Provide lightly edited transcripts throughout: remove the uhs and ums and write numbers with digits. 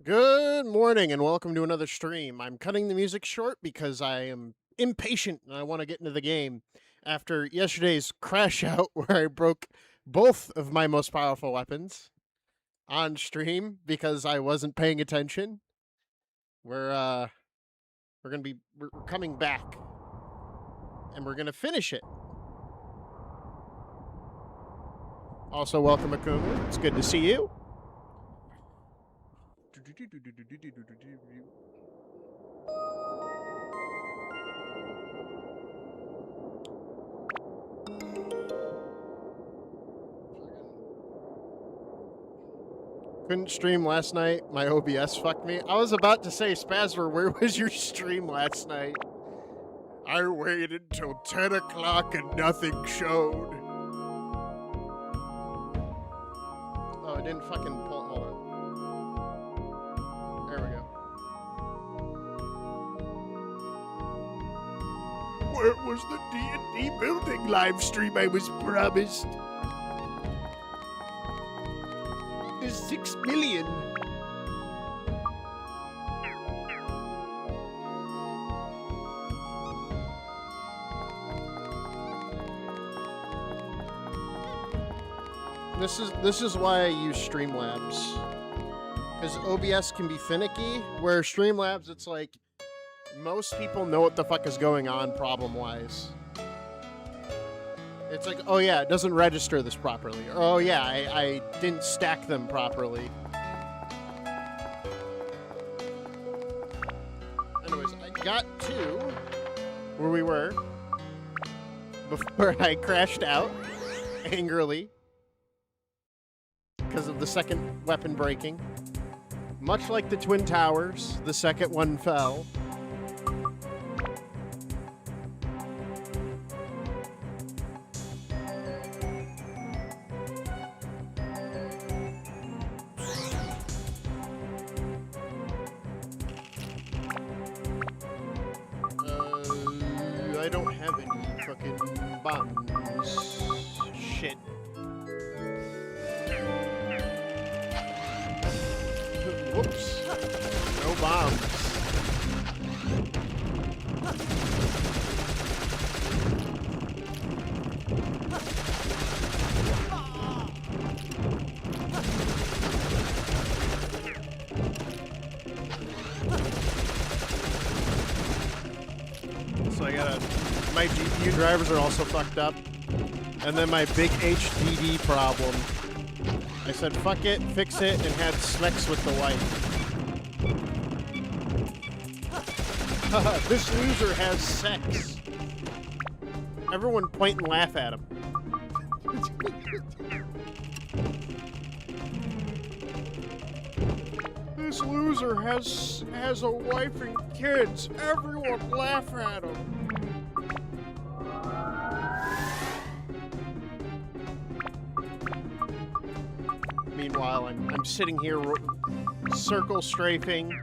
Good morning and welcome to another stream. I'm cutting the music short because I am impatient and I want to get into the game after yesterday's crash out where I broke both of my most powerful weapons on stream because I wasn't paying attention. We're coming back and we're going to finish it. Also welcome Akumu. It's good to see you. Couldn't stream last night. My OBS fucked me. I was about to say, Spazmer, where was your stream last night? I waited till 10 o'clock and nothing showed. Oh, it didn't fucking pull. Hold on. There we go. Where was the D&D building live stream I was promised? There's 6 million. This is why I use Streamlabs. Because OBS can be finicky, where Streamlabs it's like most people know what the fuck is going on problem-wise. It's like, oh yeah, it doesn't register this properly. Or, oh yeah, I didn't stack them properly. Anyways, I got to where we were before I crashed out angrily because of the second weapon breaking. Much like the Twin Towers, the second one fell. I don't have any fucking bombs. Shit. Whoops. No bombs. So I gotta... My GPU drivers are also fucked up. And then my big HDD problem. I said, fuck it, fix it, and had sex with the wife. This loser has sex. Everyone point and laugh at him. This loser has a wife and kids. Everyone laugh at him. Meanwhile, I'm sitting here circle strafing.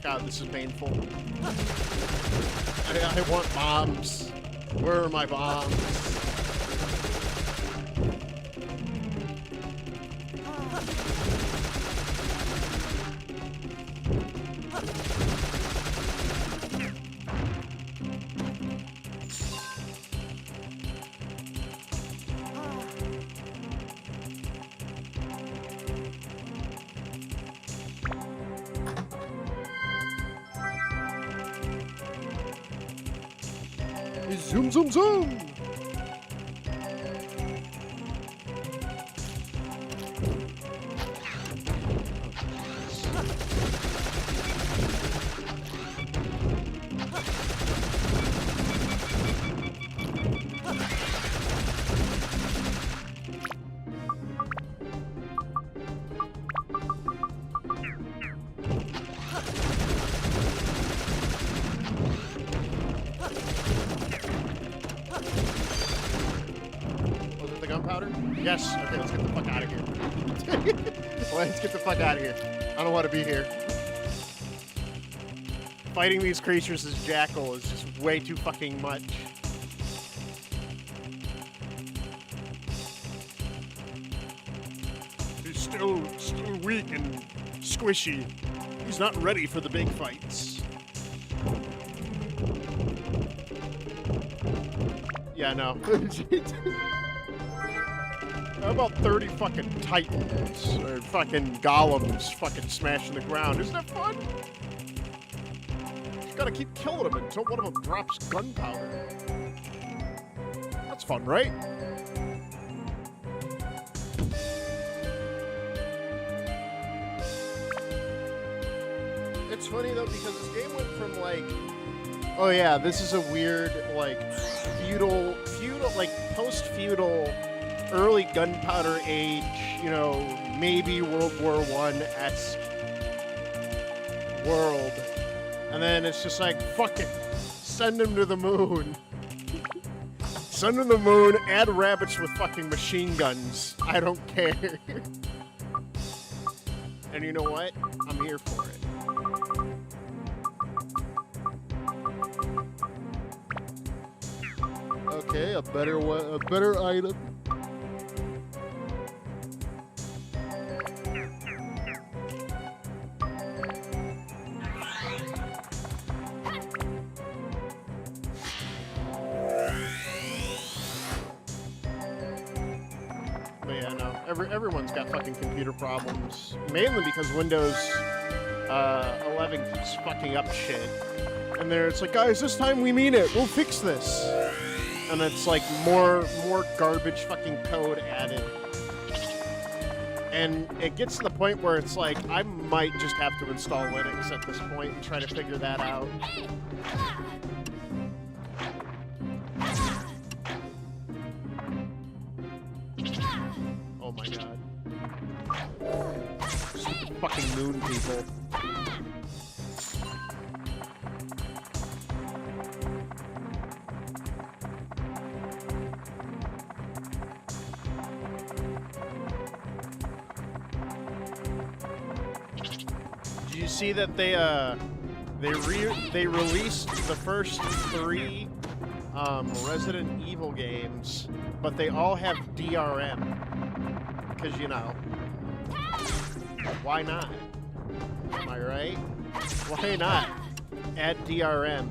God, this is painful. I want bombs. Where are my bombs? Zoom, zoom, zoom! Gunpowder? Yes. Okay, let's get the fuck out of here. Let's get the fuck out of here. I don't want to be here. Fighting these creatures as Jackal is just way too fucking much. He's still weak and squishy. He's not ready for the big fights. Yeah, no. How about 30 fucking titans or fucking golems fucking smashing the ground? Isn't that fun? Just gotta keep killing them until one of them drops gunpowder. That's fun, right? It's funny though because this game went from like, oh yeah, this is a weird like feudal, like post-feudal, early gunpowder age, you know, maybe World War I-esque world. And then it's just like, fuck it, send him to the moon. Send him to the moon, add rabbits with fucking machine guns. I don't care. And you know what? I'm here for it. Okay, a better item. But yeah, no, everyone's got fucking computer problems, mainly because Windows 11 keeps fucking up shit. And it's like, guys, this time we mean it. We'll fix this. And it's like more garbage fucking code added. And it gets to the point where it's like, I might just have to install Linux at this point and try to figure that out. Oh my god. Stupid fucking moon people. See that they released the first 3 Resident Evil games, but they all have DRM because you know why not? Am I right? Why not add DRM?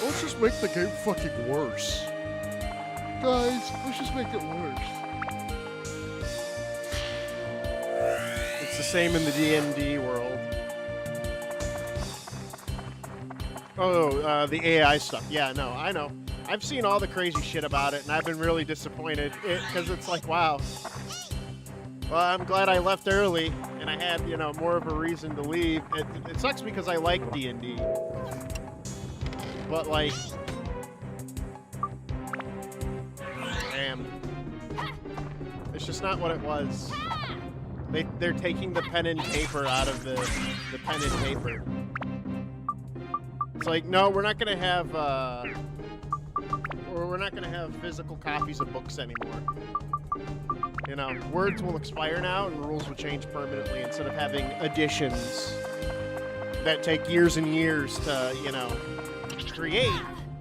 Let's just make the game fucking worse. Guys, let's just make it worse. It's the same in the D&D world. Oh, the AI stuff. Yeah, no, I know. I've seen all the crazy shit about it, and I've been really disappointed. Because it's like, wow. Well, I'm glad I left early, and I had, you know, more of a reason to leave. It sucks because I like D&D. But, like, damn. It's just not what it was. They're taking the pen and paper out of the pen and paper. It's like, no, we're not gonna have, we're not gonna have physical copies of books anymore. You know, words will expire now and rules will change permanently instead of having editions that take years and years to, you know, create,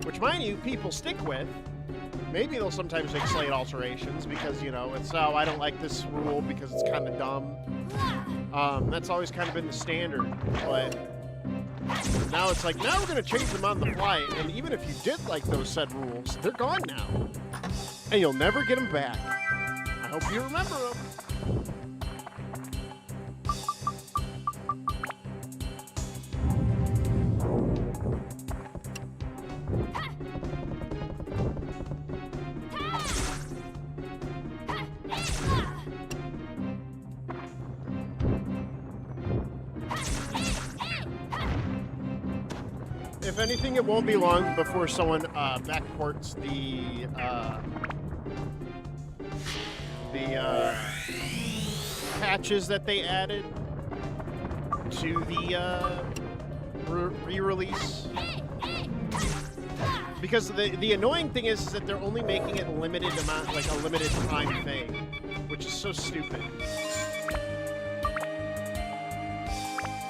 which, mind you, people stick with. Maybe they'll sometimes make slight alterations because, you know, it's, oh, I don't like this rule because it's kind of dumb. That's always kind of been the standard, but now it's like, now we're going to change them on the fly, and even if you did like those said rules, they're gone now, and you'll never get them back. I hope you remember them. If anything, it won't be long before someone backports the patches that they added to the re-release. Because the annoying thing is that they're only making it limited amount, like a limited time thing, which is so stupid.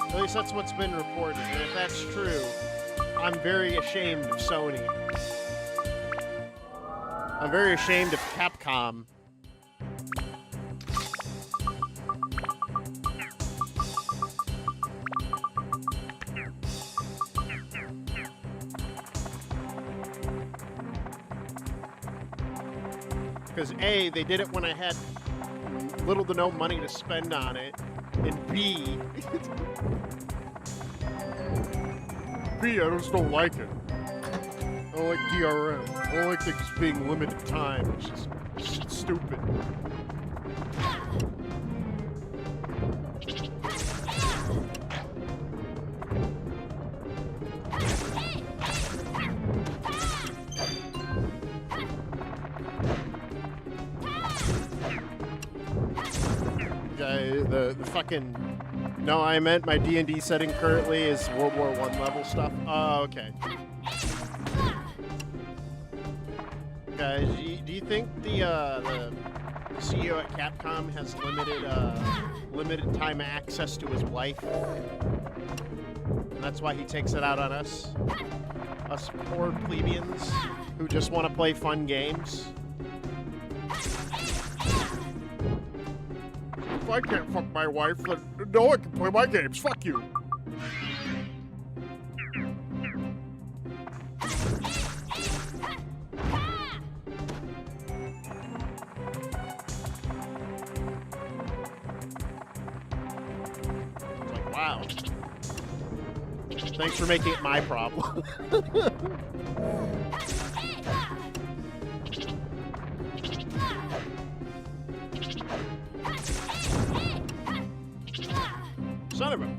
At least that's what's been reported, and if that's true, I'm very ashamed of Sony. I'm very ashamed of Capcom. Because A, they did it when I had little to no money to spend on it, and B, I just don't like it. I don't like DRM. I don't like things being limited time. It's just stupid. The fucking... No, I meant my D&D setting currently is World War I level stuff. Oh, okay. Guys, do you think the CEO at Capcom has limited time access to his wife? And that's why he takes it out on us? Us poor plebeians who just want to play fun games? If I can't fuck my wife, then no one can play my games. Fuck you. It's like, wow. Thanks for making it my problem. Son of a...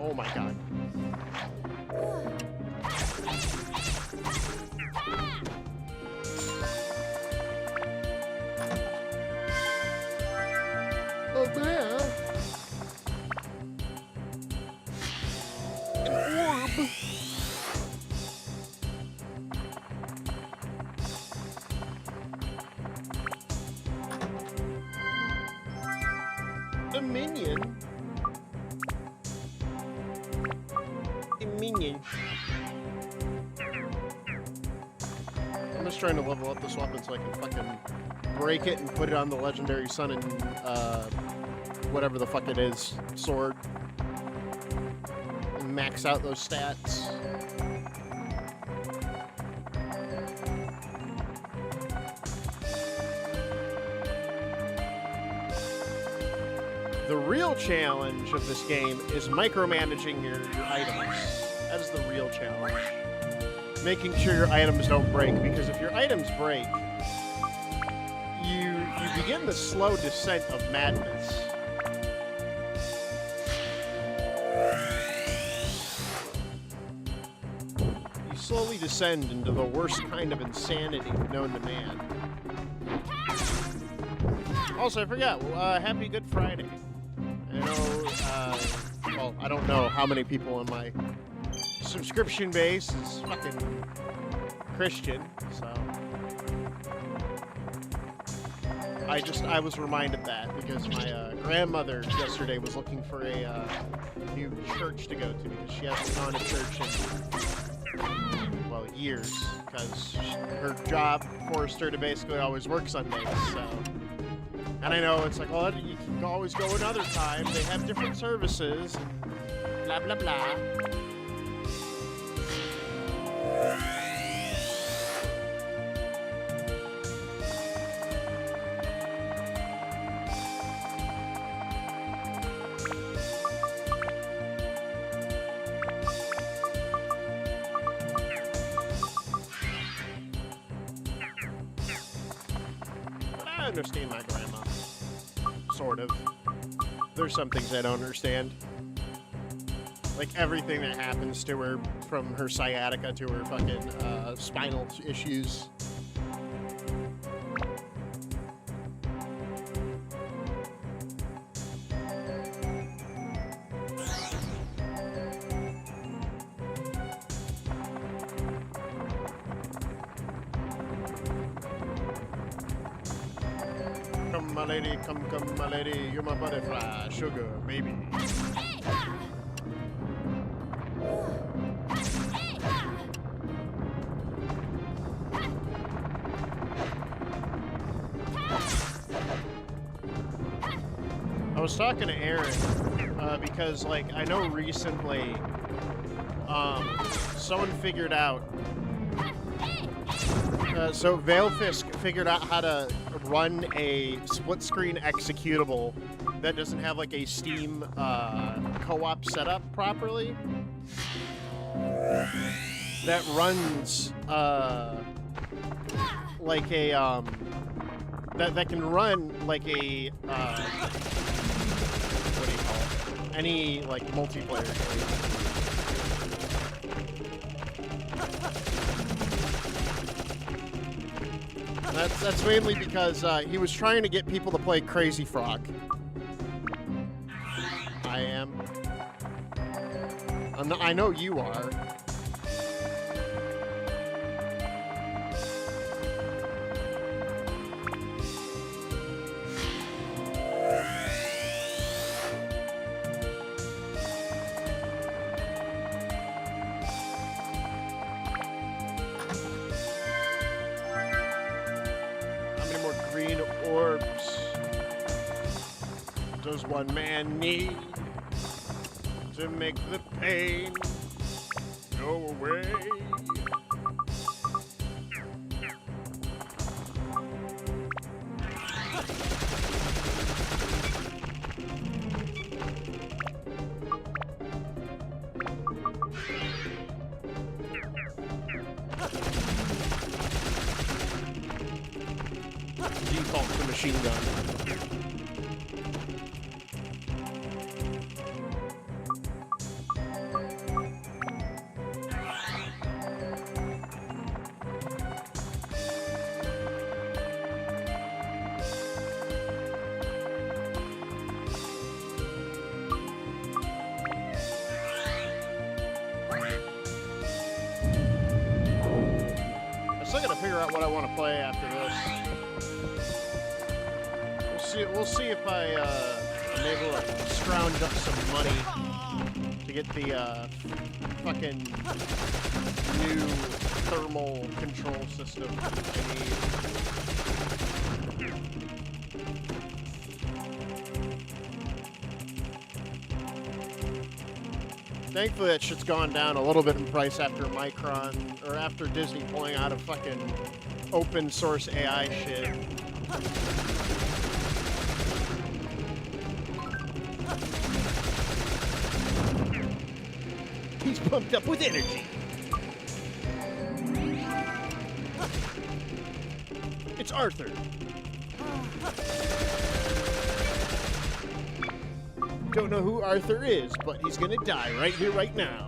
Oh my god. Oh man. An orb. A minion? A minion. I'm just trying to level up this weapon so I can fucking break it and put it on the legendary sun and whatever the fuck it is, sword. And max out those stats. The real challenge of this game is micromanaging your items. That is the real challenge. Making sure your items don't break, because if your items break, you begin the slow descent of madness. You slowly descend into the worst kind of insanity known to man. Also, I forgot, happy Good Friday. I know, well, I don't know how many people in my subscription base is fucking Christian, so... I was reminded that because my grandmother yesterday was looking for a new church to go to because she hasn't gone to church in, well, years, because her job forced her to basically always work Sundays, so... And I know it's like, well, you can always go another time. They have different services. Blah, blah, blah. But I understand my grandma. Sort of. There's some things I don't understand. Like everything that happens to her, from her sciatica to her fucking spinal issues. my lady, come, my lady, you're my butterfly, sugar, baby. I was talking to Aaron, because, like, I know recently, someone figured out, so Veilfisk figured out how to run a split-screen executable that doesn't have, like, a Steam, co-op setup properly. That runs, like a, that can run, like a, what do you call it? Any, like, multiplayer game. That's mainly because he was trying to get people to play Crazy Frog. I am. I know you are. Does one man need to make the pain go away? Default to machine gun. What I want to play after this. We'll see if I am able to scrounge up some money to get the fucking new thermal control system I need. Thankfully, that shit's gone down a little bit in price after Micron, or after Disney pulling out of fucking open source AI shit. He's pumped up with energy. It's Arthur. Don't know who Arthur is, but he's gonna die right here, right now.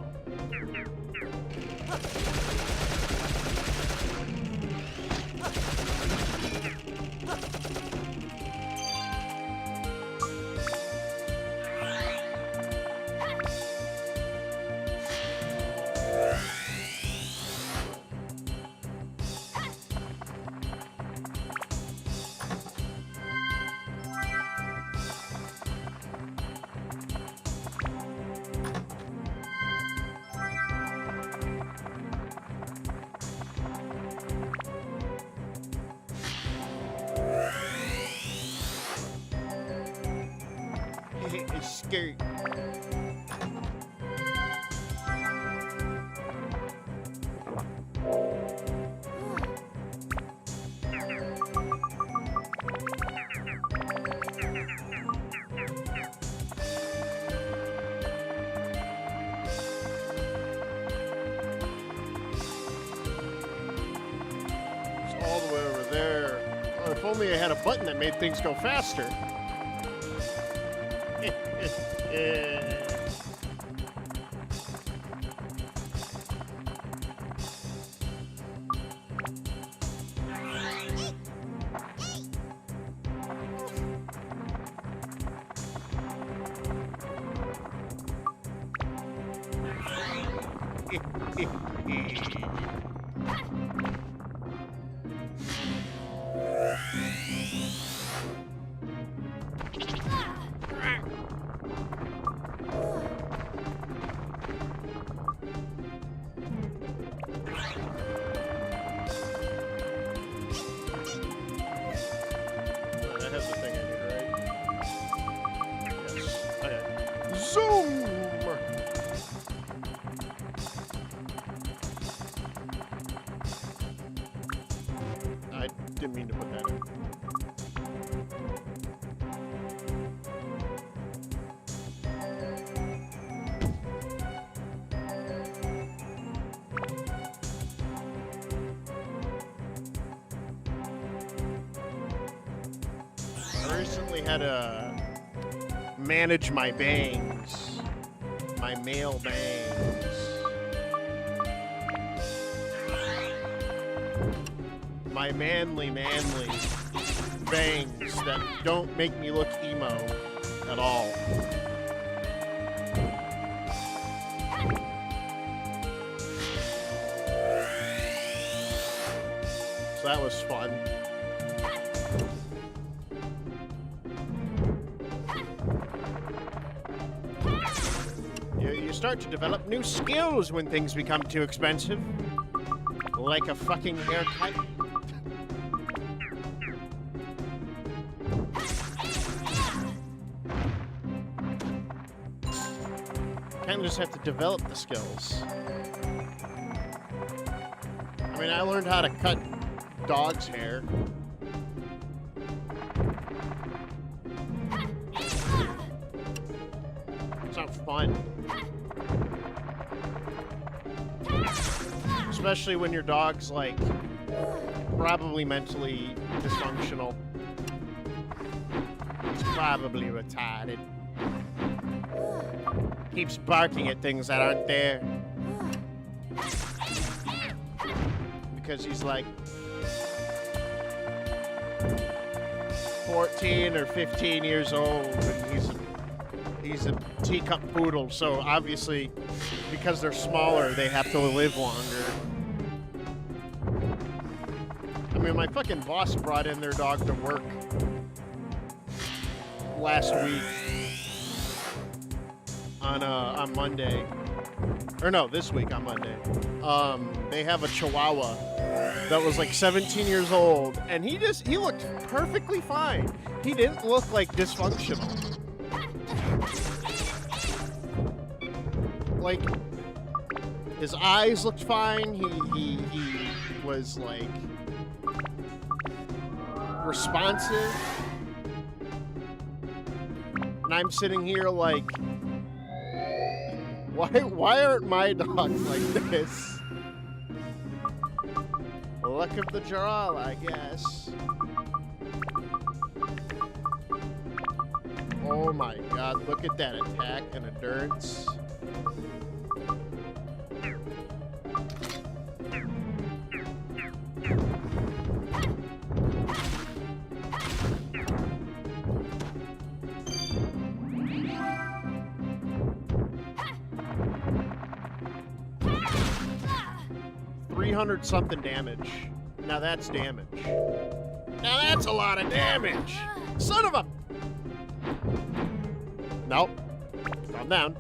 It's scary. It's all the way over there. Oh, if only I had a button that made things go faster. recently had to manage my bangs. My male bangs. My manly bangs that don't make me look emo at all. So that was fun. You start to develop new skills when things become too expensive. Like a fucking haircut. Kind of just have to develop the skills. I mean, I learned how to cut dog's hair. It's not fun. Especially when your dog's, like, probably mentally dysfunctional. It's probably retarded. Keeps barking at things that aren't there. Because he's like 14 or 15 years old and he's a teacup poodle, so obviously because they're smaller they have to live longer. I mean, my fucking boss brought in their dog to work last week on Monday. Or no, this week on Monday. They have a Chihuahua that was like 17 years old, and he looked perfectly fine. He didn't look like dysfunctional. Like, his eyes looked fine. He was like responsive. And I'm sitting here like, why aren't my dogs like this? Luck of the draw, I guess. Oh my god, look at that attack and endurance. Something damage. Now that's damage. Now that's a lot of damage. Son of a... Nope. Calm down.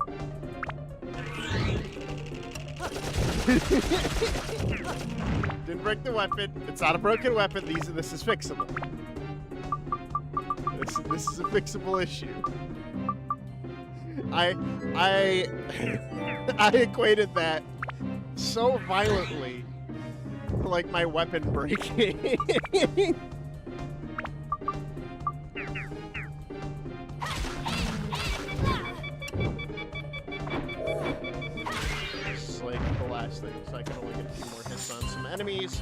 Didn't break the weapon. It's not a broken weapon. This is fixable. This is a fixable issue. I equated that so violently to like my weapon breaking. This is like the last thing, so I can only get a few more hits on some enemies.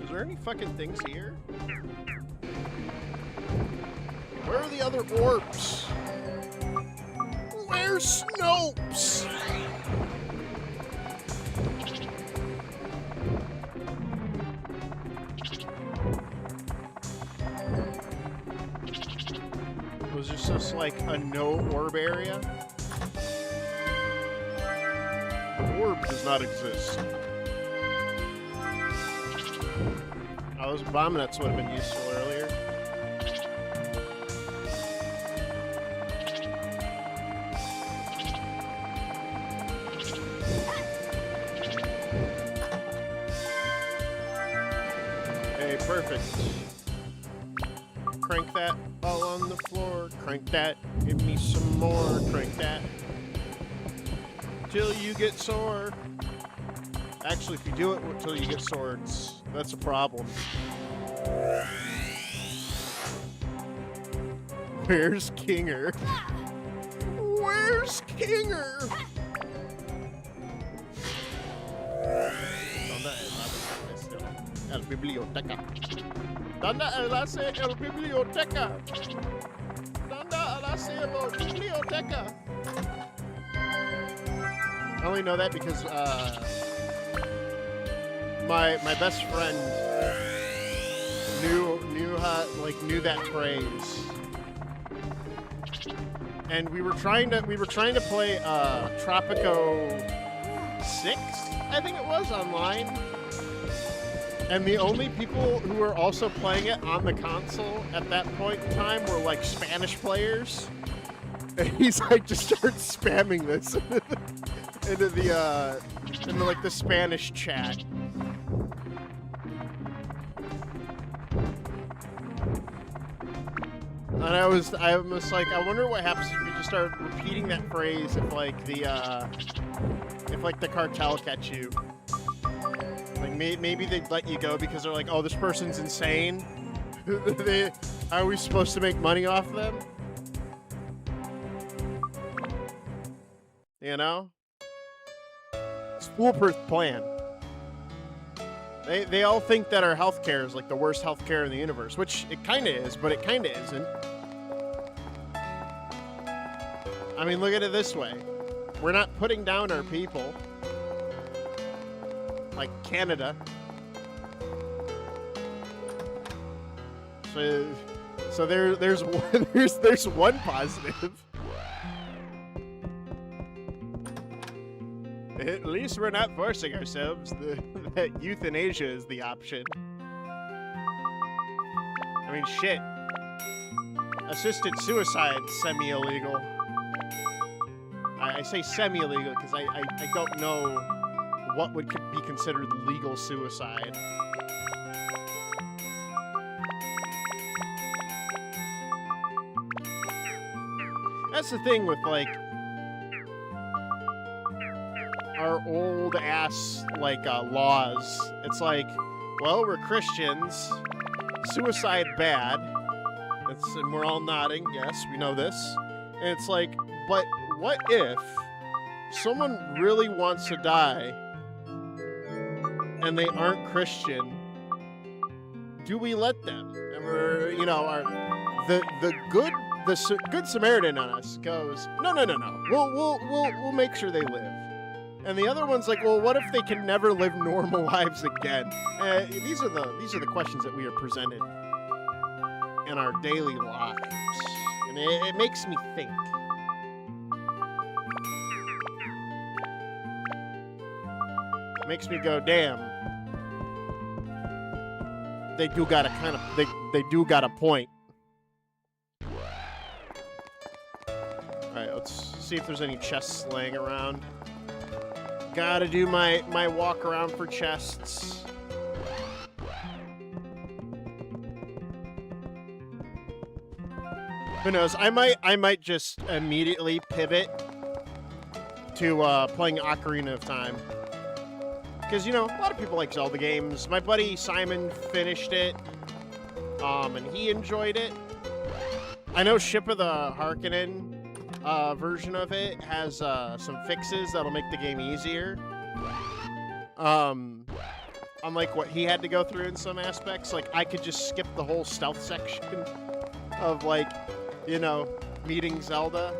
Is there any fucking things here? Where are the other orbs? Where's Snopes? Was this just like a no orb area? The orb does not exist. Oh, those bomb nuts would have been useful earlier. Hey, perfect. Crank that all on the floor. Crank that. Give me some more. Crank that. Till you get sore. Actually, if you do it until you get swords, that's a problem. Where's Kinger? Where's Kinger? El biblioteca. ¿Dónde hace el biblioteca? ¿Dónde hace el biblioteca? I only know that because my best friend knew that phrase, and we were trying to play Tropico 6, I think it was, online. And the only people who were also playing it on the console at that point in time were like Spanish players. And he's like, just starts spamming this into like the Spanish chat. And I was like, I wonder what happens if you just start repeating that phrase if like the cartel catch you. Like, maybe they'd let you go because they're like, oh, this person's insane. Are we supposed to make money off them? You know? It's a foolproof plan. They all think that our healthcare is like the worst healthcare in the universe, which it kind of is, but it kind of isn't. I mean, look at it this way. We're not putting down our people. Like Canada. So there's one positive. At least we're not forcing ourselves that euthanasia is the option. I mean, shit. Assisted suicide, semi-illegal. I say semi-illegal because I don't know what would be considered legal suicide. That's the thing with, like, our old ass, like, laws. It's like, well, we're Christians. Suicide bad. And we're all nodding. Yes, we know this. And it's like, but what if someone really wants to die and they aren't Christian? Do we let them? And we're, you know, the good Samaritan on us goes, no. We'll make sure they live. And the other one's like, well, what if they can never live normal lives again? These are the questions that we are presented in our daily lives, and it makes me think. It makes me go, damn. They do got a point. All right, let's see if there's any chests laying around. Gotta do my walk around for chests. Who knows? I might just immediately pivot to playing Ocarina of Time. Because, you know, a lot of people like Zelda games. My buddy Simon finished it, and he enjoyed it. I know Ship of the Harkonnen version of it has some fixes that'll make the game easier. Unlike what he had to go through in some aspects. Like, I could just skip the whole stealth section of, like, you know, meeting Zelda.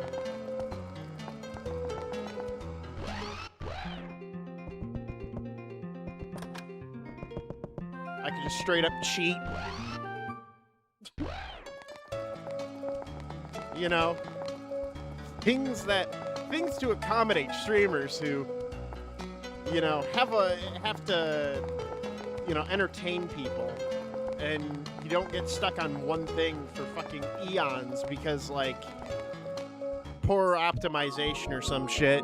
I could just straight up cheat. You know, things to accommodate streamers who, you know, have to, you know, entertain people. And you don't get stuck on one thing for fucking eons because, like, poor optimization or some shit.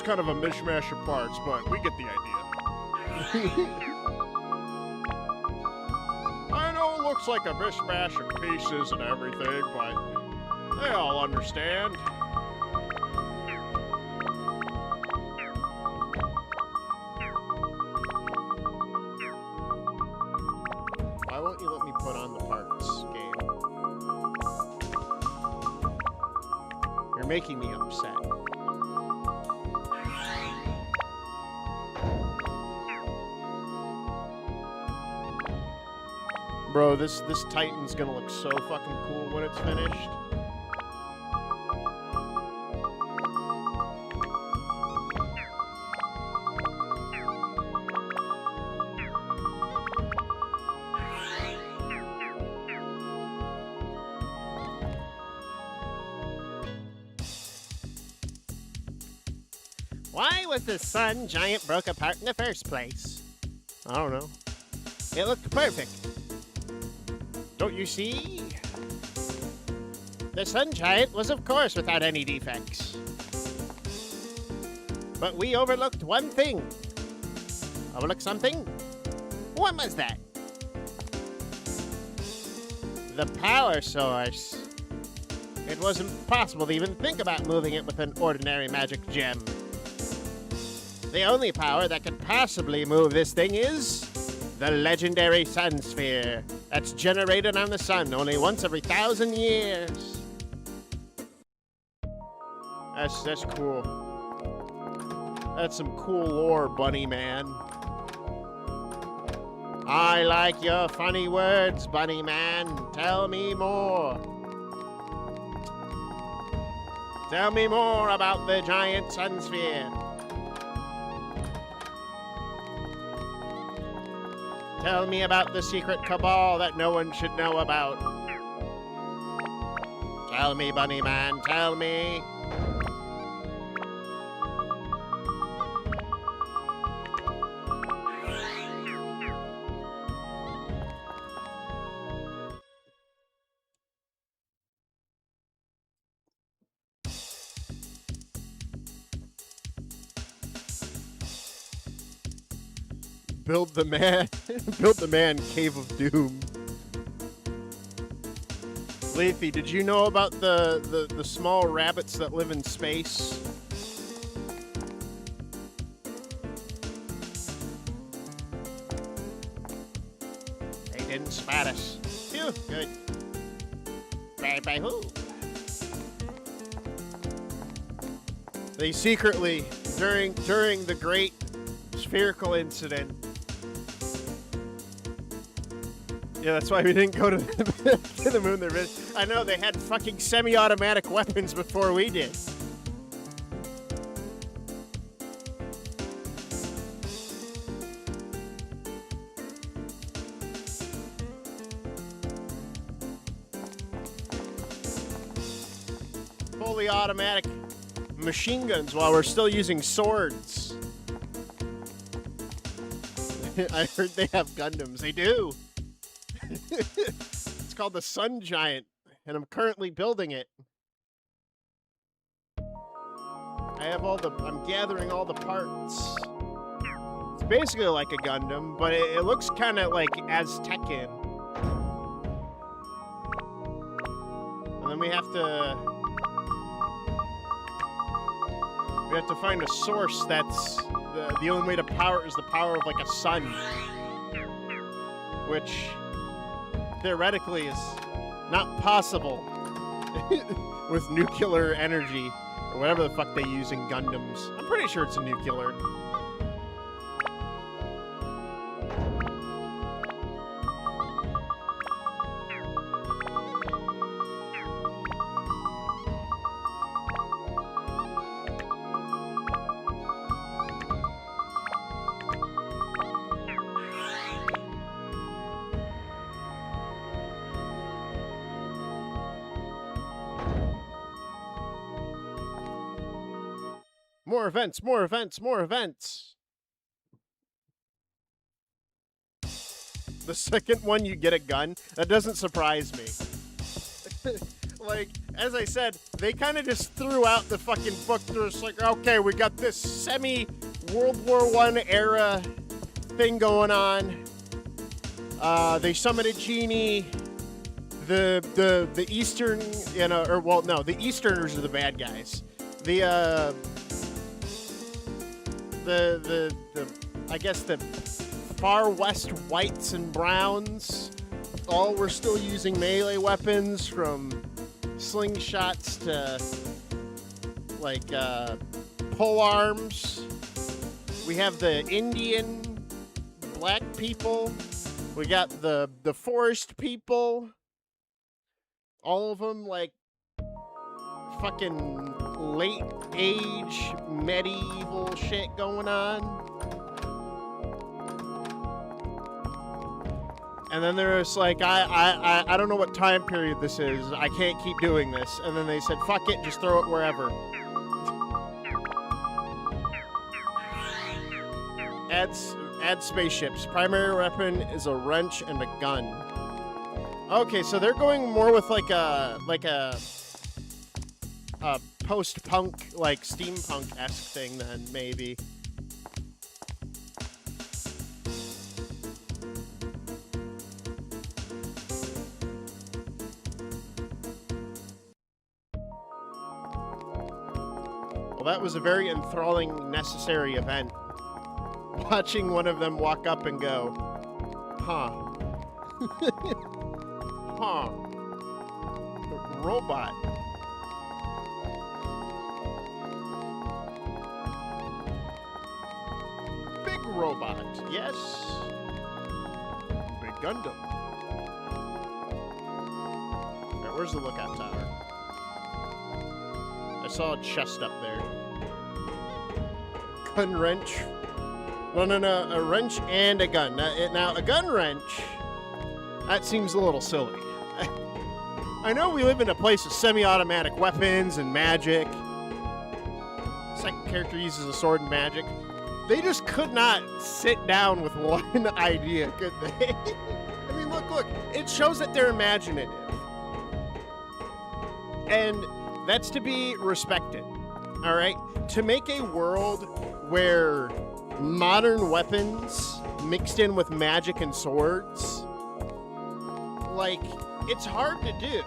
Kind of a mishmash of parts, but we get the idea. looks like a mishmash of pieces and everything, but they all understand. Why won't you let me put on the parts, game? You're making me upset. Bro, this Titan's gonna look so fucking cool when it's finished. Why was the sun giant broke apart in the first place? I don't know. It looked perfect. Don't you see? The sun giant was of course without any defects. But we overlooked one thing. Overlooked something? What was that? The power source. It was impossible to even think about moving it with an ordinary magic gem. The only power that could possibly move this thing is the legendary sun sphere that's generated on the sun only once every 1,000 years. That's cool. That's some cool lore, bunny man. I like your funny words, bunny man. Tell me more. Tell me more about the giant sun sphere. Tell me about the secret cabal that no one should know about. Tell me, bunny man, tell me. Build the man cave of doom. Leafy, did you know about the small rabbits that live in space? They didn't spot us. Phew, good. By who? They secretly, during the great spherical incident. Yeah, that's why we didn't go to the moon. I know, they had fucking semi-automatic weapons before we did. Fully automatic machine guns while we're still using swords. I heard they have Gundams. They do. It's called the Sun Giant, and I'm currently building it. I'm gathering all the parts. It's basically like a Gundam, but it looks kind of like Aztecian. And then we have to find a source that's the only way to power it is the power of like a sun, which theoretically is not possible with nuclear energy or whatever the fuck they use in Gundams. I'm pretty sure it's a nuclear. More events, more events, more events. The second one you get a gun, that doesn't surprise me. Like, as I said, they kind of just threw out the fucking book. They're just like, okay, we got this semi-World War I era thing going on. They summon a genie. The Eastern, the Easterners are the bad guys. I guess the far west whites and browns all were still using melee weapons, from slingshots to like pole arms. We have the Indian black people. We got the forest people. All of them like fucking late age medieval shit going on. And then there's like, I don't know what time period this is. I can't keep doing this. And then they said, fuck it, just throw it wherever. Add spaceships. Primary weapon is a wrench and a gun. Okay, so they're going more with like a post-punk, like steampunk-esque thing then, maybe. Well, that was a very enthralling, necessary event. Watching one of them walk up and go, huh. Huh. Robot. Big robot, yes. Big Gundam. Alright, where's the lookout tower? I saw a chest up there. Gun wrench. No, a wrench and a gun. Now, a gun wrench, that seems a little silly. I know we live in a place with semi-automatic weapons and magic. Second character uses a sword and magic. They just could not sit down with one idea, could they? I mean, look. It shows that they're imaginative. And that's to be respected, all right? To make a world where modern weapons mixed in with magic and swords, like, it's hard to do.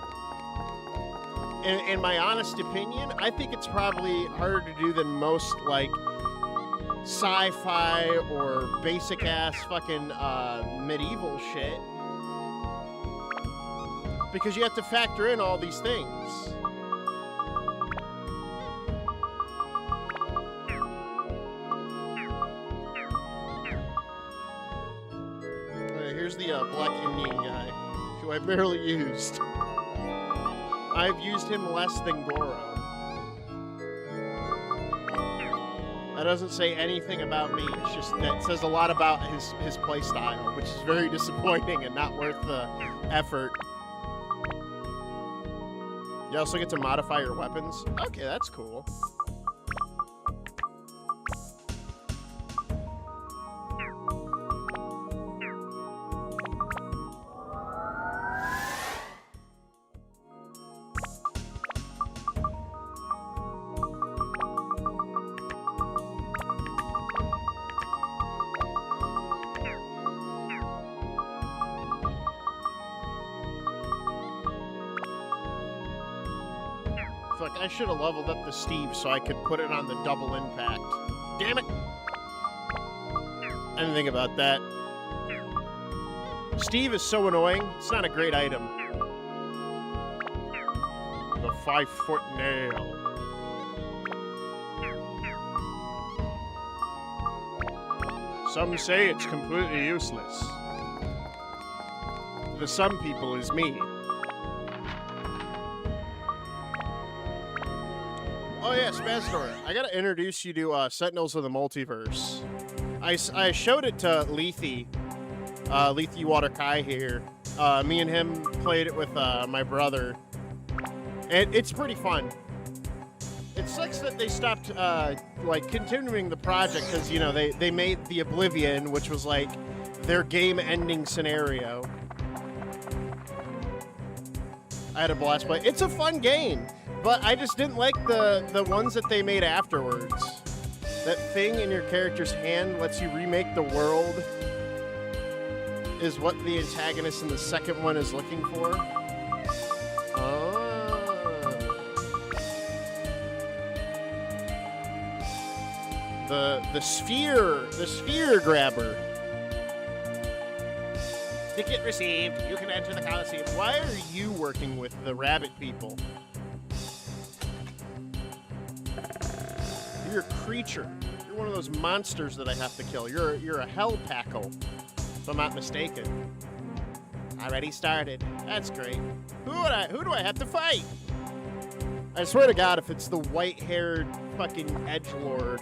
In my honest opinion, I think it's probably harder to do than most, like, sci-fi or basic-ass fucking medieval shit. Because you have to factor in all these things. Here's the Black Indian guy, who I barely used. I've used him less than Goro. That doesn't say anything about me. It's just that it says a lot about his play style, which is very disappointing and not worth the effort. You also get to modify your weapons. Okay, that's cool. Fuck, I should have leveled up the Steve so I could put it on the double impact. Damn it! I didn't think about that. Steve is so annoying. It's not a great item. The 5-foot nail. Some say it's completely useless. The some people is me. Oh yeah, Spazdor, I gotta introduce you to Sentinels of the Multiverse. I showed it to Lethe, Lethe Waterkai here. Me and him played it with my brother. And it's pretty fun. It sucks that they stopped like continuing the project because, you know, they made the Oblivion, which was like their game-ending scenario. I had a blast play. It's a fun game. But I just didn't like the ones that they made afterwards. That thing in your character's hand lets you remake the world. is what the antagonist in the second one is looking for. The sphere grabber. Ticket received. You can enter the Coliseum. Why are you working with the rabbit people? You're a creature. You're one of those monsters that I have to kill. You're a hell packle, if I'm not mistaken. Already started. That's great. Who do I have to fight? I swear to God, if it's the white-haired fucking edgelord.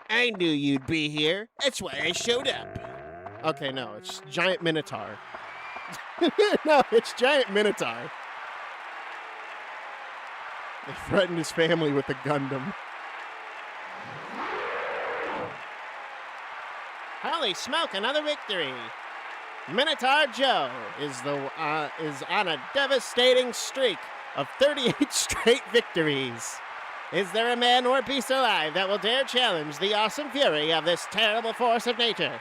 I knew you'd be here. That's why I showed up. Okay, no, it's Giant Minotaur. No, it's Giant Minotaur. They threatened his family with a Gundam. Holy smoke, another victory. Minotaur Joe is on a devastating streak of 38 straight victories. Is there a man or beast alive that will dare challenge the awesome fury of this terrible force of nature?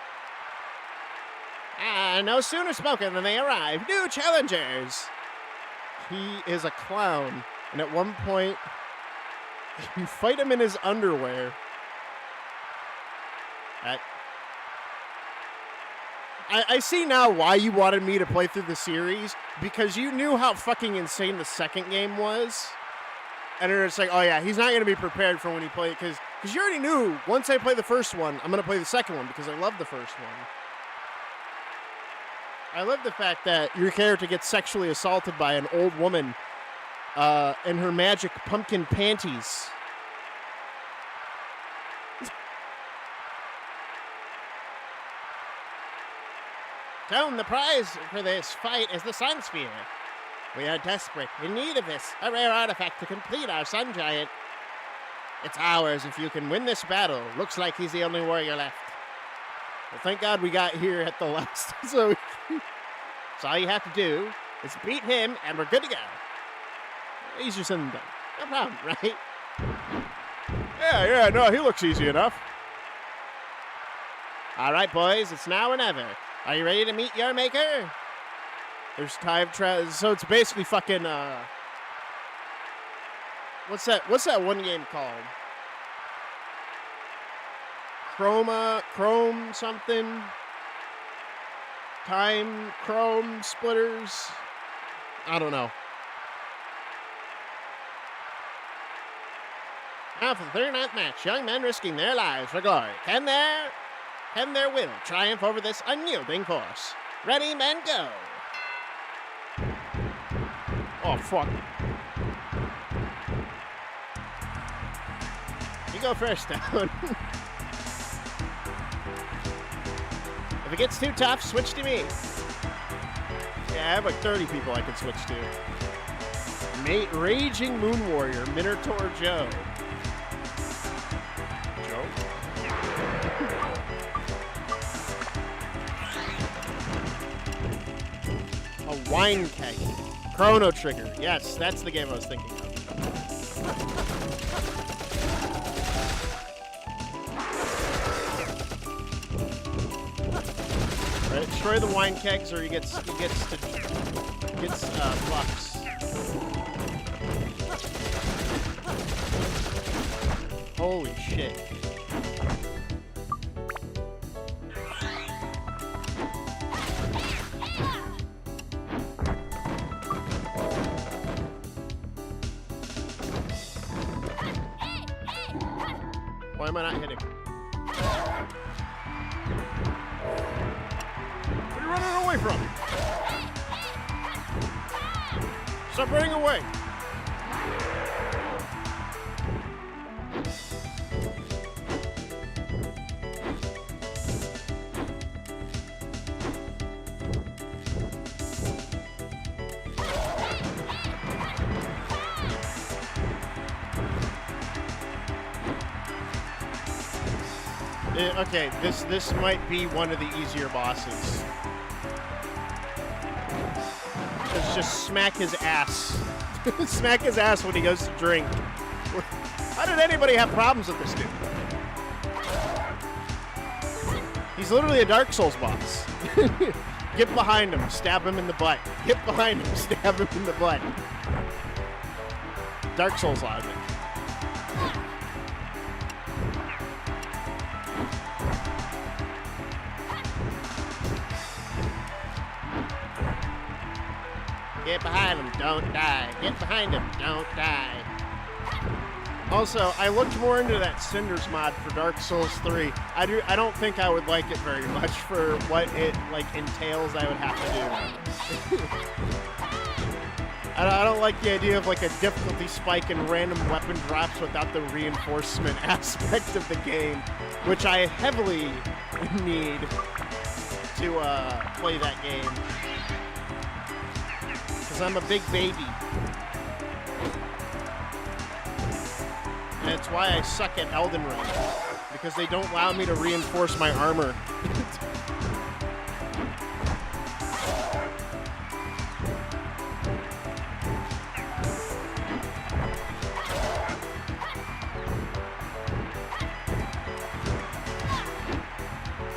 No sooner spoken than they arrive. New challengers! He is a clown, and at one point, you fight him in his underwear. I see now why you wanted me to play through the series, because you knew how fucking insane the second game was. And it's like, oh yeah, he's not going to be prepared for when he plays, because you already knew, once I play the first one, I'm going to play the second one, because I love the first one. I love the fact that your character gets sexually assaulted by an old woman in her magic pumpkin panties. Tone, the prize for this fight is the Sun Sphere. We are desperate, in need of this, a rare artifact to complete our Sun Giant. It's ours if you can win this battle. Looks like he's the only warrior left. Well, thank God we got here at the last. So all you have to do is beat him, and we're good to go. Easier said than done. No problem, right? Yeah, no, he looks easy enough. All right, boys, it's now or never. Are you ready to meet your maker? There's time travel, so it's basically fucking, what's that one game called? Chrome something? Time Chrome Splitters? I don't know. Now for the 39th match, young men risking their lives for glory. Can their will triumph over this unyielding force? Ready, men, go! Oh, fuck. You go first, Down. If it gets too tough, switch to me. Yeah, I have like 30 people I can switch to. Raging Moon Warrior, Minotaur Joe. A wine keg. Chrono Trigger. Yes, that's the game I was thinking of. Right, destroy the wine kegs, or he gets bucks. Holy shit. Why am I not hitting? What are you running away from? Stop running away! Okay, this might be one of the easier bosses. Just smack his ass. Smack his ass when he goes to drink. How did anybody have problems with this dude? He's literally a Dark Souls boss. Get behind him, stab him in the butt. Get behind him, stab him in the butt. Dark Souls logic. Get behind him, don't die. Get behind him, don't die. Also, I looked more into that Cinders mod for Dark Souls 3. I don't think I would like it very much for what it entails I would have to do. I don't like the idea of a difficulty spike and random weapon drops without the reinforcement aspect of the game, which I heavily need to play that game. Because I'm a big baby. And it's why I suck at Elden Ring. Because they don't allow me to reinforce my armor.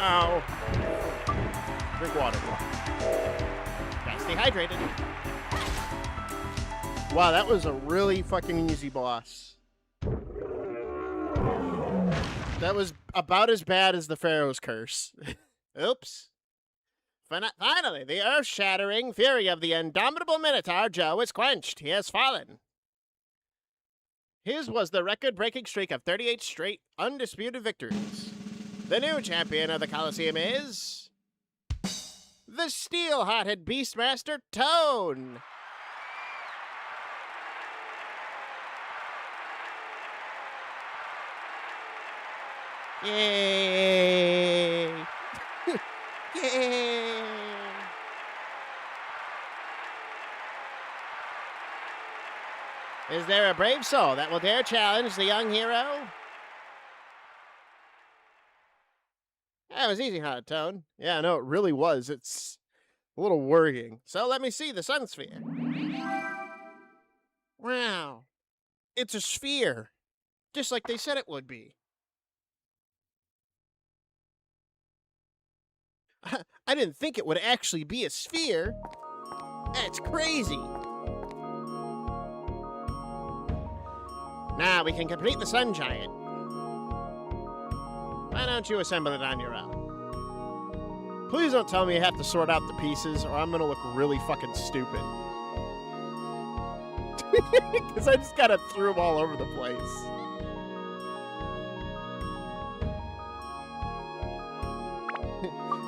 Ow. Drink water. Gotta stay hydrated. Wow, that was a really fucking easy boss. That was about as bad as the Pharaoh's Curse. Oops. Finally, the earth-shattering fury of the indomitable Minotaur Joe is quenched. He has fallen. His was the record-breaking streak of 38 straight, undisputed victories. The new champion of the Colosseum is... the steel-hearted Beastmaster Tone! Yay! Yay! Is there a brave soul that will dare challenge the young hero? That was easy, huh, Tone? Yeah, no, it really was. It's a little worrying. So let me see the sun sphere. Wow. It's a sphere. Just like they said it would be. I didn't think it would actually be a sphere. That's crazy. Now we can complete the Sun Giant. Why don't you assemble it on your own? Please don't tell me you have to sort out the pieces or I'm gonna look really fucking stupid. Because I just gotta threw them all over the place.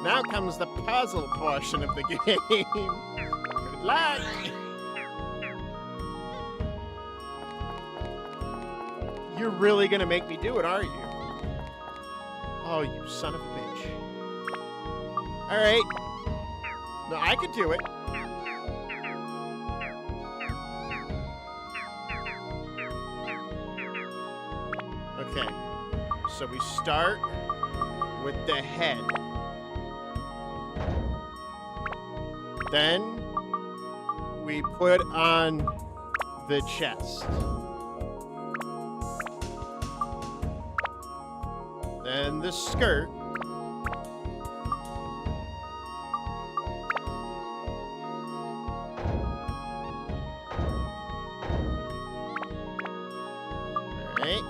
Now comes the puzzle portion of the game. Good luck! You're really gonna make me do it, are you? Oh, you son of a bitch. Alright. No, I could do it. Okay. So we start with the head. Then we put on the chest. Then the skirt. Alright.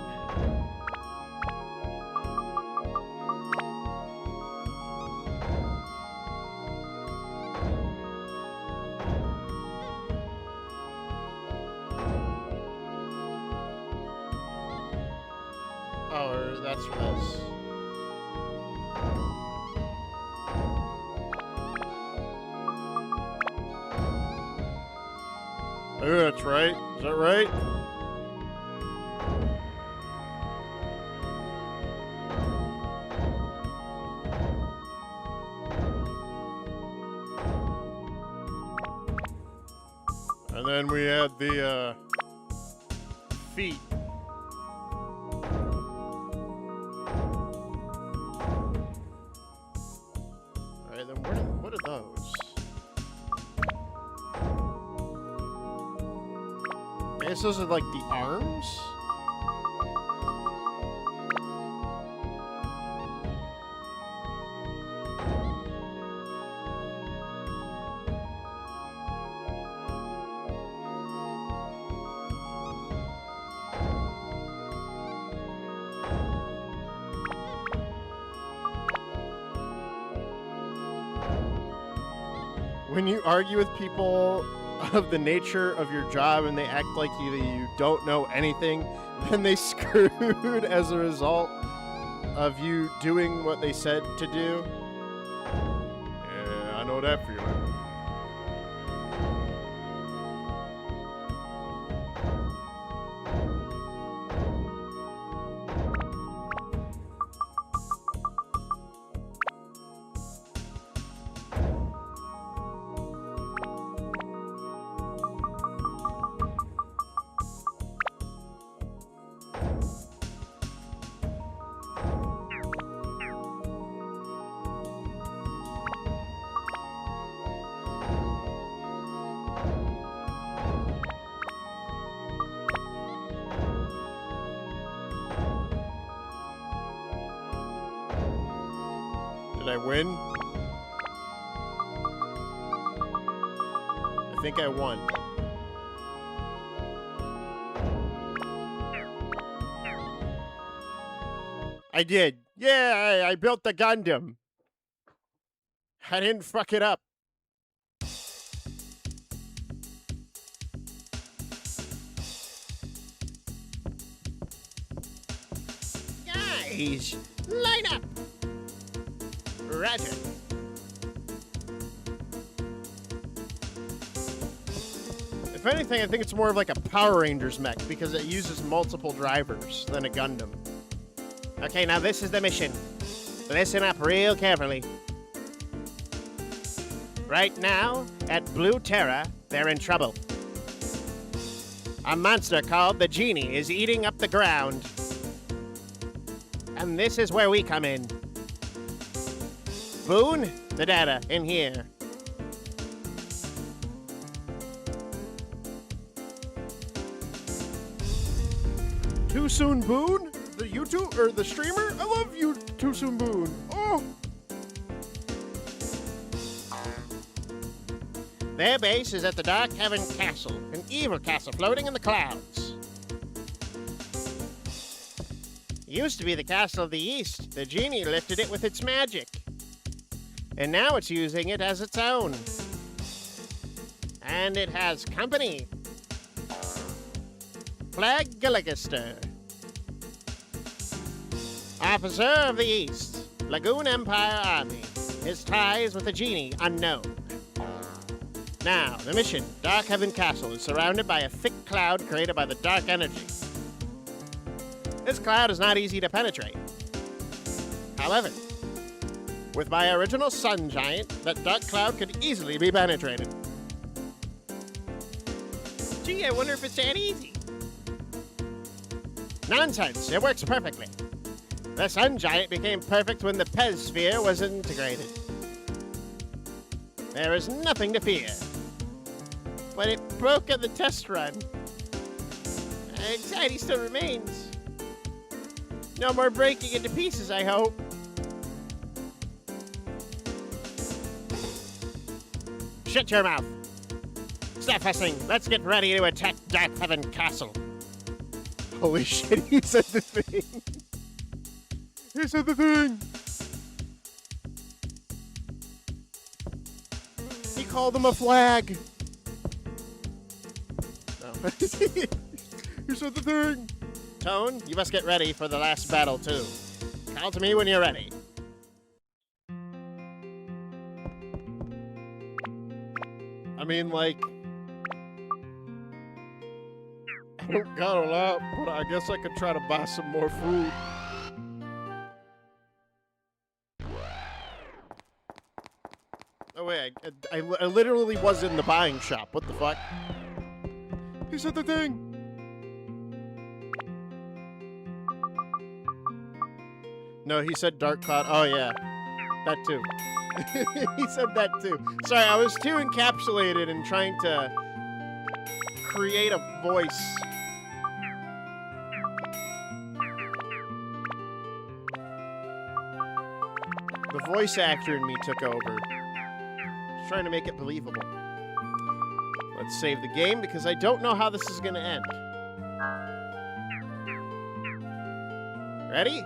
Oh, that's for this. Oh, that's right. Is that right? And then we had the feet. Alright, then what are those? I guess those are like the arms? When you argue with people of the nature of your job and they act like you don't know anything, then they screwed as a result of you doing what they said to do. Yeah, I know that feeling. Did I win? I think I won. I did. Yeah, I built the Gundam. I didn't fuck it up. Guys, line up. Roger. If anything, I think it's more of like a Power Rangers mech because it uses multiple drivers than a Gundam. Okay, now this is the mission. Listen up real carefully. Right now, at Blue Terra, they're in trouble. A monster called the Genie is eating up the ground. And this is where we come in. Boone, the data in here. Too Soon Boone? The YouTube or the streamer? I love you, Too Soon Boone. Oh. Their base is at the Dark Heaven Castle, an evil castle floating in the clouds. Used to be the castle of the East. The Genie lifted it with its magic. And now it's using it as its own. And it has company. Flag Gilligaster. Officer of the East, Lagoon Empire Army. His ties with the Genie unknown. Now, the mission, Dark Heaven Castle, is surrounded by a thick cloud created by the dark energy. This cloud is not easy to penetrate. However, with my original sun giant, that dark cloud could easily be penetrated. Gee, I wonder if it's that easy. Nonsense, it works perfectly. The sun giant became perfect when the Pez sphere was integrated. There is nothing to fear. But it broke at the test run. Anxiety still remains. No more breaking into pieces, I hope. Shut your mouth. Stop fussing. Let's get ready to attack Dark Heaven Castle. Holy shit, he said the thing. He said the thing. He called him a flag. No. He said the thing. Tone, you must get ready for the last battle, too. Call to me when you're ready. I mean, like, I don't got a lot, but I guess I could try to buy some more food. Oh, wait, I literally was in the buying shop. What the fuck? He said the thing. No, he said dark cloud. Oh, yeah. That too. He said that too. Sorry, I was too encapsulated in trying to create a voice. The voice actor in me took over. Just trying to make it believable. Let's save the game because I don't know how this is going to end. Ready?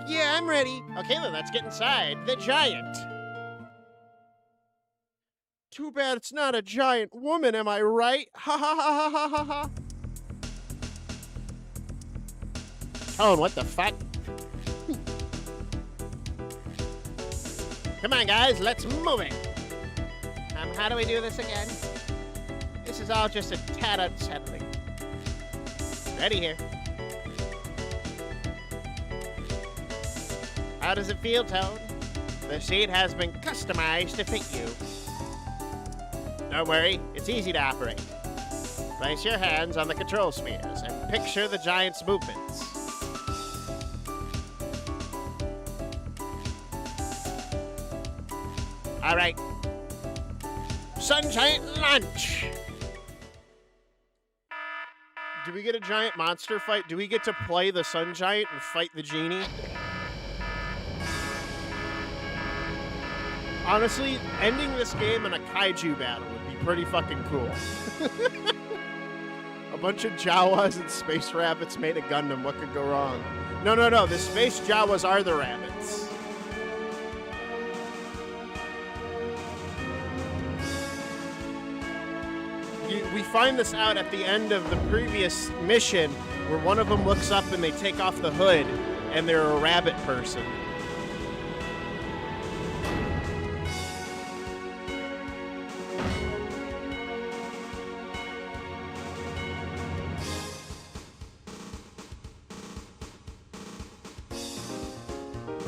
Yeah, I'm ready. Okay, then let's get inside the giant. Too bad it's not a giant woman, am I right? Ha ha ha ha ha ha ha. Oh, what the fuck? Come on, guys, let's move it. How do we do this again? This is all just a tad unsettling. Ready here. How does it feel, Toad? The seat has been customized to fit you. Don't worry, it's easy to operate. Place your hands on the control spheres and picture the giant's movements. All right. Sun Giant Lunch! Do we get a giant monster fight? Do we get to play the Sun Giant and fight the genie? Honestly, ending this game in a kaiju battle would be pretty fucking cool. A bunch of Jawas and space rabbits made a Gundam. What could go wrong? No. The space Jawas are the rabbits. We find this out at the end of the previous mission, where one of them looks up and they take off the hood, and they're a rabbit person.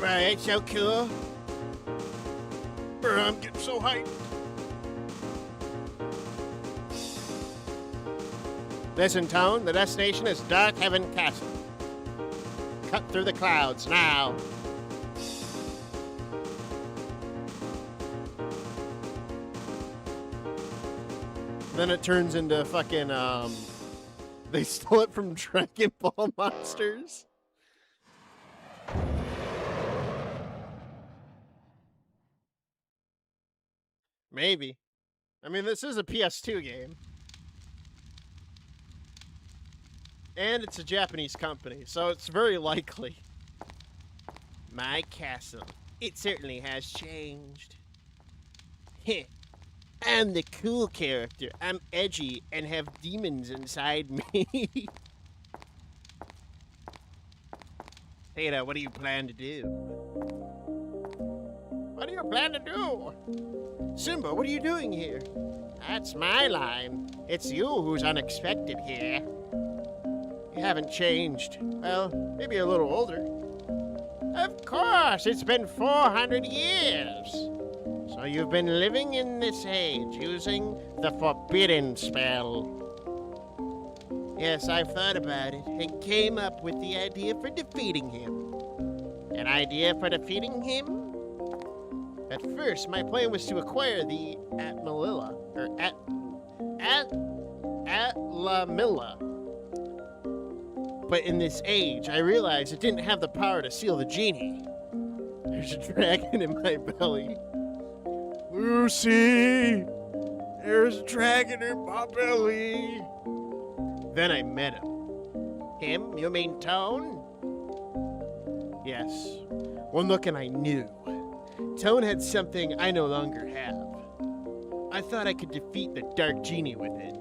Right, so cool. I'm getting so hyped. Listen, Tone, the destination is Dark Heaven Castle. Cut through the clouds now. Then it turns into fucking, they stole it from Dragon Ball Monsters. Maybe. I mean, this is a PS2 game. And it's a Japanese company, so it's very likely. My castle. It certainly has changed. Heh. I'm the cool character. I'm edgy and have demons inside me. Hey, now, what do you plan to do? What do you plan to do? Simba, what are you doing here? That's my line. It's you who's unexpected here. You haven't changed. Well, maybe a little older. Of course, it's been 400 years. So you've been living in this age using the forbidden spell. Yes, I've thought about it and came up with the idea for defeating him. An idea for defeating him? At first, my plan was to acquire the Atlamilla, or Atlamilla. But in this age, I realized it didn't have the power to seal the genie. There's a dragon in my belly. Lucy! There's a dragon in my belly! Then I met him. Him? You mean Tone? Yes. One look and I knew. Tone had something I no longer have. I thought I could defeat the Dark Genie with it.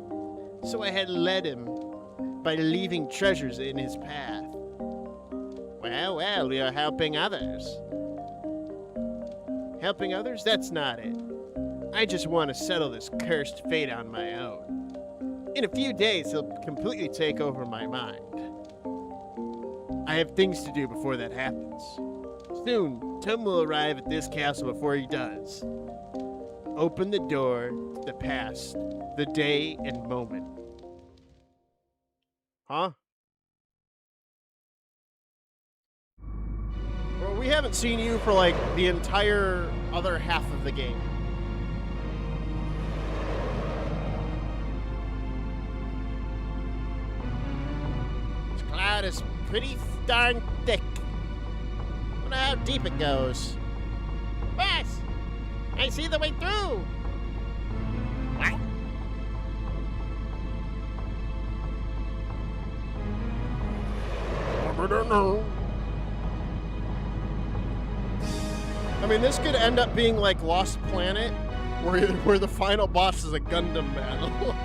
So I had led him by leaving treasures in his path. Well, you're helping others. Helping others? That's not it. I just want to settle this cursed fate on my own. In a few days, he'll completely take over my mind. I have things to do before that happens. Soon, Tom will arrive at this castle before he does. Open the door to the past, the day and moment. Huh? Well, we haven't seen you for, like, the entire other half of the game. This cloud is pretty darn thick. I wonder how deep it goes. Boss! I see the way through! What? I don't know. I mean, this could end up being like Lost Planet, where the final boss is a Gundam battle.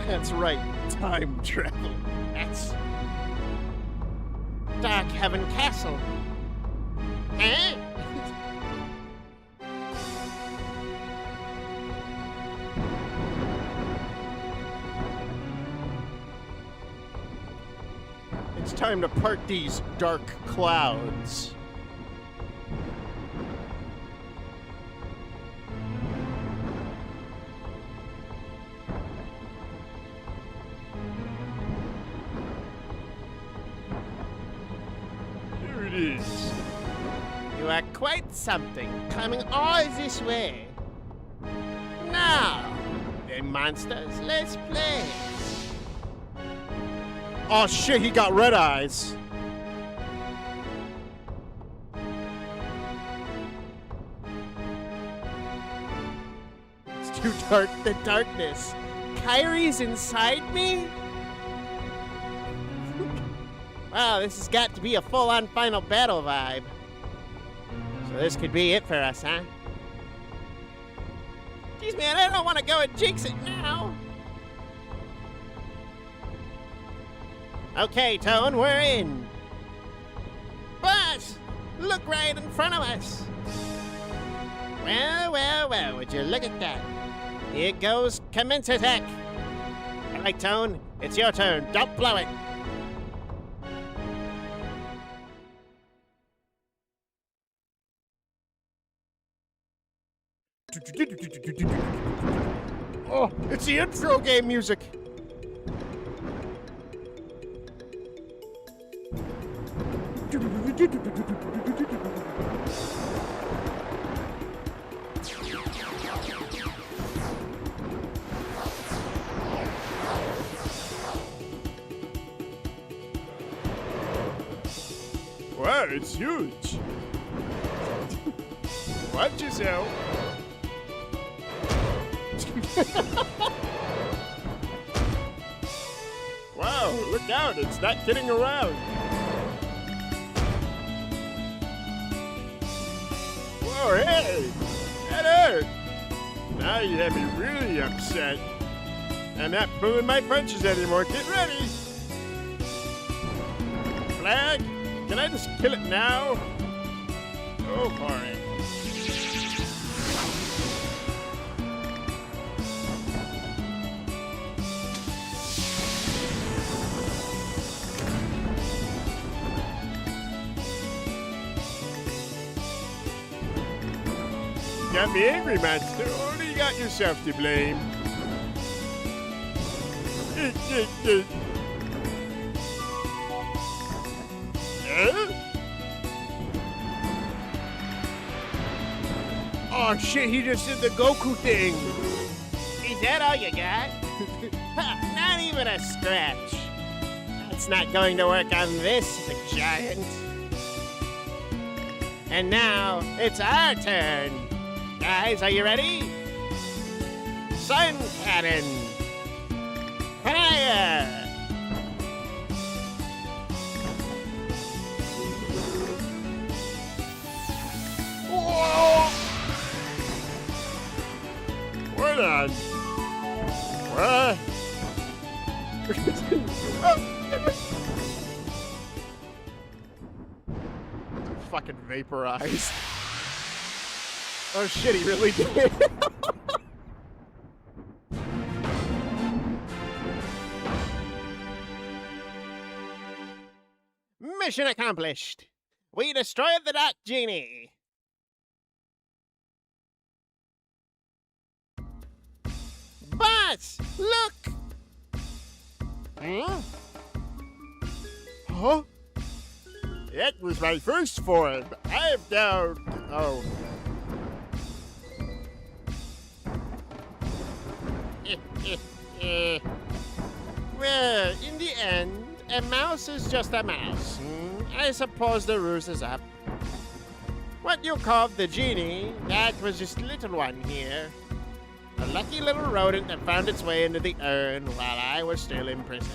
That's right, time travel. That's Dark Heaven Castle. Huh? It's time to part these dark clouds. Here it is. You are quite something, coming all this way. Now, then monsters, let's play. Oh shit, he got red eyes. It's too dark, the darkness. Kyrie's inside me? Wow, this has got to be a full-on final battle vibe. So this could be it for us, huh? Jeez, man, I don't want to go and jinx it now. Okay, Tone, we're in. But look right in front of us. Well, well, well, would you look at that? Here goes commence attack. All right, Tone, it's your turn. Don't blow it. Oh, it's the intro game music. Wow, it's huge. Watch yourself. Wow, look out, it's not kidding around. Whoa, hey, that hurt. Now you have me really upset. I'm not pulling my punches anymore. Get ready. Flag, can I just kill it now? Go for it. Got me angry, monster. Only you got yourself to blame. Oh shit, he just did the Goku thing. Is that all you got? Not even a scratch. That's not going to work on this giant. And now, it's our turn. Guys, are you ready? Sun cannon! Fire! Whoa! Hold on. What? Fucking vaporized. Oh shit, he really did. Mission accomplished. We destroyed the Dark Genie. But look. Huh? Huh? That was my first form. I'm down. Oh. Well, in the end, a mouse is just a mouse. I suppose the ruse is up. What you called the genie, that was just a little one here. A lucky little rodent that found its way into the urn while I was still imprisoned.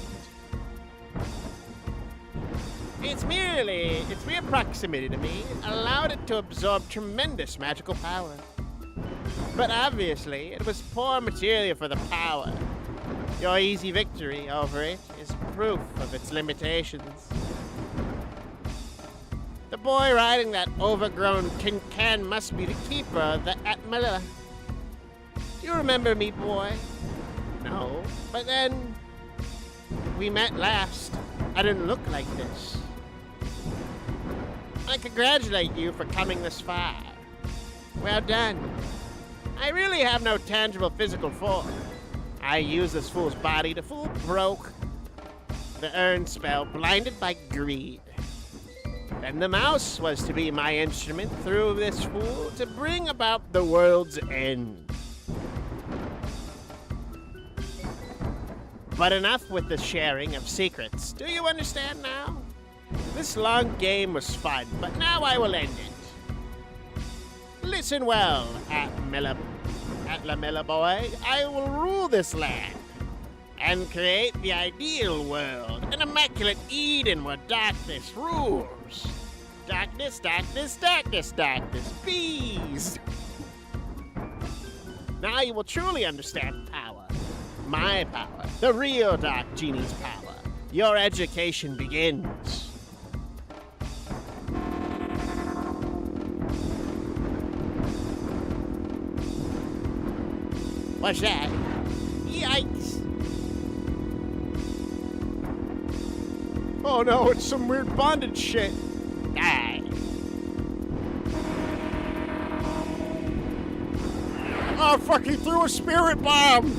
Its mere proximity to me allowed it to absorb tremendous magical power. But obviously, it was poor material for the power. Your easy victory over it is proof of its limitations. The boy riding that overgrown tin can must be the keeper of the Atmilla. Do you remember me, boy? No, but then we met last. I didn't look like this. I congratulate you for coming this far. Well done. I really have no tangible physical form. I used this fool's body to fool broke the urn spell, blinded by greed. Then the mouse was to be my instrument through this fool to bring about the world's end. But enough with the sharing of secrets. Do you understand now? This long game was fun, but now I will end it. Listen well, Atlamilla boy. I will rule this land and create the ideal world, an immaculate Eden where darkness rules. Darkness, darkness, darkness, darkness, bees. Now you will truly understand power. My power, the real Dark Genie's power. Your education begins. What's that? Yikes. Oh no, it's some weird bondage shit. Die. Oh fuck, he threw a spirit bomb!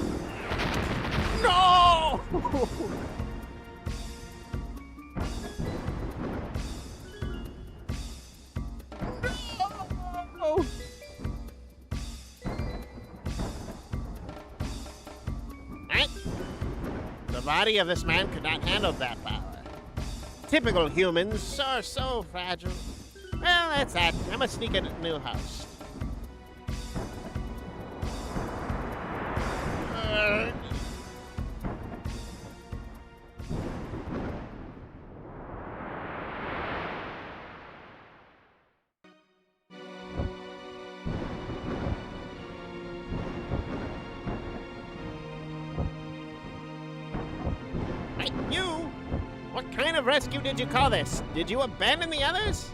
No! No! The body of this man could not handle that power. Typical humans are so fragile. Well, that's that. I must sneak in a new house. Hey, you! What kind of rescue did you call this? Did you abandon the others?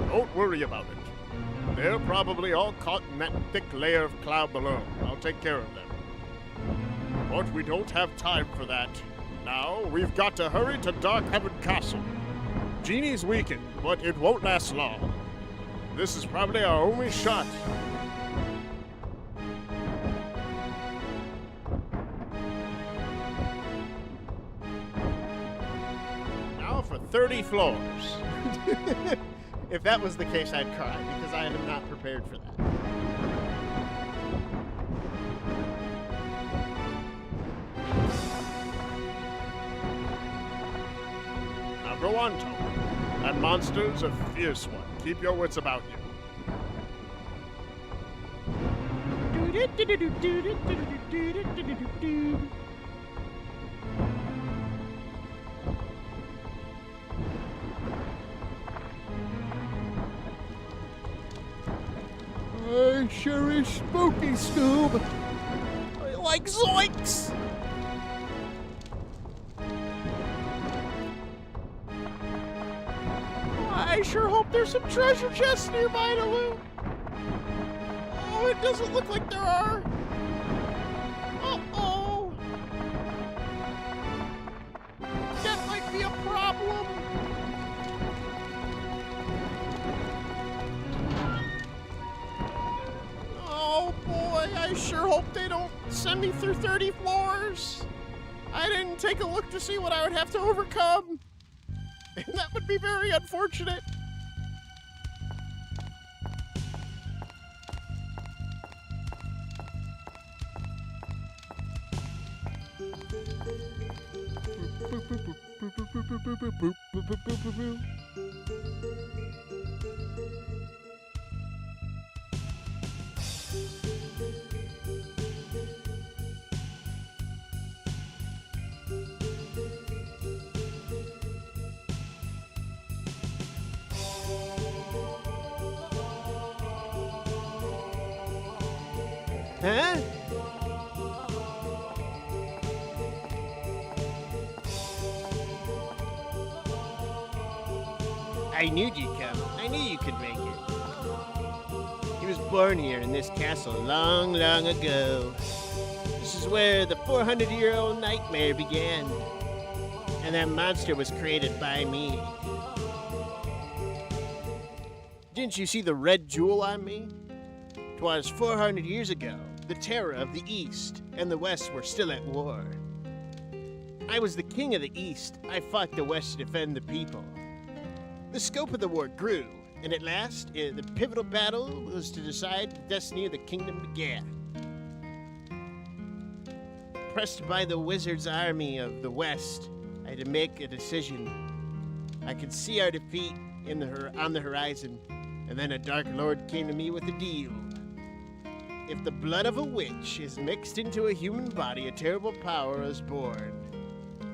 Don't worry about it. They're probably all caught in that thick layer of cloud below. I'll take care of them. But we don't have time for that. Now, we've got to hurry to Darkhaven Castle. Genie's weakened, but it won't last long. This is probably our only shot. Now for 30 floors. If that was the case, I'd cry, because I am not prepared for that. Now go on, Tom. That monster's a fierce one. Keep your wits about you. Sure is spooky, Scoob. Like zoinks! I sure hope there's some treasure chests nearby to loot. Oh, it doesn't look like there are. Uh-oh. That might be a problem. Oh boy, I sure hope they don't send me through 30 floors. I didn't take a look to see what I would have to overcome. And that would be very unfortunate. Huh? I knew you'd come. I knew you could make it. He was born here in this castle long, long ago. This is where the 400-year-old nightmare began. And that monster was created by me. Didn't you see the red jewel on me? 'Twas 400 years ago. The terror of the East and the West were still at war. I was the king of the East. I fought the West to defend the people. The scope of the war grew, and at last, the pivotal battle was to decide the destiny of the kingdom began. Pressed by the wizard's army of the West, I had to make a decision. I could see our defeat on the horizon, and then a dark lord came to me with a deal. If the blood of a witch is mixed into a human body, a terrible power is born.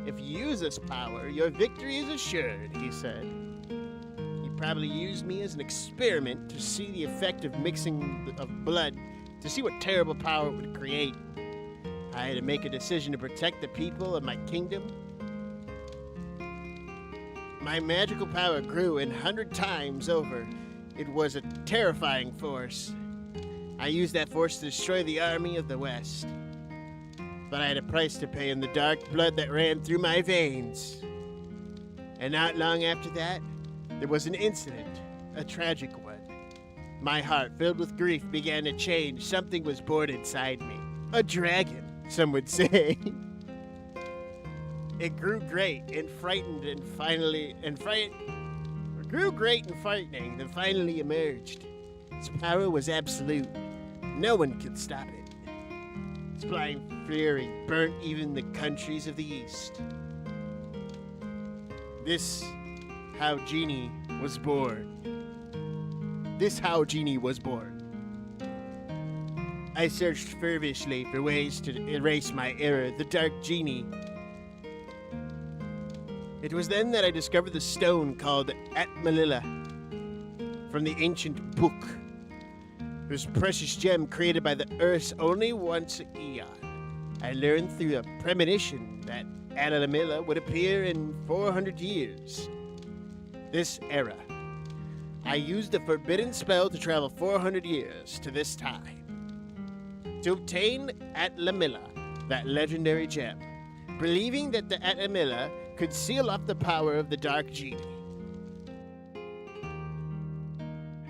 If you use this power, your victory is assured, he said. He probably used me as an experiment to see the effect of mixing of blood, to see what terrible power it would create. I had to make a decision to protect the people of my kingdom. My magical power grew 100 times over. It was a terrifying force. I used that force to destroy the army of the West. But I had a price to pay in the dark blood that ran through my veins. And not long after that, there was an incident, a tragic one. My heart, filled with grief, began to change. Something was born inside me. A dragon, some would say. It grew great and frightened and grew great and frightening, then finally emerged. Its power was absolute. No one could stop it. Its blind fury burnt even the countries of the East. This how Genie was born. I searched feverishly for ways to erase my error, the Dark Genie. It was then that I discovered the stone called Atmalilla from the ancient book. It was a precious gem created by the Earth only once a eon. I learned through a premonition that Atmalilla would appear in 400 years. This era. I used the forbidden spell to travel 400 years to this time. To obtain Atlamilla, that legendary gem, believing that the Atlamilla could seal off the power of the Dark Genie.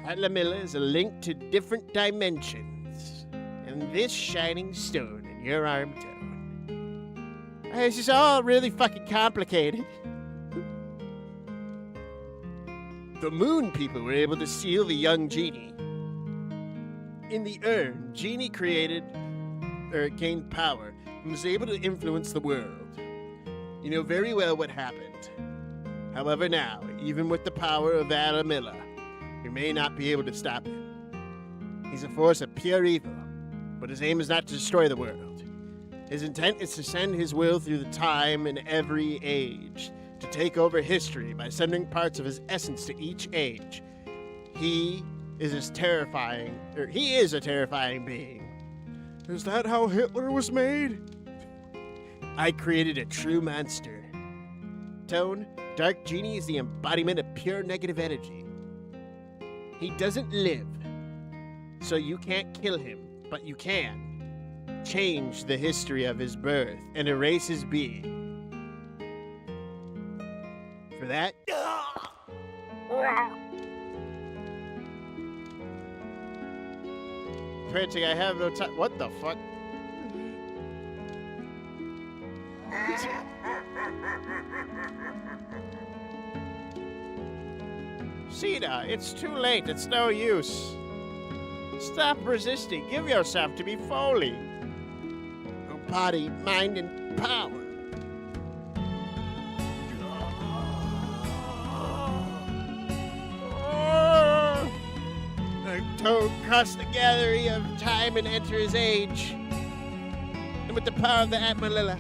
Atlamilla is a link to different dimensions, and this shining stone in your arm tone. This is all really fucking complicated. The moon people were able to seal the young Genie. In the urn, Genie gained power and was able to influence the world. You know very well what happened. However now, even with the power of Atlamilla, we may not be able to stop him. He's a force of pure evil, but his aim is not to destroy the world. His intent is to send his will through the time and every age, to take over history by sending parts of his essence to each age. He is a terrifying being. Is that how Hitler was made? I created a true monster. Tone, Dark Genie is the embodiment of pure negative energy. He doesn't live, so you can't kill him, but you can change the history of his birth and erase his being. For that, Printing, I have no time. What the fuck? Sita, it's too late. It's no use. Stop resisting. Give yourself to me fully. Body, mind, and power. Toad cross the gallery of time and enter his age. And with the power of the Atmalilla.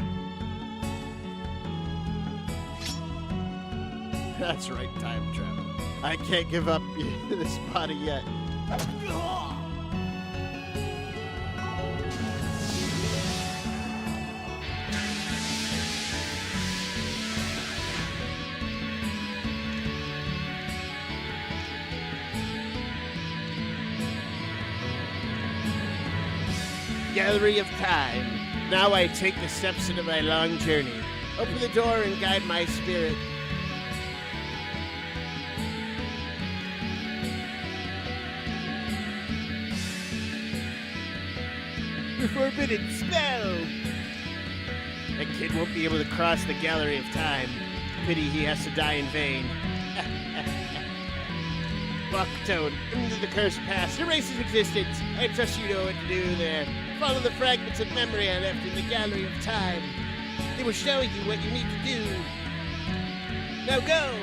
That's right, time travel. I can't give up this body yet. Gallery of Time. Now I take the steps into my long journey. Open the door and guide my spirit. The forbidden spell! That kid won't be able to cross the Gallery of Time. Pity he has to die in vain. Walk, Toad, into the cursed past. Erase his existence. I trust you know what to do there. Follow the fragments of memory I left in the Gallery of Time. They will show you what you need to do. Now go!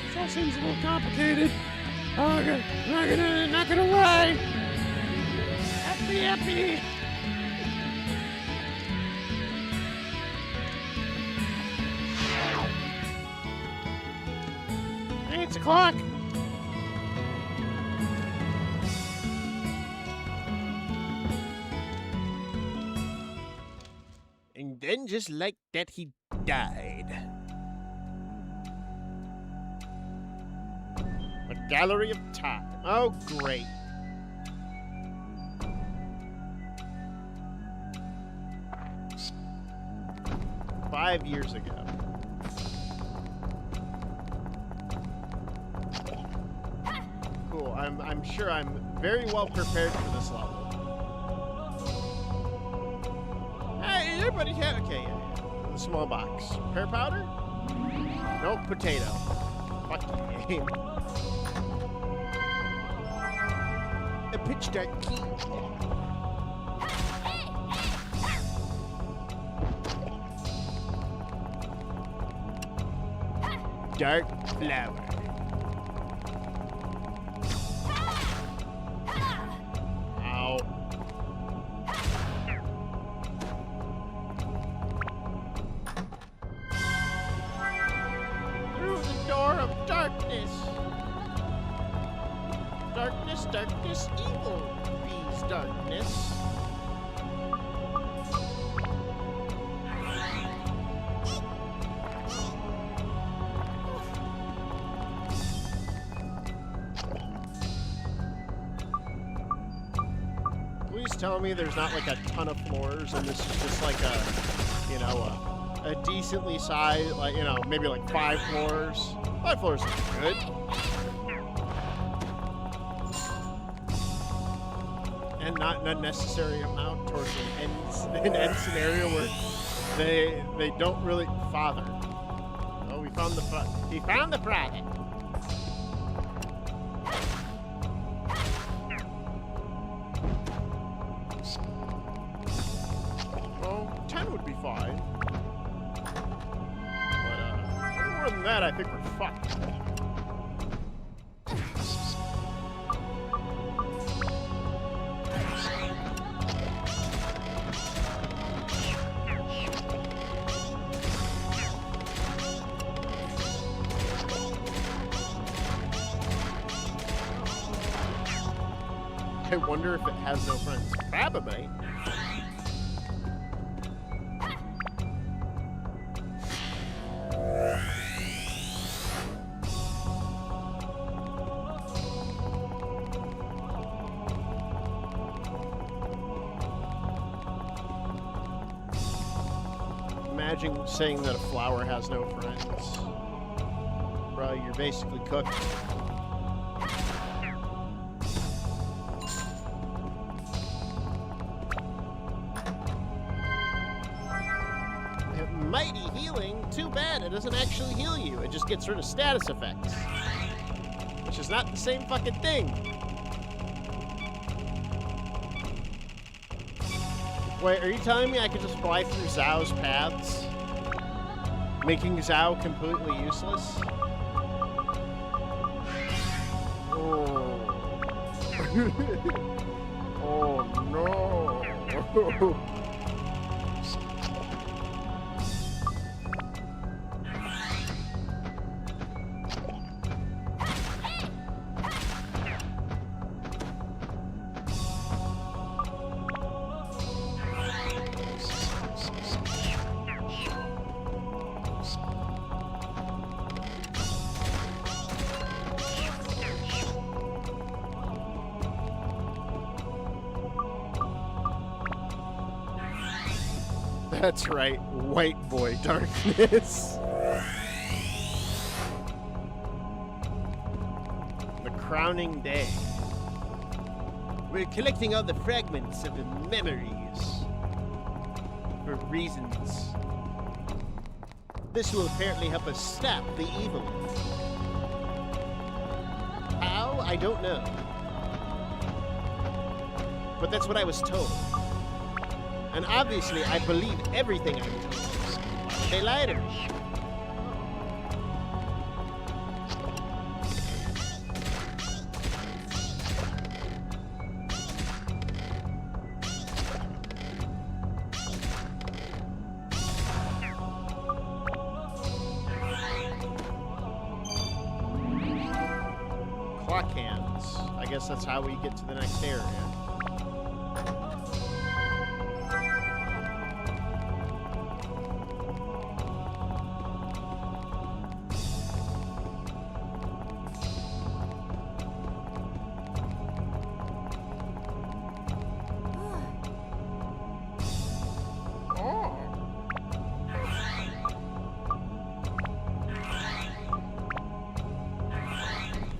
This all seems a little complicated. Oh, I'm not gonna lie. Happy. Hey, it's o'clock. And then, just like that, he died. The Gallery of Time. Oh, great. "5 years ago. Cool. I'm sure I'm very well prepared for this level. Hey, everybody, okay, yeah. The small box. Pear powder? Nope, potato. Fuck the game. A pitch dark key. Dark flower. Ow. Through the door of darkness. Darkness, evil. These darkness. Please tell me there's not like a ton of floors and this is just like a decently sized, like, maybe like 5 floors. 5 floors is good. And not an unnecessary amount towards an end scenario where they don't really father. Oh, we found he found the product. Well, 10 would be fine. But more than that, I think we're fucked. I wonder if it has no friends. Probably. Imagine saying that a flower has no friends. Bro, you're basically cooked. Mighty healing? Too bad, it doesn't actually heal you. It just gets rid of status effects. Which is not the same fucking thing. Wait, are you telling me I could just fly through Zhao's paths? Making Zhao completely useless? Oh. Oh no. That's right, white boy darkness. The crowning day. We're collecting all the fragments of the memories for reasons. This will apparently help us stop the evil. How? I don't know. But that's what I was told. And obviously, I believe everything I'm told. Why would they lie to me? Clock hands. I guess that's how we get to the next area.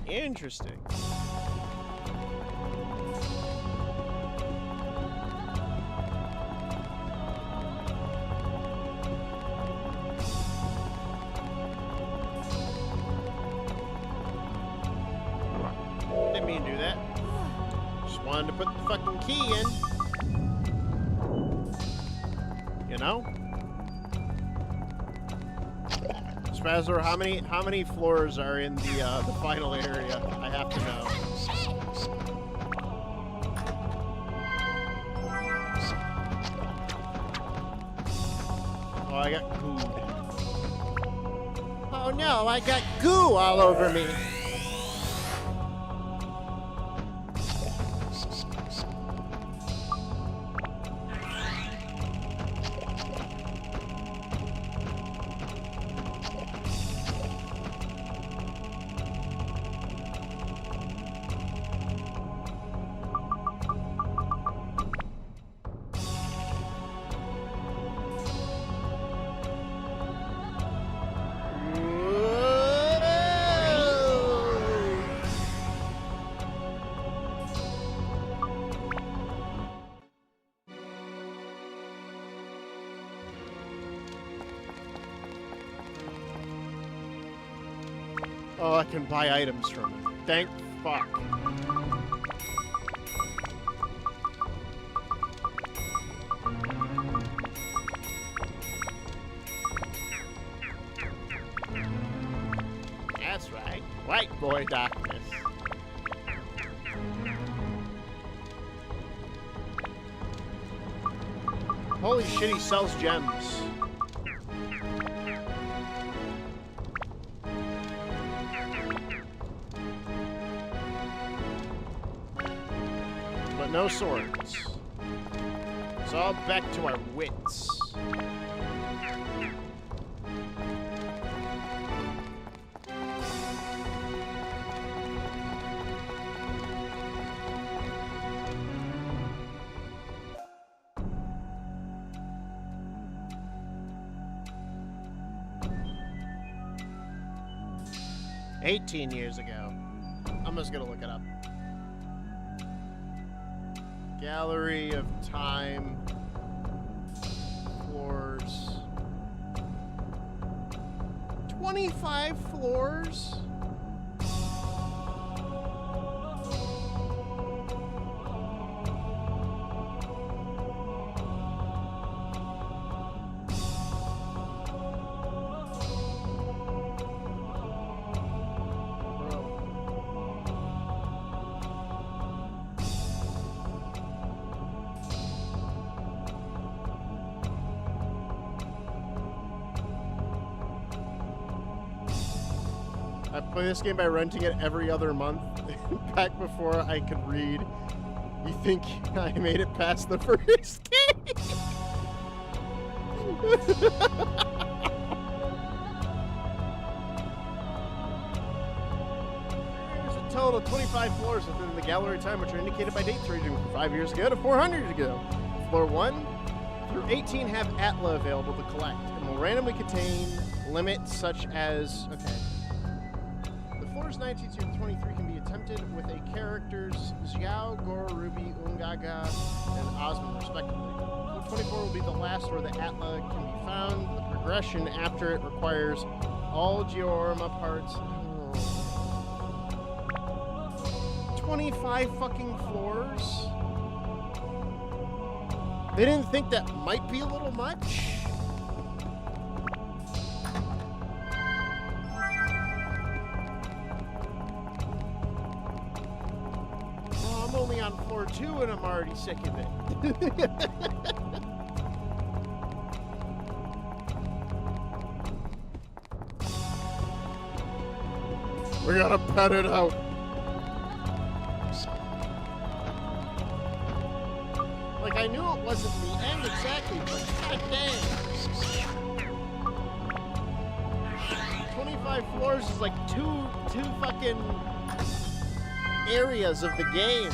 Interesting. Didn't mean to do that. Just wanted to put the fucking key in. You know? Spazor, how many floors are in the final area? I have to know. Oh, I got gooed. Oh no, I got goo all over me. Oh, I can buy items from it. Thank fuck. That's right. White boy darkness. Holy shit, he sells gems. But no swords. It's all back to our wits. "18 years ago." I'm just gonna look it up. Gallery of Time. Floors. 25 floors? I play this game by renting it every other month, back before I could read. You think I made it past the first game? There's a total of 25 floors within the gallery time, which are indicated by dates ranging from 5 years ago to 400 years ago. Floor 1 18 have Atla available to collect and will randomly contain limits such as, okay. The floors 19 to 23 can be attempted with a characters Xiao, Goro, Ruby, Ungaga, and Osmond respectively. Floor 24 will be the last where the Atla can be found. The progression after it requires all Georma parts. 25 fucking floors? They didn't think that might be a little much? Well, I'm only on floor 2 and I'm already sick of it. We gotta pet it out. Like, I knew it wasn't the end exactly, but god damn. 25 floors is like two fucking areas of the game.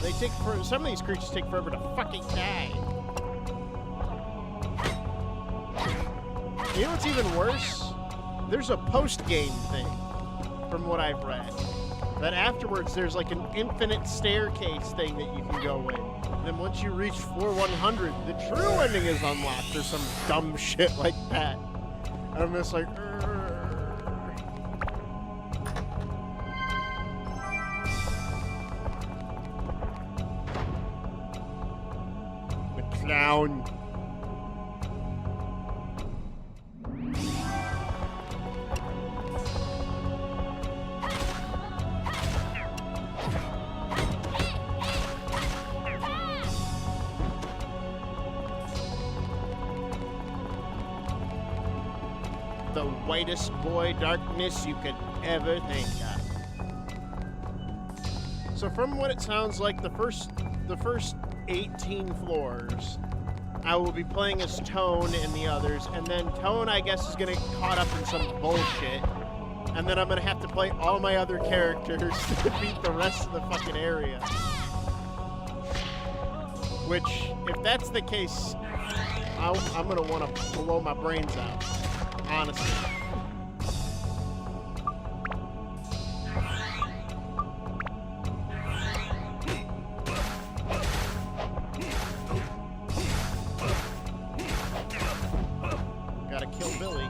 They take for some of these creatures take forever to fucking die. You know what's even worse? There's a post-game thing, from what I've read. That afterwards there's like an infinite staircase thing that you can go in. And then once you reach floor 100, the true ending is unlocked or some dumb shit like that. And I'm just like, the clown. The whitest boy darkness you could ever think of. So from what it sounds like, the first 18 floors, I will be playing as Tone and the others, and then Tone, I guess, is gonna get caught up in some bullshit, and then I'm gonna have to play all my other characters to beat the rest of the fucking area. Which, if that's the case, I'm gonna want to blow my brains out. Honestly. Gotta kill Billy.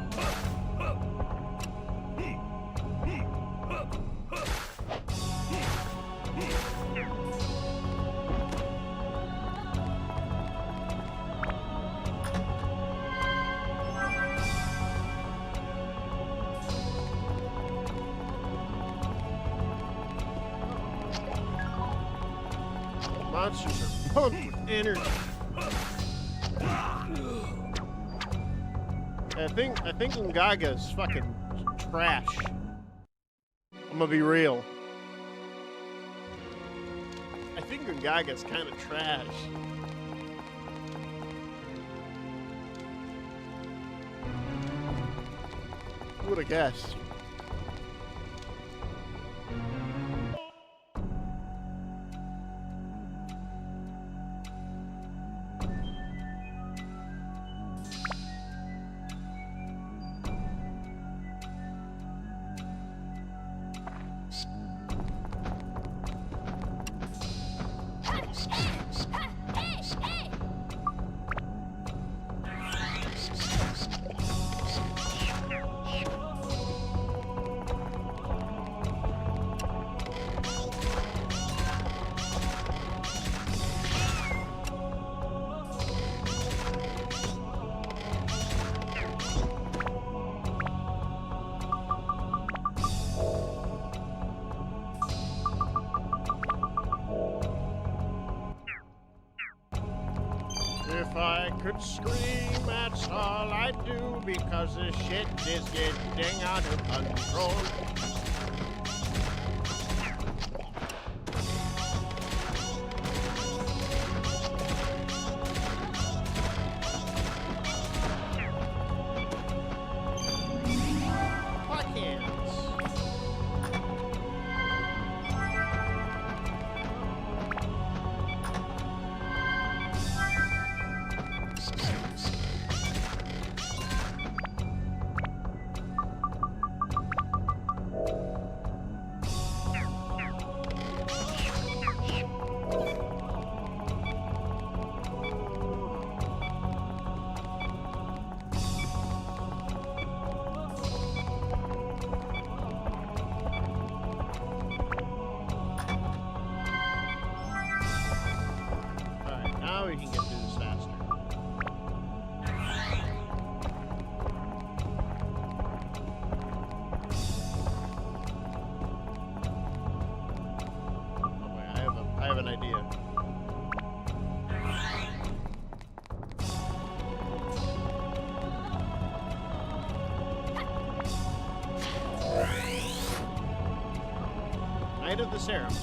Monsters are pumped with energy. I think Ungaga's fucking trash. I'm gonna be real. I think Ungaga's kind of trash. Who would have guessed? If I could scream, that's all I'd do, because this shit is getting out of control. Fuck hands. rite of the ceremony.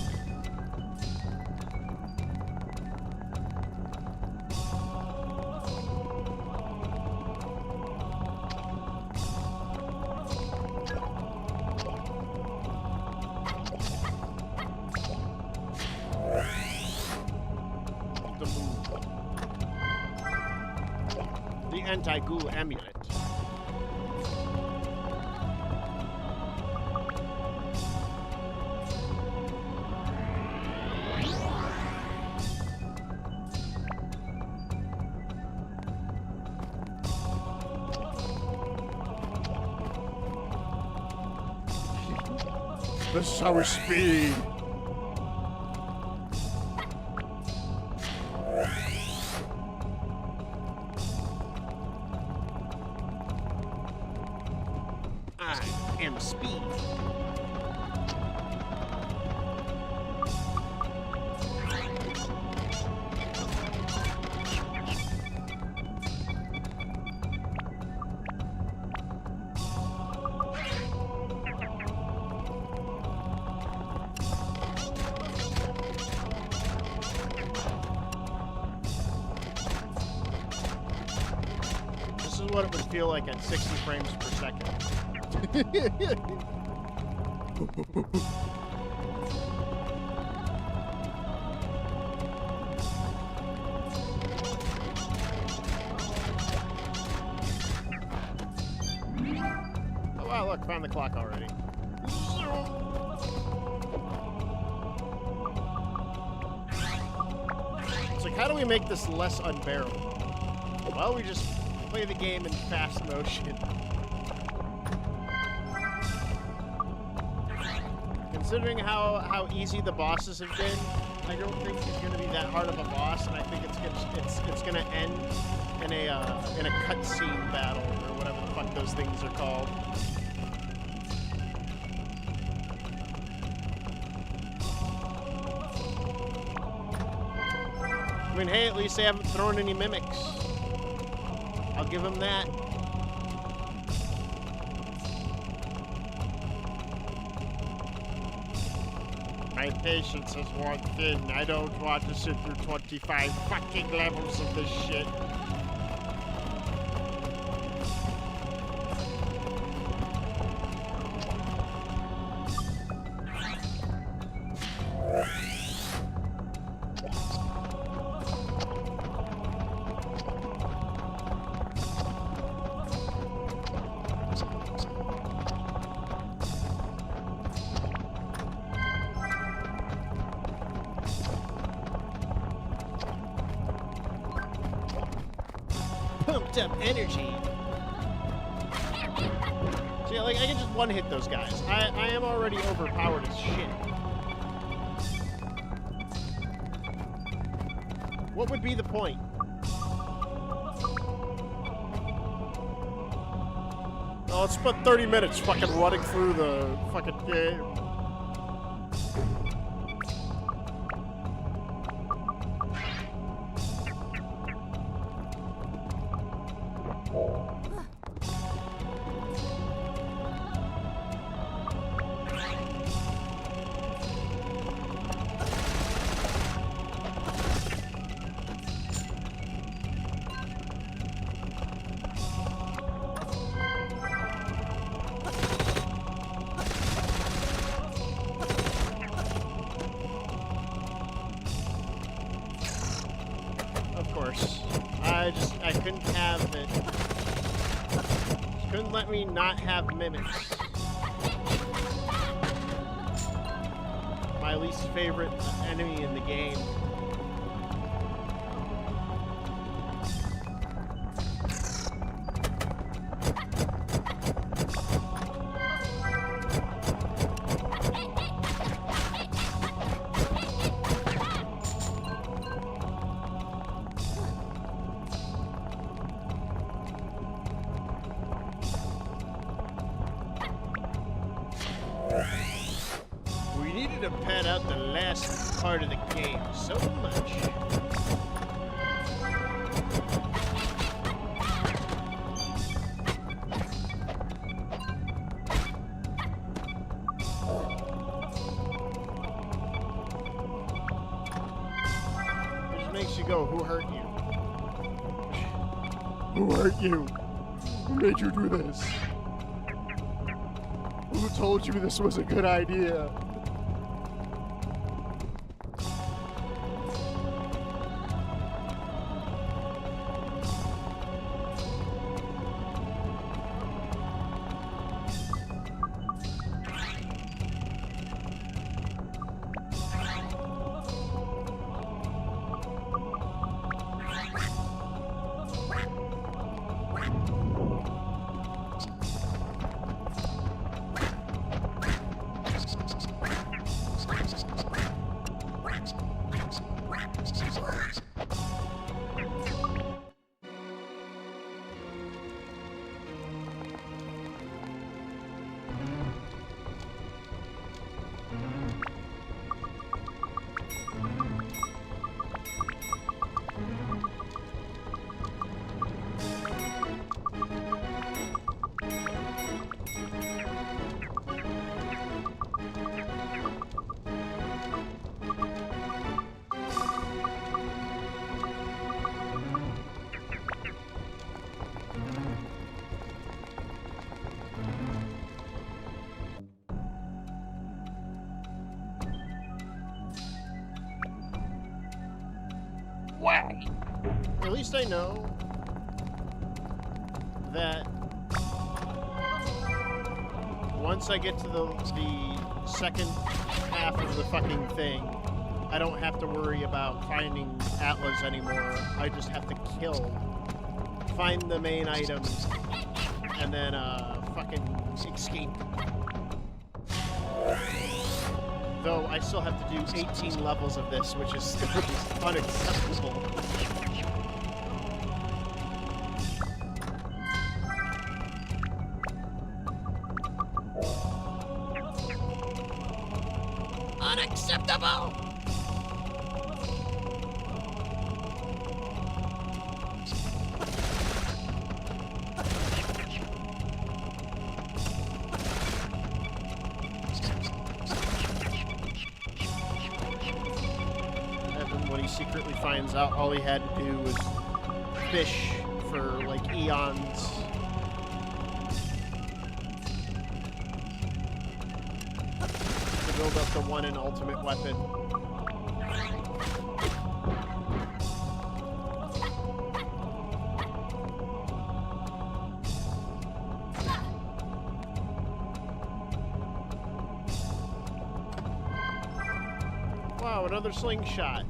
The move. The anti-goo amulet. The sour speed. I am speed. This is what it would feel like at 60 frames per second. Oh wow, look, found the clock already. It's like, how do we make this less unbearable? Well, we just play the game in fast motion. Considering how easy the bosses have been, I don't think he's gonna be that hard of a boss, and I think it's gonna end in a cutscene battle or whatever the fuck those things are called. I mean, hey, at least they haven't thrown any mimics. I'll give them that. My patience is worn thin. I don't want to sit through 25 fucking levels of this shit. Pumped up energy. So yeah, like I can just one-hit those guys. I am already overpowered as shit. What would be the point? Oh, let's spend 30 minutes fucking running through the fucking game. Of course. I couldn't have it. Couldn't let me not have mimics. My least favorite enemy in the game. We needed to pad out the last part of the game so much. So, who hurt you? Who hurt you? Who made you do this? Who told you this was a good idea? Why? At least I know that once I get to the second half of the fucking thing, I don't have to worry about finding Atlas anymore. I just have to find the main items, and then fucking escape. Though I still have to do 18 levels of this, which is unacceptable. Unacceptable! When he secretly finds out all he had to do was fish for like eons. To build up the one and ultimate weapon. Wow, another slingshot.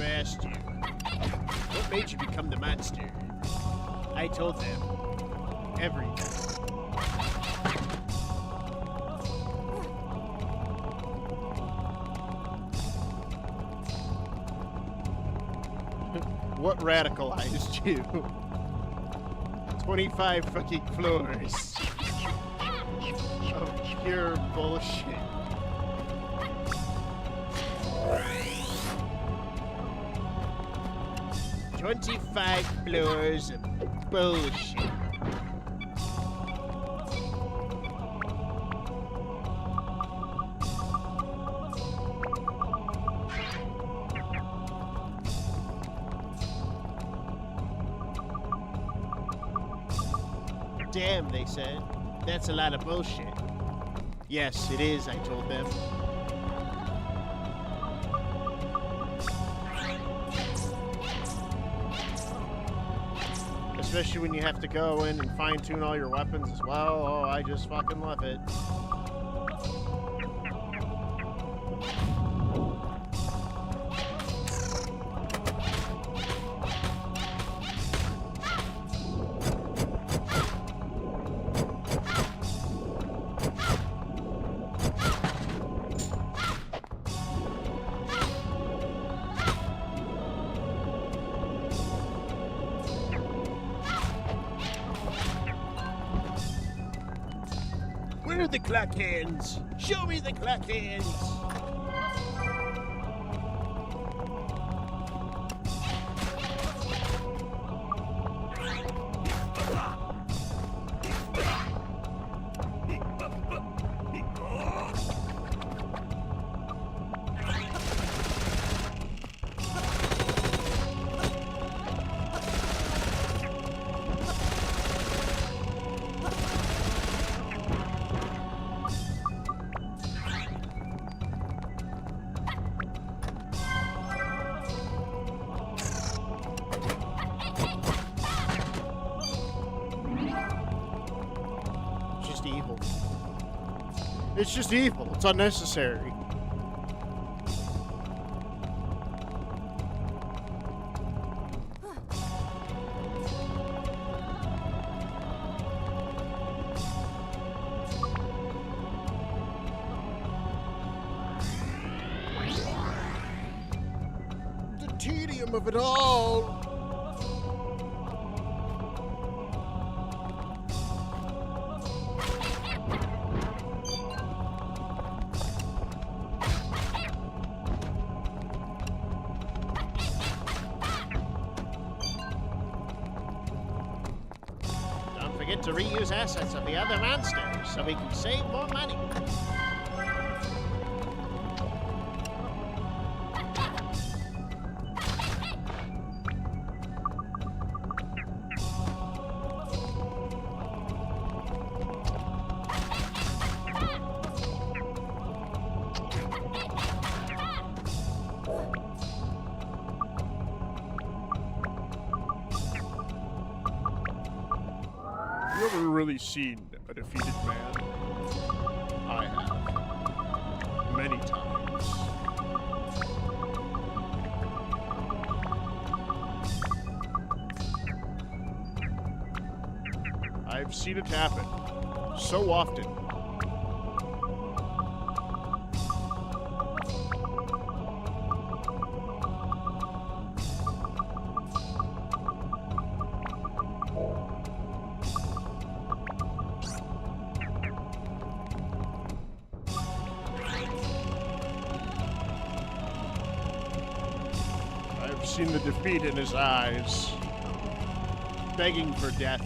Asked you, what made you become the monster? I told them everything. What radicalized you? 25 fucking floors of pure bullshit. 25 floors of bullshit. Damn, they said. That's a lot of bullshit. Yes, it is, I told them. Especially when you have to go in and fine-tune all your weapons as well. Oh, I just fucking love it. Where are the clock hands? Show me the clock hands! It's just evil. It's unnecessary. The tedium of it all. Don't forget to reuse assets of the other monsters so we can save more money. You ever really seen a defeated man? I have. Many times. I've seen it happen. So often. I've seen the defeat in his eyes, begging for death,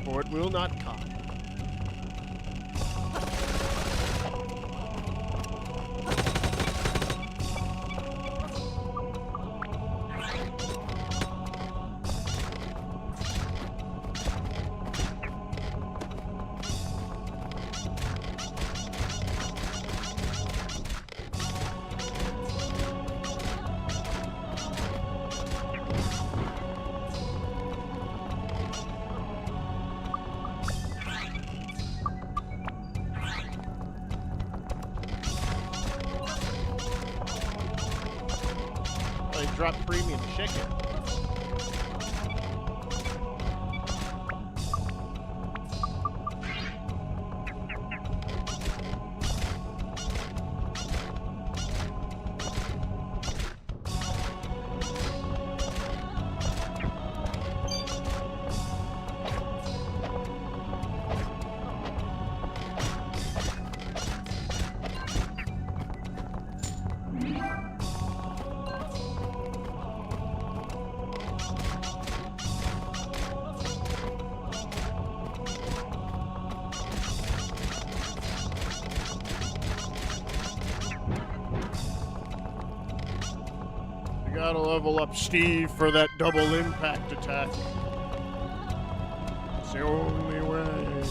for it will not come. They dropped premium chicken. You gotta level up Steve for that double impact attack. It's the only way.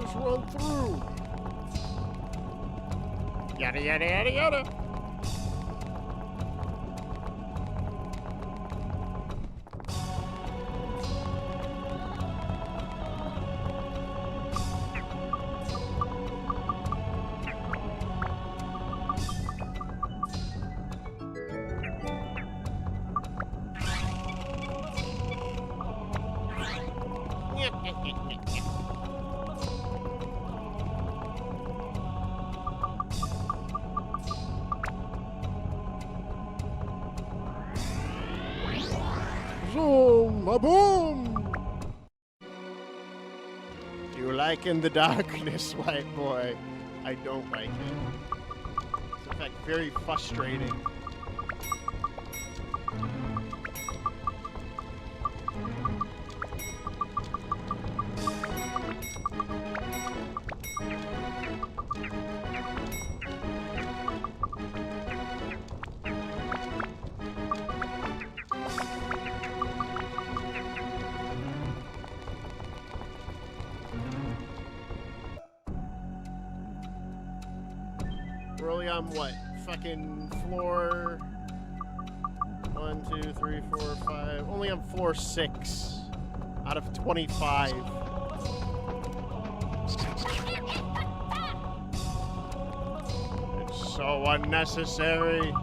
Just run through. Yada yada yada yada. Zoom, a boom. like in the darkness, white boy. I don't like it. It's in fact very frustrating. We're only on what? Fucking floor 1, 2, 3, 4, 5. Only on floor 6 out of 25. It's so unnecessary.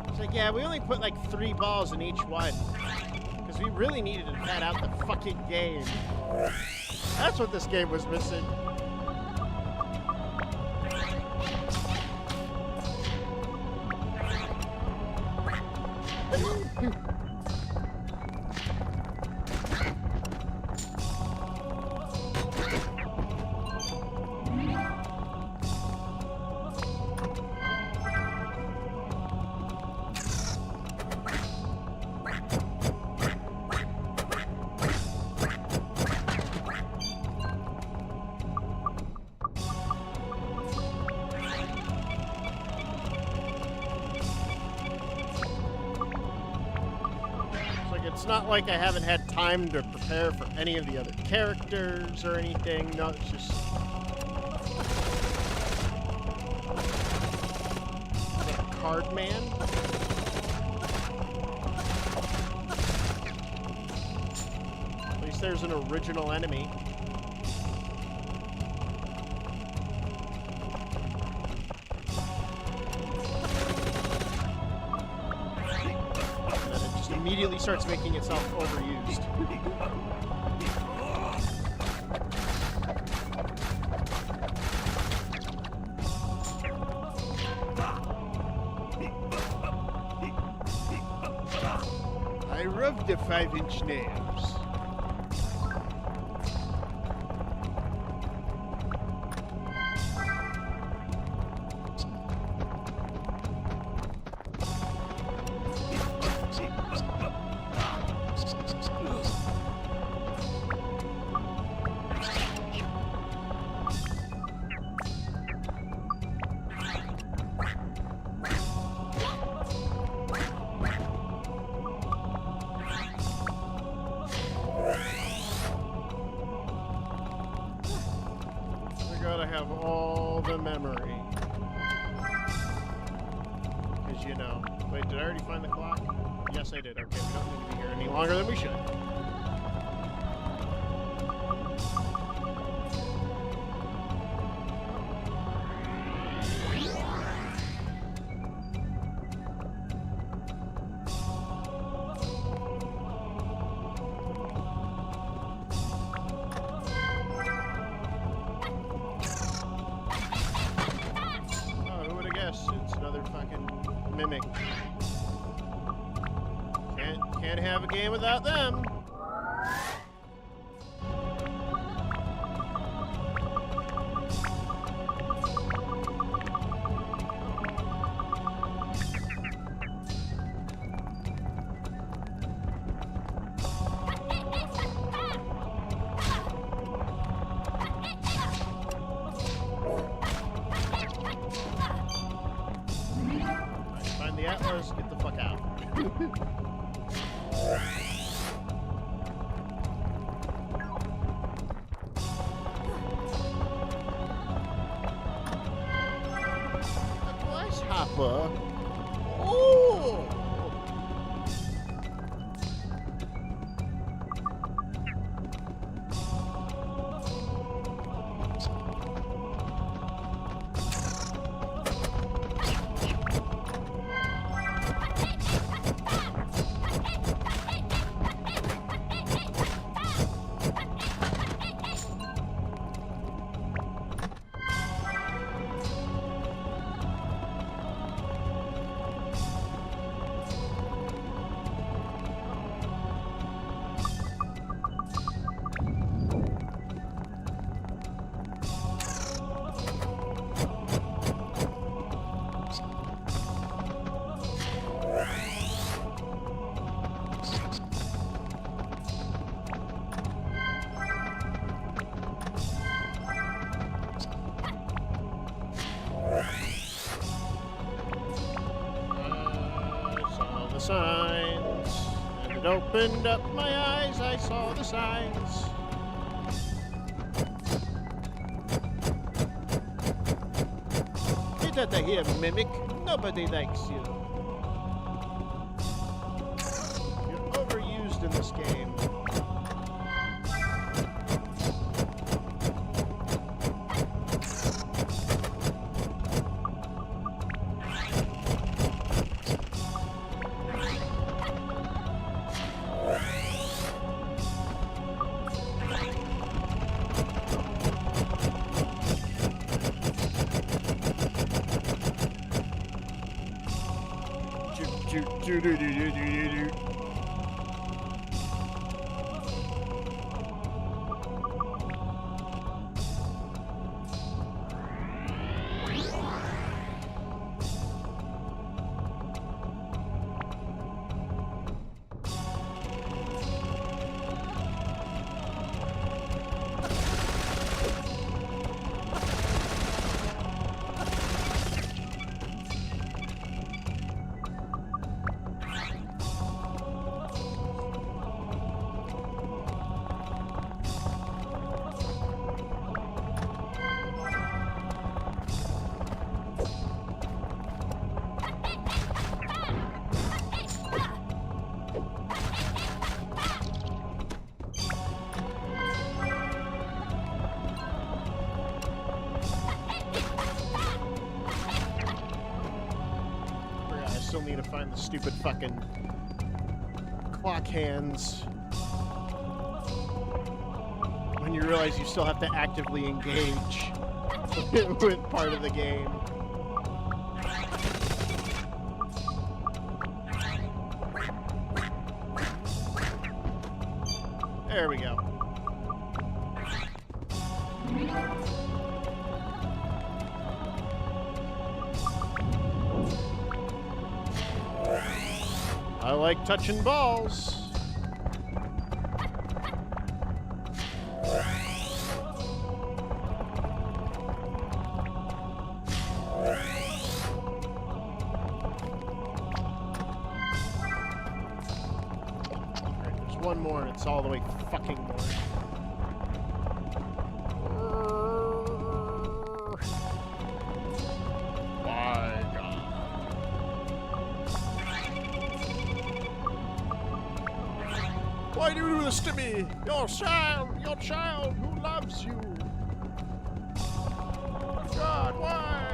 It's like, yeah, we only put like 3 balls in each one. Because we really needed to pad out the fucking game. That's what this game was missing. It's not like I haven't had time to prepare for any of the other characters or anything. No, it's just... Is that a card man? At least there's an original enemy. Immediately starts making itself overused. I rubbed the 5-inch nails. Gotta have all the memory. Because, you know... Wait, did I already find the clock? Yes, I did. Okay, we don't need to be here any longer than we should. It's another fucking mimic. Can't have a game without them. Find the Atlas, get the fuck out. A grasshopper. Oh! It opened up my eyes, I saw the signs. Get out of here, mimic. Nobody likes you. You're overused in this game. Still need to find the stupid fucking clock hands. When you realize you still have to actively engage with part of the game. There we go. I like touching balls. Alright, there's one more and it's all the way fucking north. Why do you do this to me? Your child who loves you. God, why?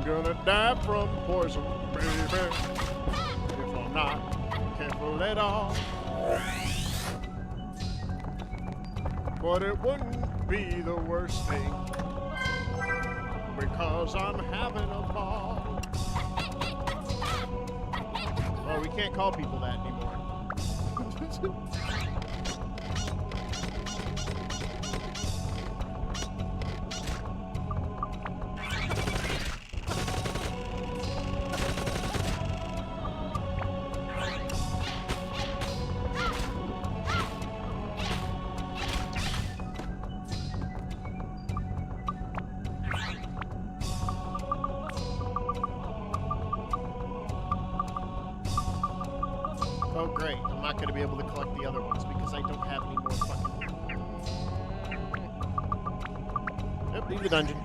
Gonna die from poison, baby, if I'm not careful at all. But it wouldn't be the worst thing, because I'm having a ball. Well, we can't call people that anymore. Oh great, I'm not going to be able to collect the other ones because I don't have any more fucking... Yep, leave the dungeon.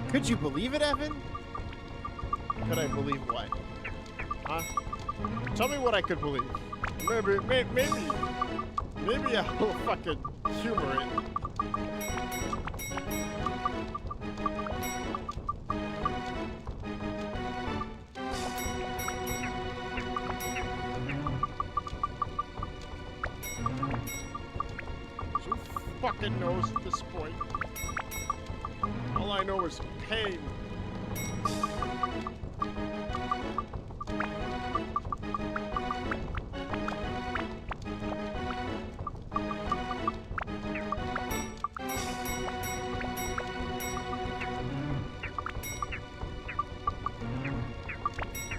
Could you believe it, Evan? Could I believe what? Huh? Tell me what I could believe. Maybe. Maybe I'll fucking humor it. Who fucking knows at this point? All I know is pain.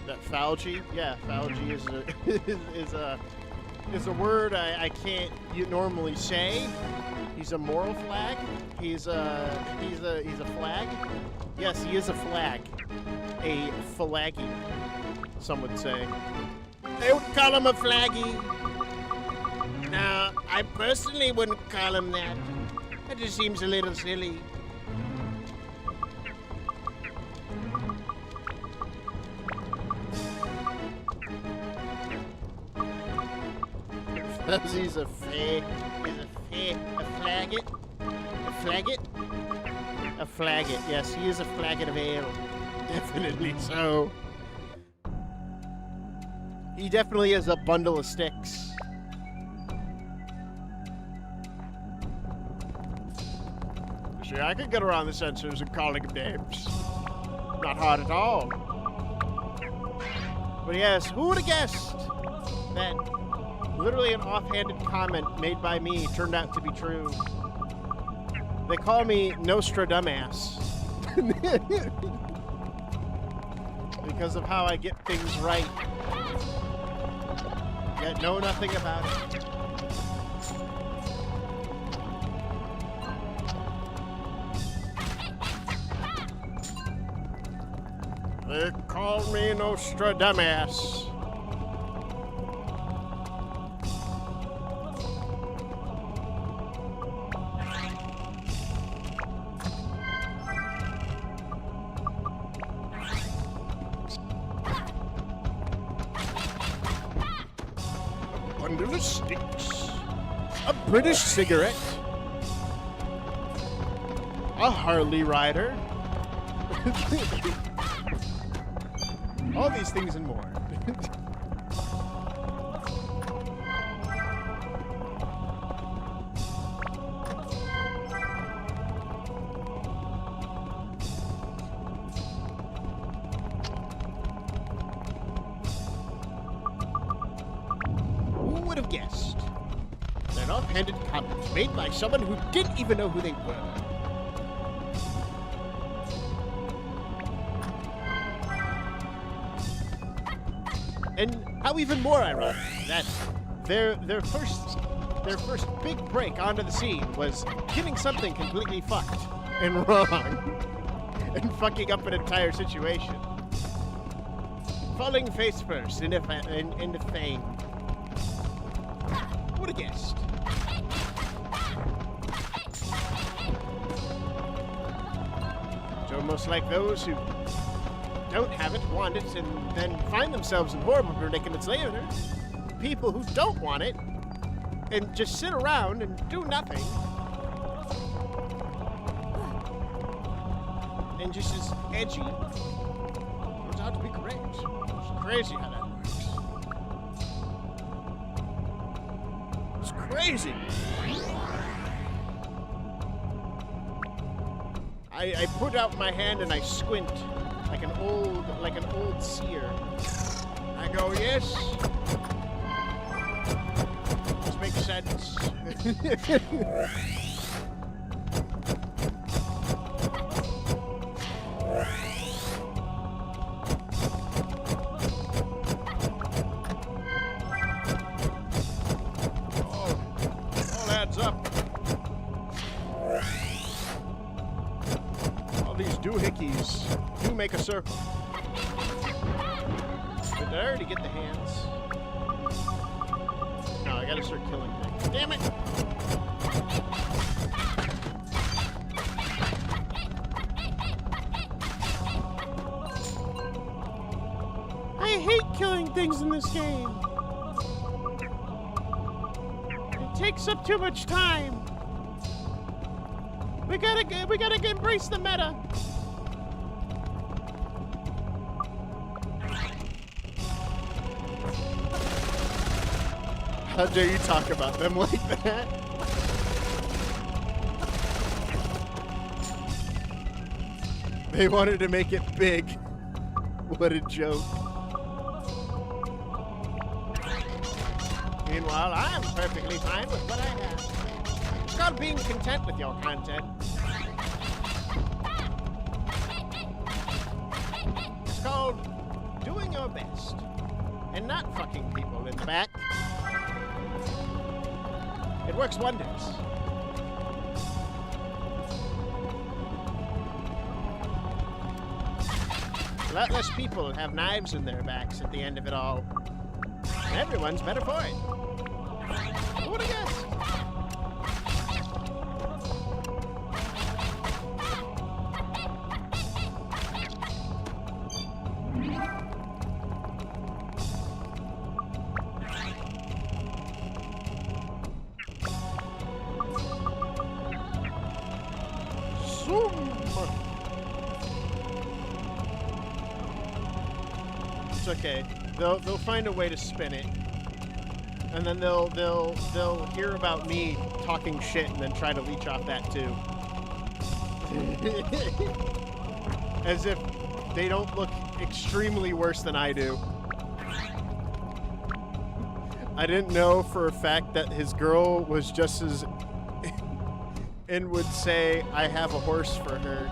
That phalgy? Yeah, phalgy is a is a word I can't normally say. He's a moral flag. He's a flag. Yes, he is a flag. A flaggy, some would say. They would call him a flaggy. Now, I personally wouldn't call him that. That just seems a little silly. He's a flaggot. A flaggot? A flaggot, yes, he is a flaggot of ale. Definitely so. He definitely is a bundle of sticks. See, I can get around the censors and calling them names. Not hard at all. But yes, who would have guessed that literally an offhanded comment made by me turned out to be true? They call me Nostradamus. Because of how I get things right. Yet know nothing about it. They call me Nostradamus. Bundle of sticks. A British cigarette. A Harley rider. All these things and more. Who would have guessed that an offhanded comment made by someone who didn't even know who they were? And how even more ironic that their first big break onto the scene was getting something completely fucked and wrong and fucking up an entire situation. Falling face first into fame. Who would have guessed? It's almost like those who don't have it, want it, and then find themselves in horrible predicaments later. People who don't want it and just sit around and do nothing. And just is edgy. Turns out to be correct. It's crazy how that works. It's crazy. I put out my hand and I squint. Like an old seer. I go, yes. This makes sense. All adds up. All these doohickeys do make a circle. Did I already get the hands? No, I gotta start killing things. Damn it! I hate killing things in this game. I takes up too much time. We gotta embrace the meta. How dare you talk about them like that? They wanted to make it big. What a joke. Meanwhile, I'm perfectly fine with what I have. It's called being content with your content. It's called doing your best and not fucking people in the back. It works wonders. A lot less people have knives in their backs at the end of it all. And everyone's better for it. Who would have guessed? It's okay. They'll find a way to spin it. And then they'll hear about me talking shit and then try to leech off that too. As if they don't look extremely worse than I do. I didn't know for a fact that his girl was just as and would say, I have a horse for her.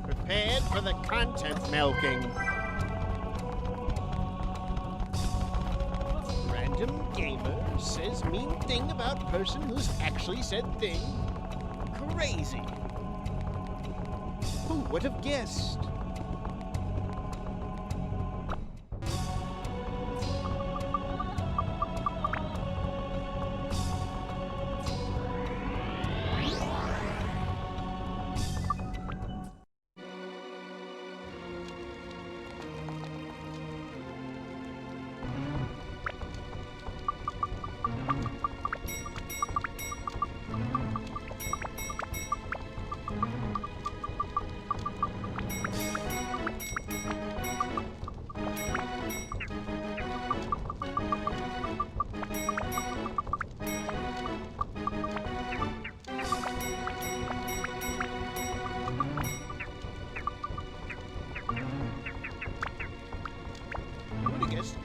Prepared for the content milking. Random gamer says mean thing about person who's actually said thing. Crazy. Who would have guessed?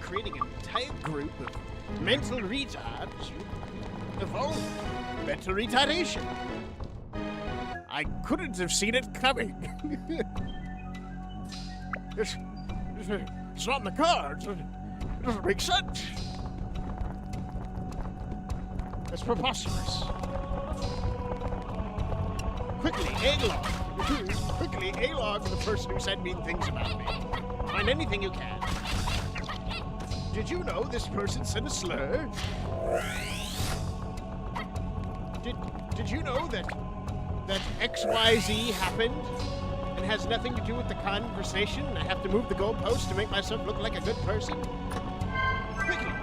Creating an entire group of mental retards evolved mental retardation. I couldn't have seen it coming. It's not in the cards. It doesn't make sense. It's preposterous. Quickly, A-log. Quickly, A-log the person who said mean things about me. Find anything you can. Did you know this person said a slur? Did you know that XYZ happened and has nothing to do with the conversation and I have to move the goalpost to make myself look like a good person? Quickly!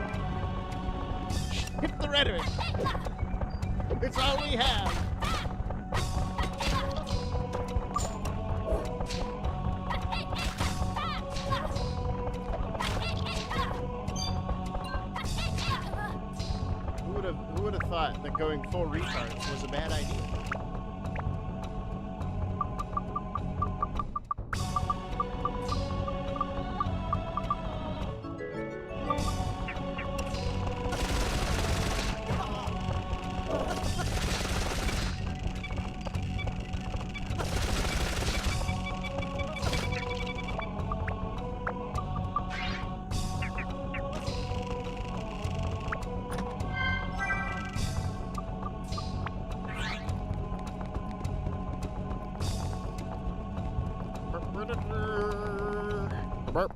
Hit the rhetoric! It's all we have! Who would have thought that going full retards was a bad idea?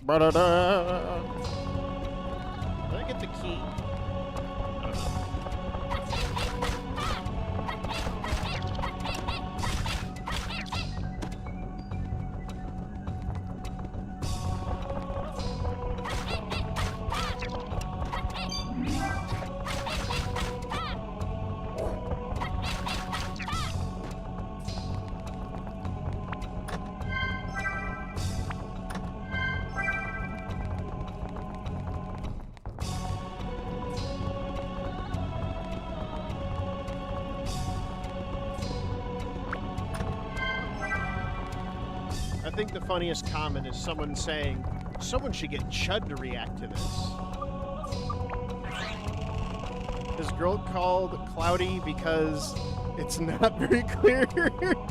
Did I get the key? I think the funniest comment is someone saying, someone should get Chud to react to this. This girl called Cloudy because it's not very clear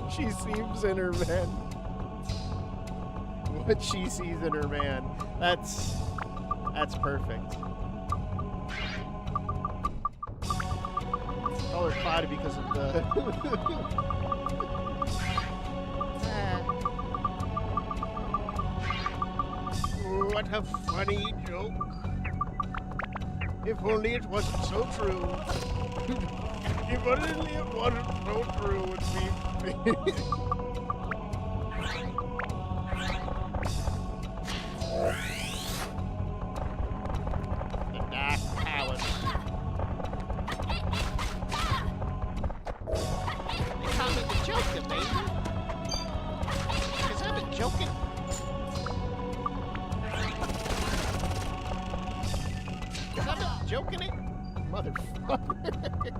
she sees in her man. What she sees in her man. That's perfect. Call her Cloudy because of the... What a funny joke. If only it wasn't so true. If only it wasn't so true, it'd be... The Dark Palace. They call me the Joker, baby. Because I've been joking. Because I've been joking it. Motherfucker.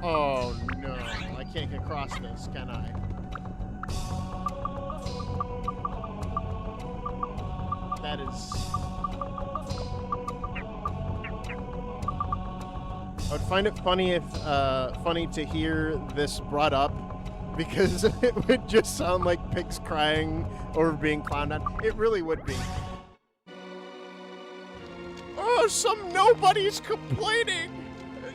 Oh no, I can't get across this, can I? That is... I would find it funny if, funny to hear this brought up because it would just sound like pigs crying over being clowned on. It really would be. Oh, some nobody's complaining!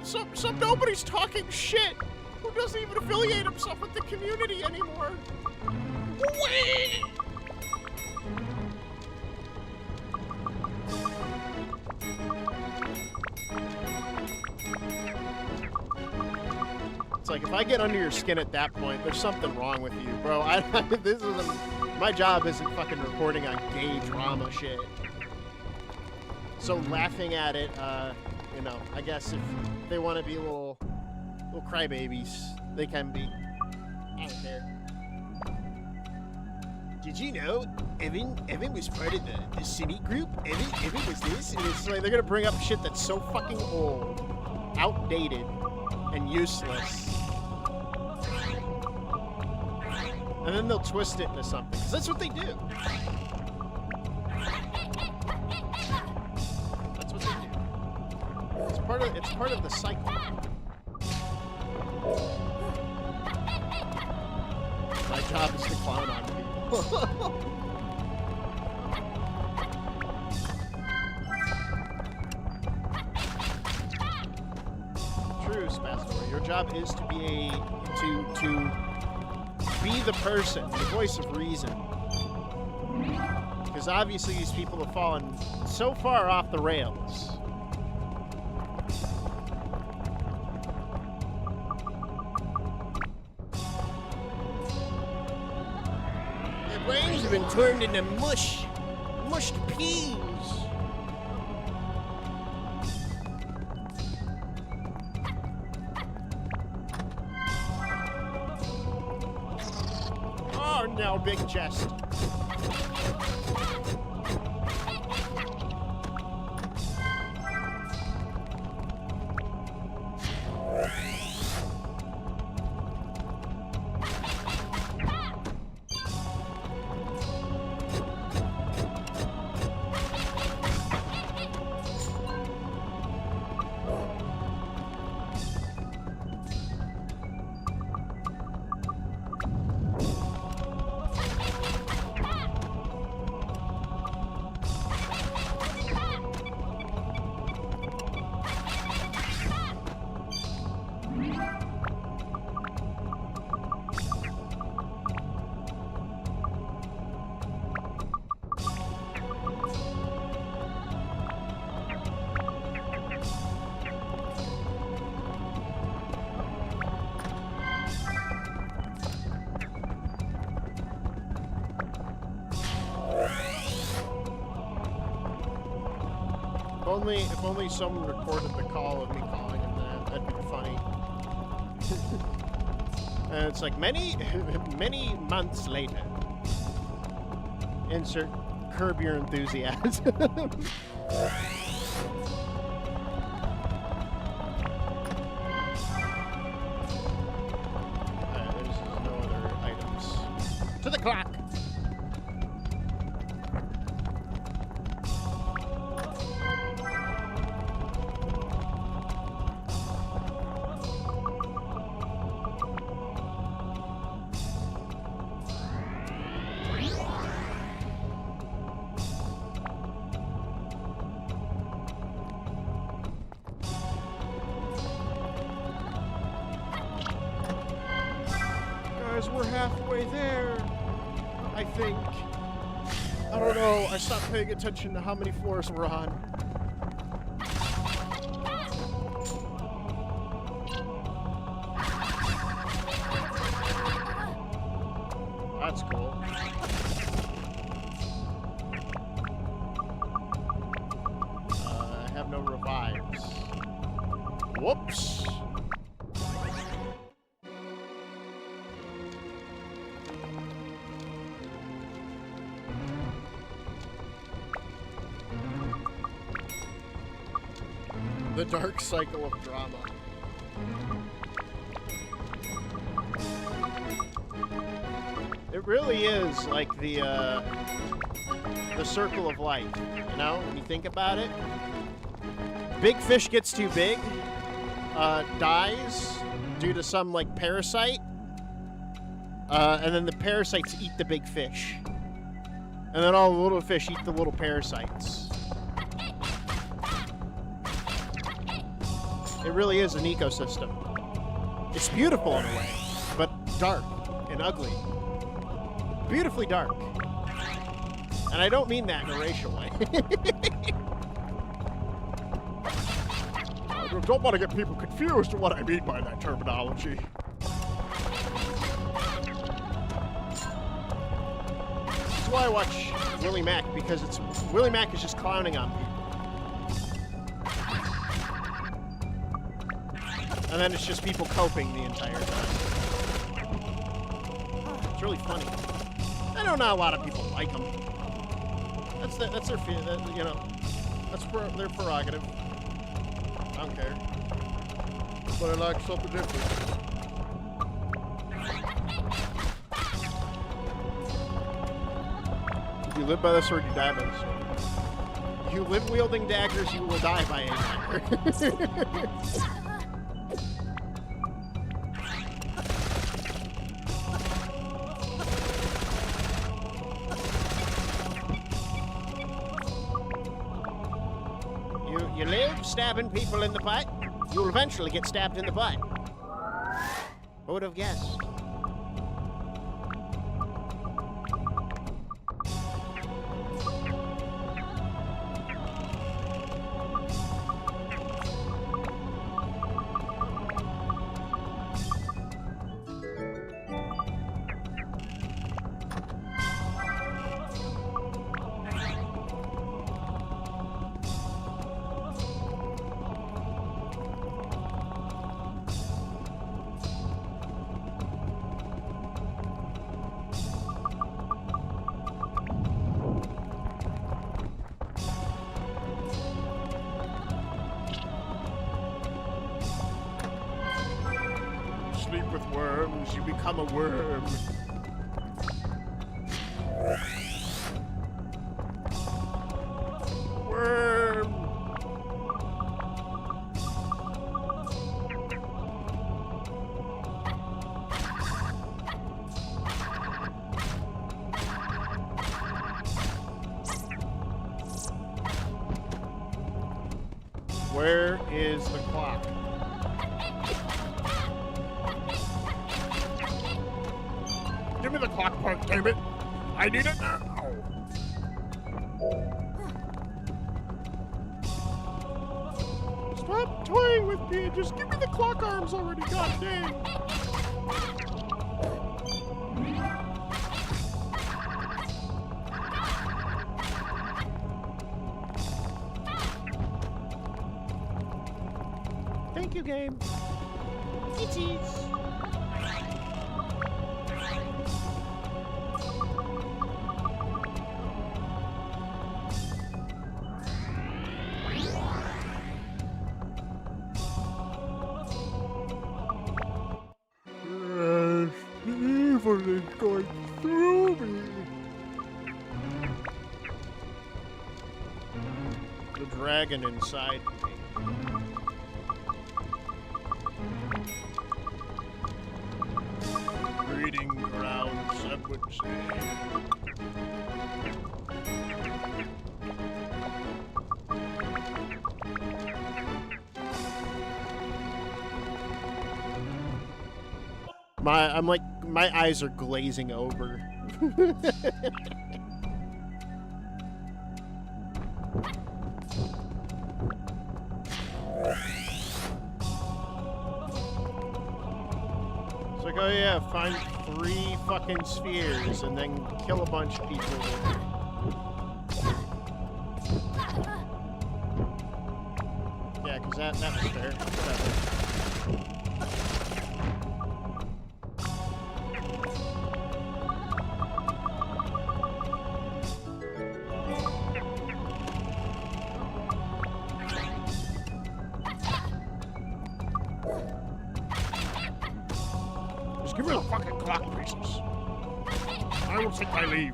Some nobody's talking shit who doesn't even affiliate himself with the community anymore. Wait! It's like if I get under your skin at that point, there's something wrong with you, bro. This isn't my job. Isn't fucking reporting on gay drama shit. So laughing at it, you know, I guess if they want to be little crybabies, they can be. I don't care. Did you know Evan was part of the city group? Evan was this, and It's like they're gonna bring up shit that's so fucking old, outdated, and useless. And then they'll twist it into something, because that's what they do. That's what they do. It's part of the cycle. My job is to clown on people. True, Spastor. Your job is to be be the person, the voice of reason. Because obviously these people have fallen so far off the rails. their brains have been turned into mushed peas. Oh no, big chest. If only someone recorded the call of me calling him that. That'd be funny. And it's like many months later. Insert Curb Your Enthusiasm. There's no other items. To the clock! Guys, we're halfway there, I think. I don't know, I stopped paying attention to how many floors we're on. That's cool. I have no revives. Whoops. The dark cycle of drama. It really is like the circle of life, you know, when you think about it. Big fish gets too big, dies due to some, like, parasite, and then the parasites eat the big fish. And then all the little fish eat the little parasites. It really is an ecosystem. It's beautiful in a way, but dark and ugly. Beautifully dark. And I don't mean that in a racial way. I don't want to get people confused with what I mean by that terminology. That's why I watch Willie Mack, because Willie Mack is just clowning on people. And then it's just people coping the entire time. It's really funny. I know not a lot of people like him. That's their you know, that's their prerogative. I don't care. But I like something different. You live by the sword, you die by the sword. You live wielding daggers, you will die by a dagger. You live stabbing people in the butt, you'll eventually get stabbed in the butt. Who would have guessed? Sleep with worms, you become a worm. Worm! Where is the clock? Give me the clock part, damn it! I need it now! Stop toying with me and just give me the clock arms already, god dang! Thank you, game. Titties. Yes, evil is going through me. The dragon inside me. Breeding grounds, I would say. My eyes are glazing over. It's like, oh yeah, find 3 fucking spheres and then kill a bunch of people. Yeah, because that was fair. Whatever. Just give me the fucking clock, priestess. I will take my leave.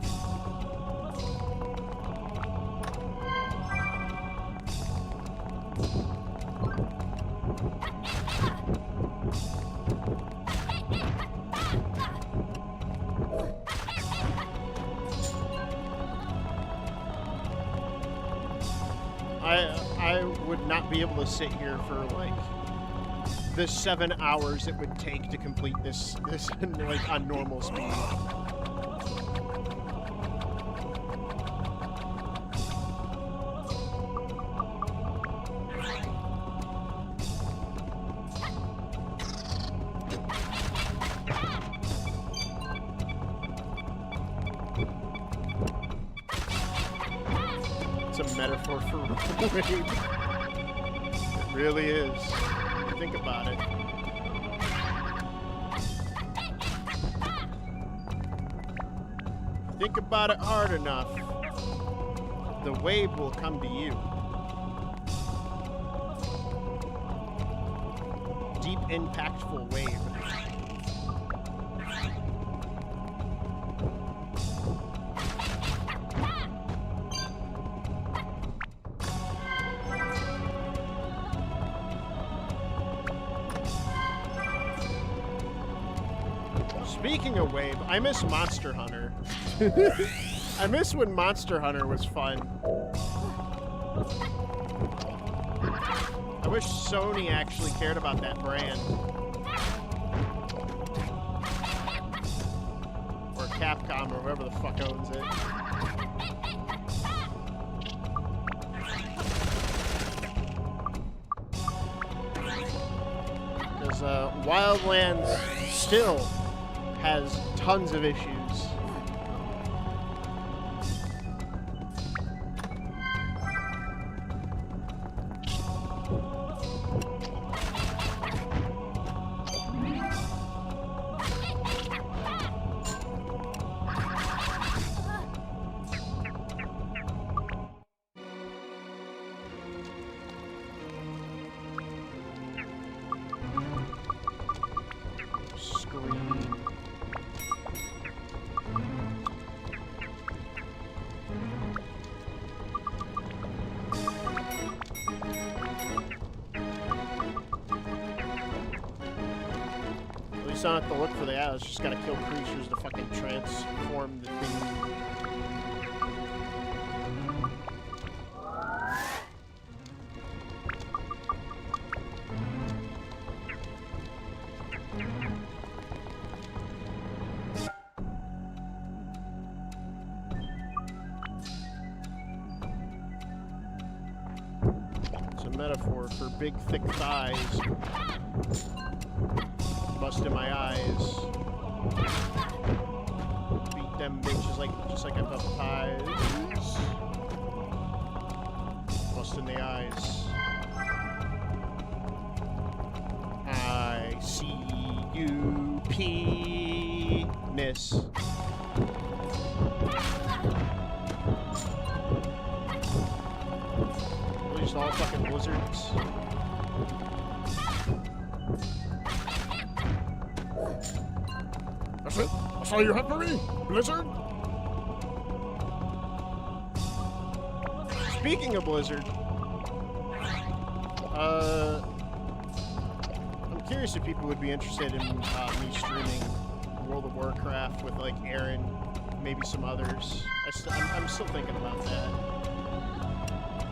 I would not be able to sit here for like the 7 hours it would take to complete this like on normal speed. It's a metaphor for rape. It really is. If you think about it. If you think about it hard enough, the wave will come to you. Deep, impactful wave. Speaking of wave, I miss Monster Hunter. I miss when Monster Hunter was fun. I wish Sony actually cared about that brand. Or Capcom, or whoever the fuck owns it. Because Wildlands still has tons of issues. Scream. At least I don't have to look for the arrows, just gotta kill creatures to fucking transform the thing. It's a metaphor for big, thick thighs. Busting my eyes. Beat them bitches just like I bust thighs. Busting the eyes. this. Just all fucking blizzards. That's it? That's all you have for me? Blizzard? Speaking of Blizzard, I'm curious if people would be interested in me streaming World of Warcraft with like Aaron, maybe some others. I'm still thinking about that.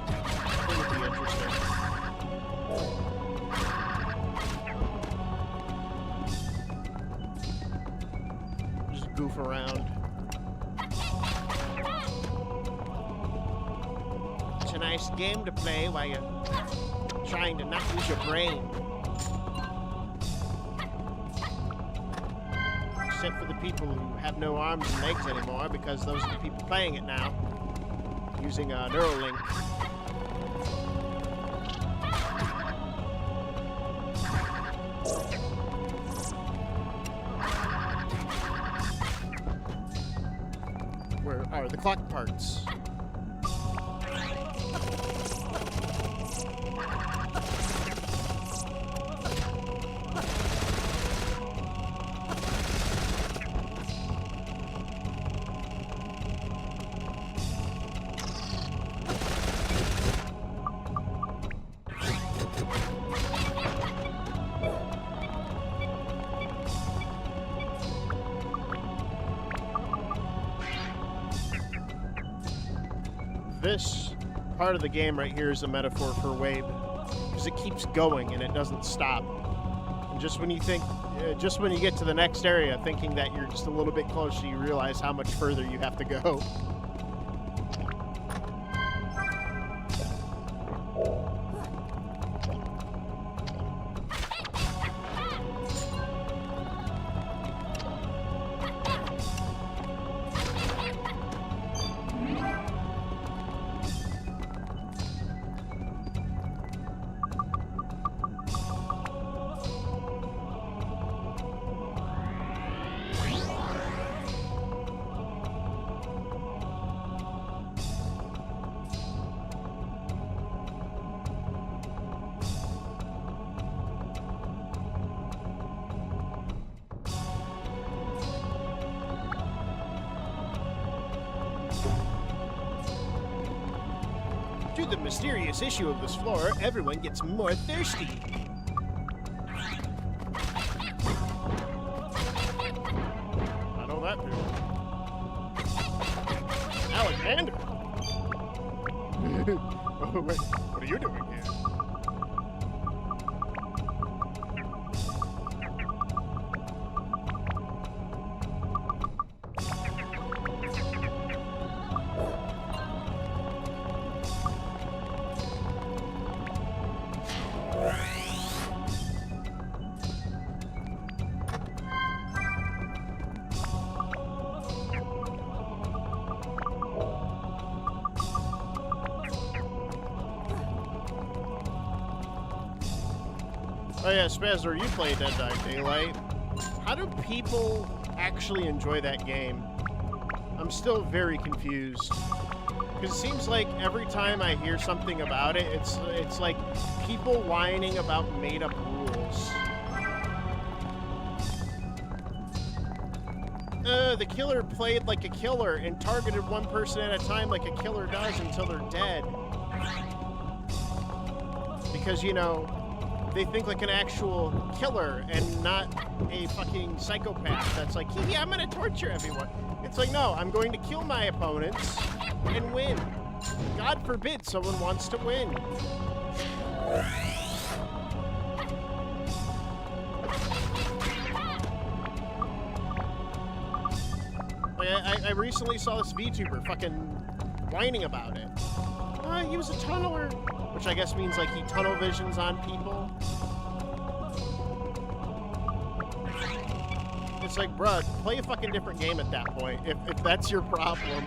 I think it'd be interesting. Just goof around. It's a nice game to play while you're trying to not use your brain. Except for the people who have no arms and legs anymore, because those are the people playing it now, using Neuralink. Where are the clock parts? This part of the game right here is a metaphor for Wabe, because it keeps going and it doesn't stop. And just when you think, just when you get to the next area, thinking that you're just a little bit closer, you realize how much further you have to go. To the mysterious issue of this floor, everyone gets more thirsty. I know that feeling. Alexander! Oh, wait, what are you doing here? Oh yeah, Spazzer, you play Dead by Daylight. How do people actually enjoy that game? I'm still very confused. Because it seems like every time I hear something about it, it's like people whining about made-up rules. The killer played like a killer and targeted one person at a time like a killer does until they're dead. Because, you know, they think like an actual killer and not a fucking psychopath that's like, yeah, I'm gonna torture everyone. It's like, no, I'm going to kill my opponents and win. God forbid someone wants to win. Like, I recently saw this VTuber fucking whining about it. He was a tunneler, which I guess means like he tunnel visions on people. It's like, bruh, play a fucking different game at that point, if that's your problem.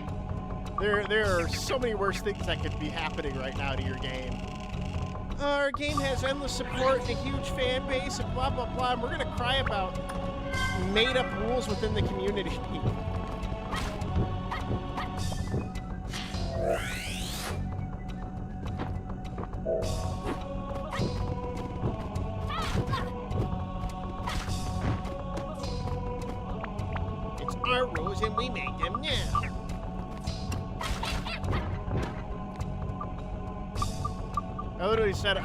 There are so many worse things that could be happening right now to your game. Our game has endless support and a huge fan base and blah, blah, blah, and we're gonna cry about made up rules within the community. It's our rules and we make them now. I literally said,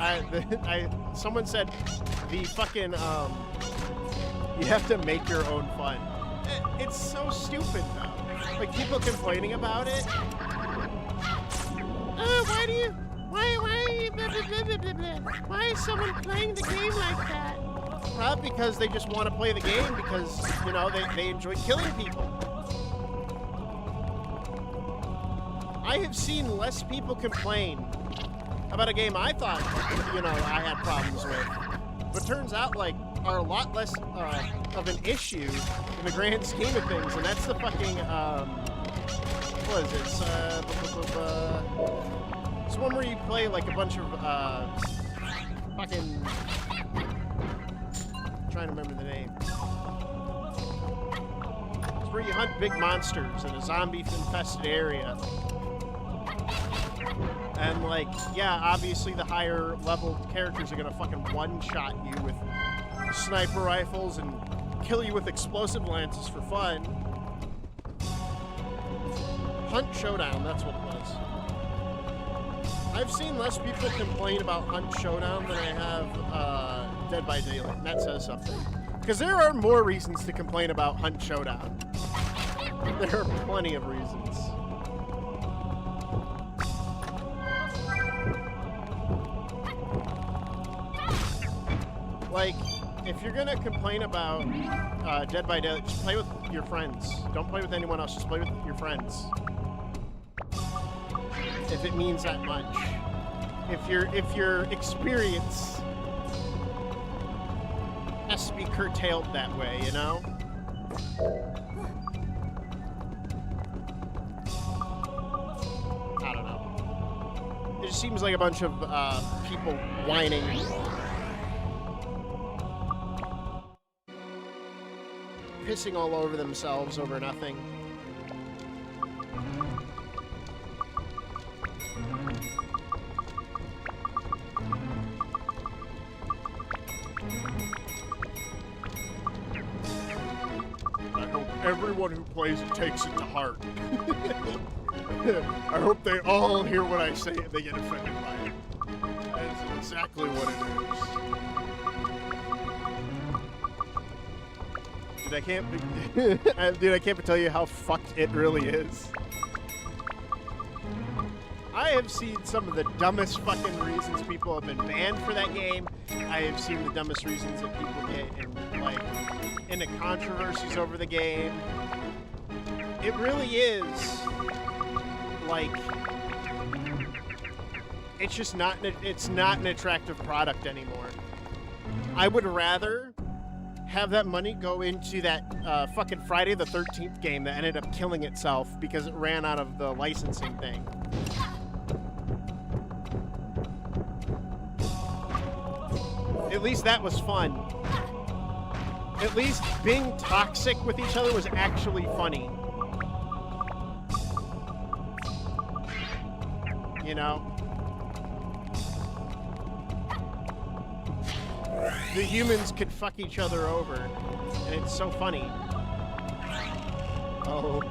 someone said the fucking, you have to make your own fun. It's so stupid, though. Like, people complaining about it. Oh, why is someone playing the game like that? Not because they just want to play the game, because, you know, they enjoy killing people. I have seen less people complain about a game I thought, you know, I had problems with. But turns out, like, are a lot less of an issue in the grand scheme of things, and that's the fucking, what is it? It's one where you play, like, a bunch of, fucking, I'm trying to remember the name. It's where you hunt big monsters in a zombie-infested area. And, like, yeah, obviously the higher level characters are gonna fucking one-shot you with sniper rifles and kill you with explosive lances for fun. Hunt Showdown, that's what it was. I've seen less people complain about Hunt Showdown than I have Dead by Daylight, and that says something. Because there are more reasons to complain about Hunt Showdown. There are plenty of reasons. Like, if you're gonna complain about Dead by Daylight, just play with your friends. Don't play with anyone else, just play with your friends. If it means that much. If your experience has to be curtailed that way, you know? I don't know. It just seems like a bunch of people whining. Pissing all over themselves over nothing. I hope everyone who plays it takes it to heart. I hope they all hear what I say and they get offended by it. That is exactly what it is. Dude, I can't tell you how fucked it really is. I have seen some of the dumbest fucking reasons people have been banned for that game. I have seen the dumbest reasons that people get in, like, into controversies over the game. It really is, like, it's just not, it's not an attractive product anymore. I would rather have that money go into that fucking Friday the 13th game that ended up killing itself because it ran out of the licensing thing. At least that was fun. At least being toxic with each other was actually funny. You know? The humans could fuck each other over, and it's so funny. Oh.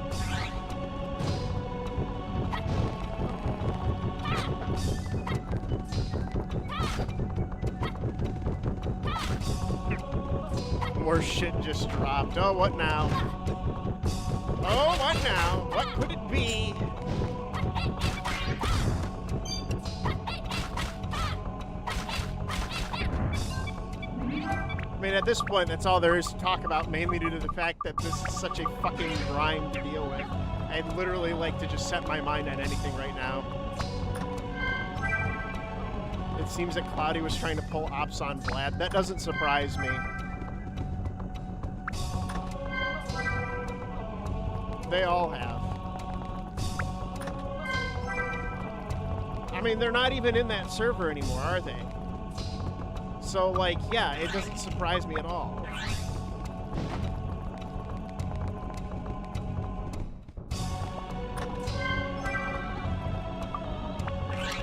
More shit just dropped. Oh, what now? Oh, what now? What could it be? I mean, at this point, that's all there is to talk about, mainly due to the fact that this is such a fucking grind to deal with. I'd literally like to just set my mind on anything right now. It seems that Cloudy was trying to pull ops on Vlad. That doesn't surprise me. They all have. I mean, they're not even in that server anymore, are they? So, like, yeah, it doesn't surprise me at all.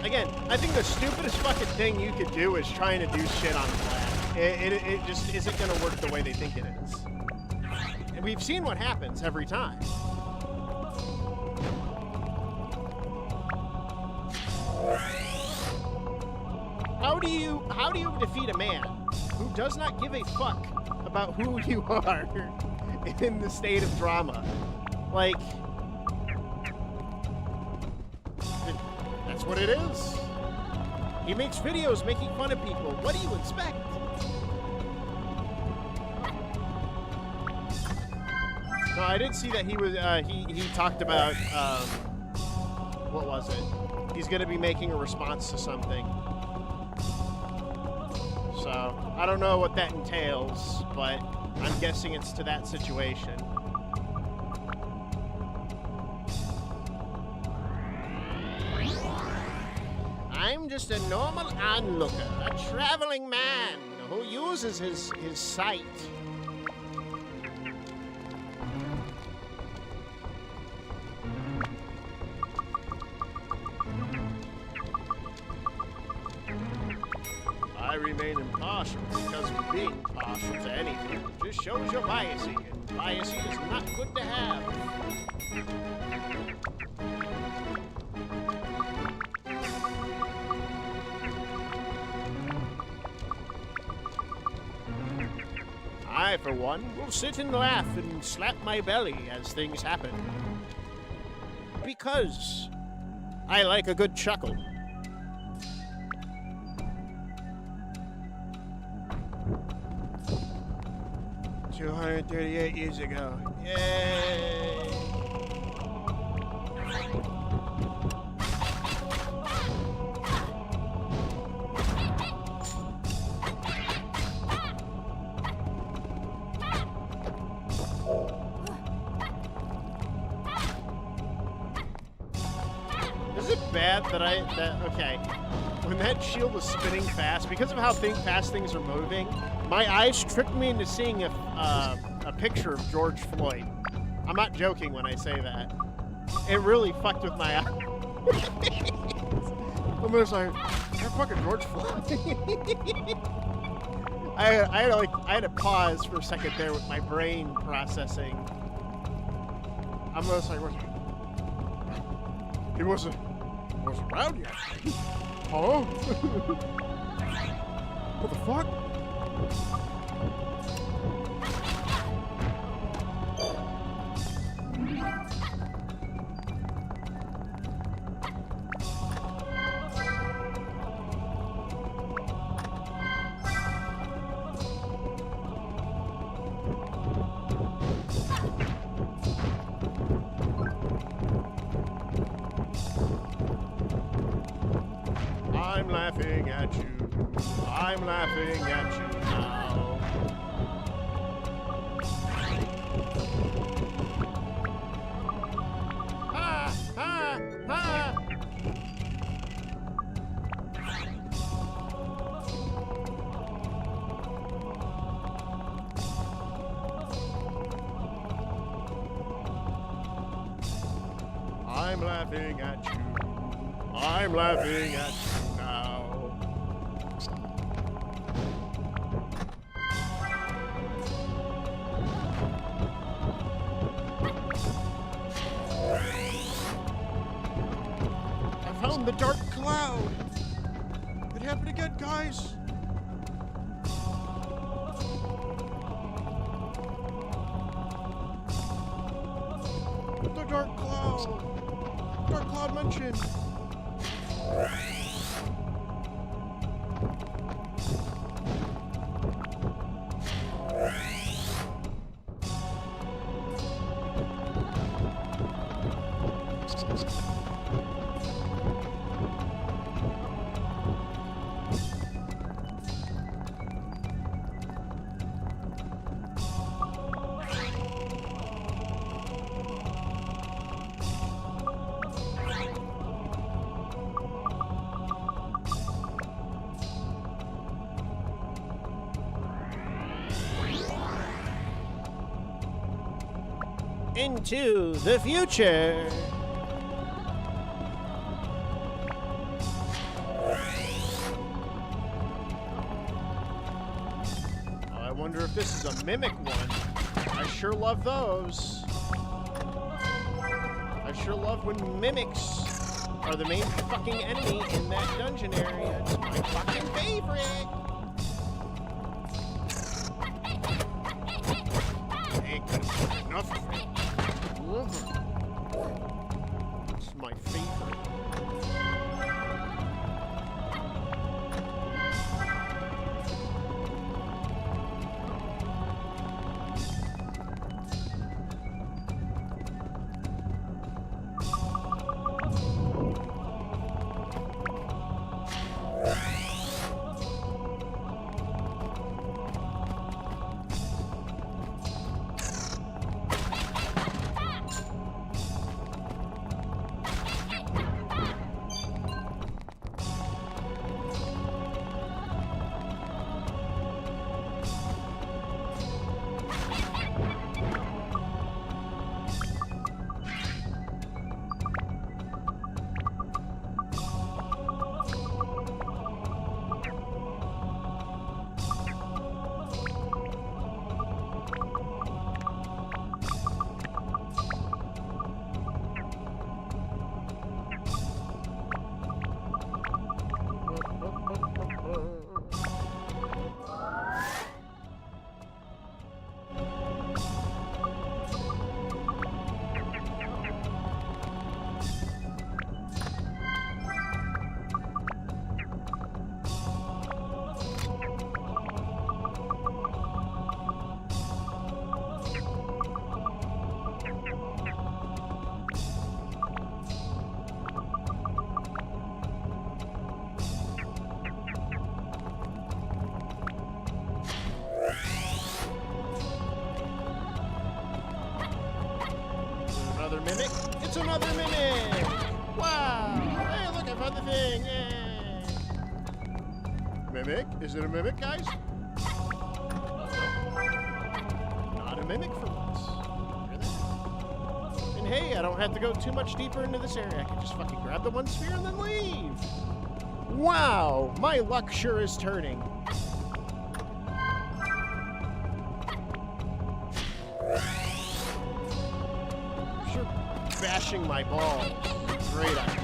Again, I think the stupidest fucking thing you could do is trying to do shit on flag. It just isn't going to work the way they think it is. And we've seen what happens every time. How do you defeat a man who does not give a fuck about who you are in the state of drama? Like, that's what it is. He makes videos making fun of people. What do you expect? No, I did see that he was he talked about what was it? He's gonna be making a response to something. So I don't know what that entails, but I'm guessing it's to that situation. I'm just a normal onlooker, a traveling man who uses his sight. I remain impartial because being partial to anything just shows your biasing, and biasing is not good to have. I, for one, will sit and laugh and slap my belly as things happen. Because I like a good chuckle. $238 years ago. Yay! Is it bad that okay, when that shield was spinning fast, because of how fast things are moving, my eyes tricked me into seeing a picture of George Floyd. I'm not joking when I say that. It really fucked with my eyes. I'm just like, that fucking George Floyd. I had to pause for a second there with my brain processing. I'm just like, he wasn't around yet. Huh? What the fuck? I'm laughing at you. I'm laughing at you now. Ha! Ha! Ha! I'm laughing at you. I'm laughing at you now. I found the dark cloud. It happened again, guys. The dark cloud. Dark cloud mentioned. Into the future. wonder if this is a mimic one. I sure love those. I sure love when mimics are the main fucking enemy in that dungeon area. It's my fucking favorite. Ain't gonna get enough of it. Love it. It's my favorite. Another mimic? It's another mimic! Wow! Hey, look, I found the thing! Yay! Mimic? Is it a mimic, guys? Not a mimic for once. Hear that? And hey, I don't have to go too much deeper into this area. I can just fucking grab the one sphere and then leave! Wow! My luck sure is turning. Sure, bashing my balls. Great idea.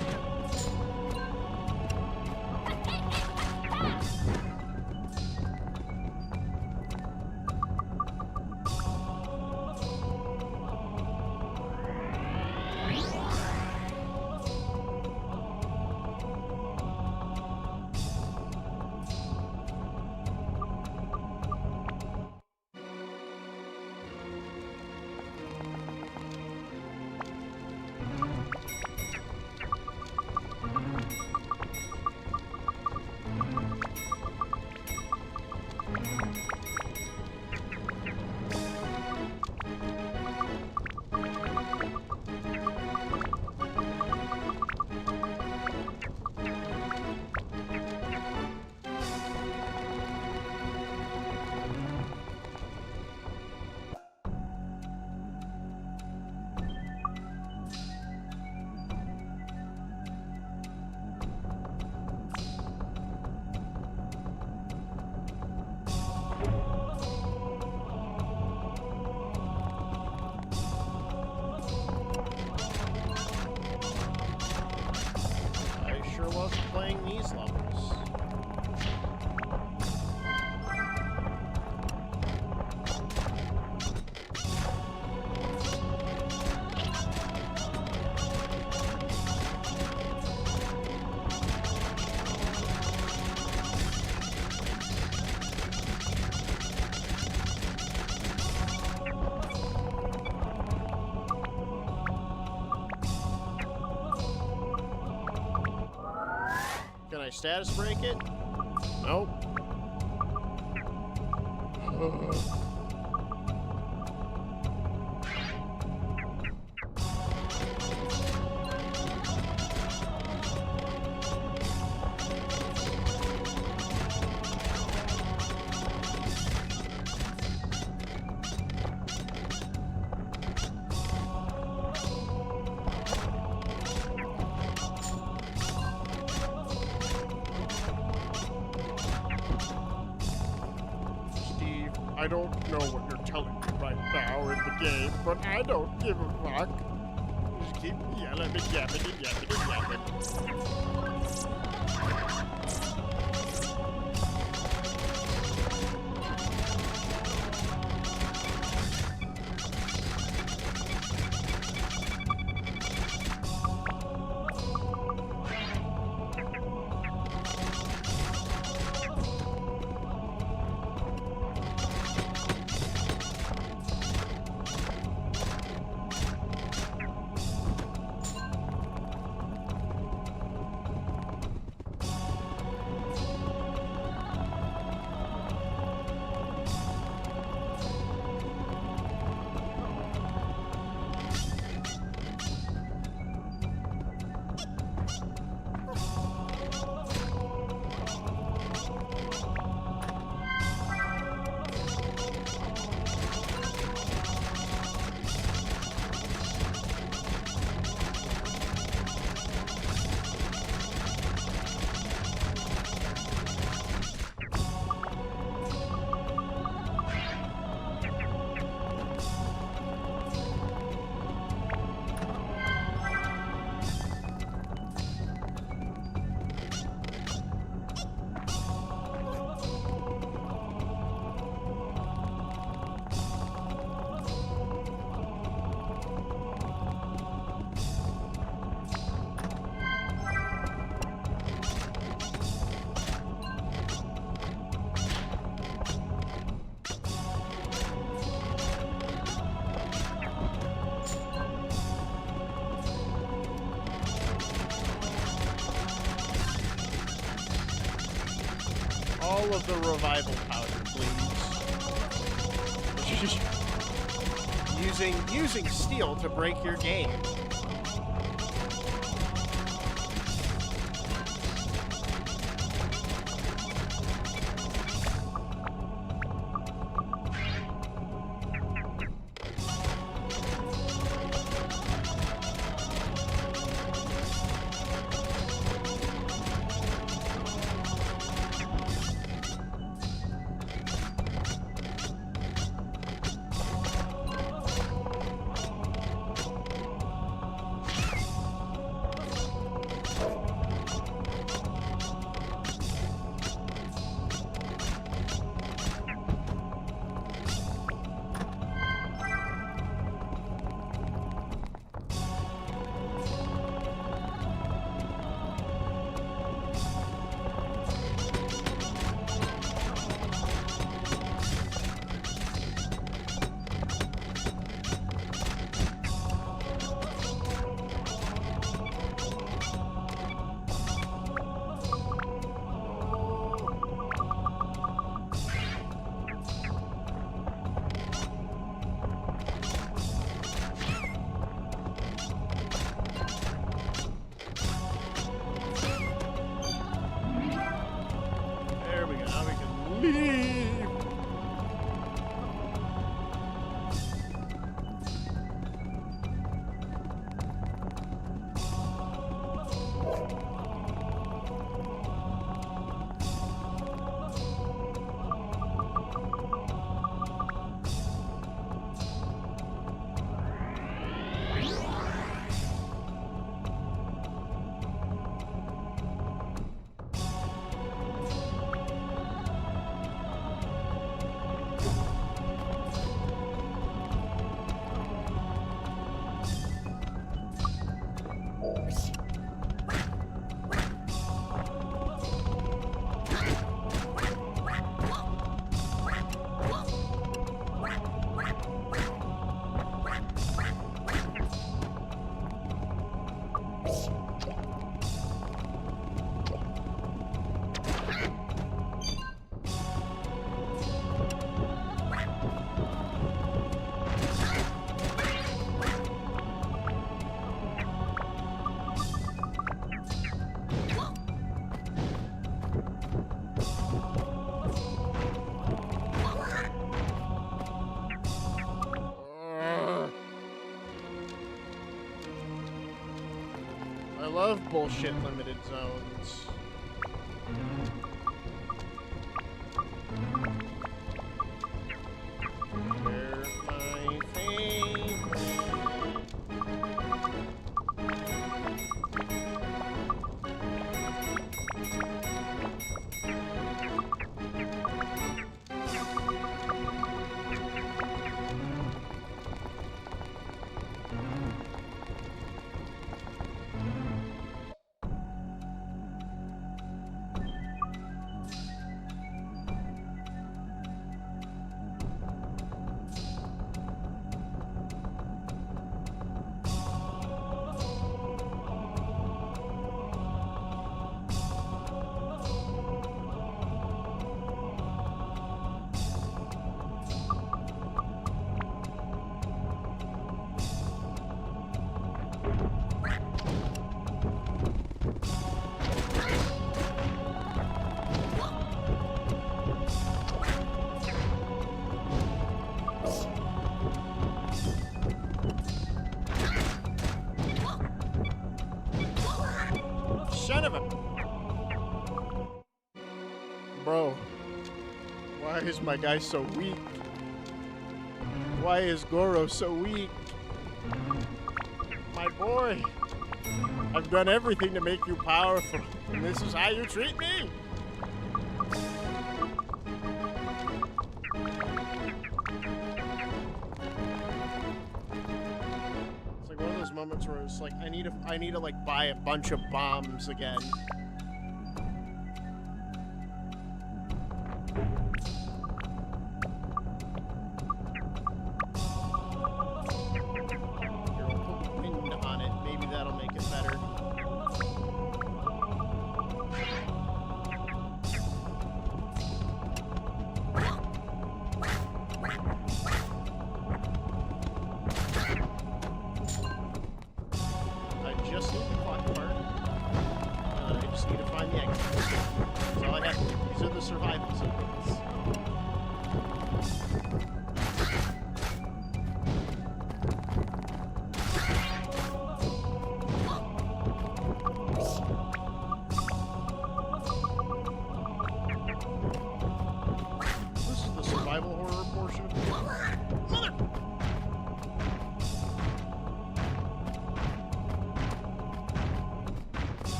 Playing these levels. Can I status break it? Nope. I don't know what you're telling me right now in the game, but I don't give a fuck. Just keep yelling and yapping and yapping and yapping. All of the revival powder, please. using steel to break your game. There we go. Now we can leave. I love bullshit limited zones. son of a... Bro, why is my guy so weak? Why is Goro so weak? My boy, I've done everything to make you powerful, and this is how you treat me? It's like one of those moments where it's like, I need to like buy a bunch of bombs again.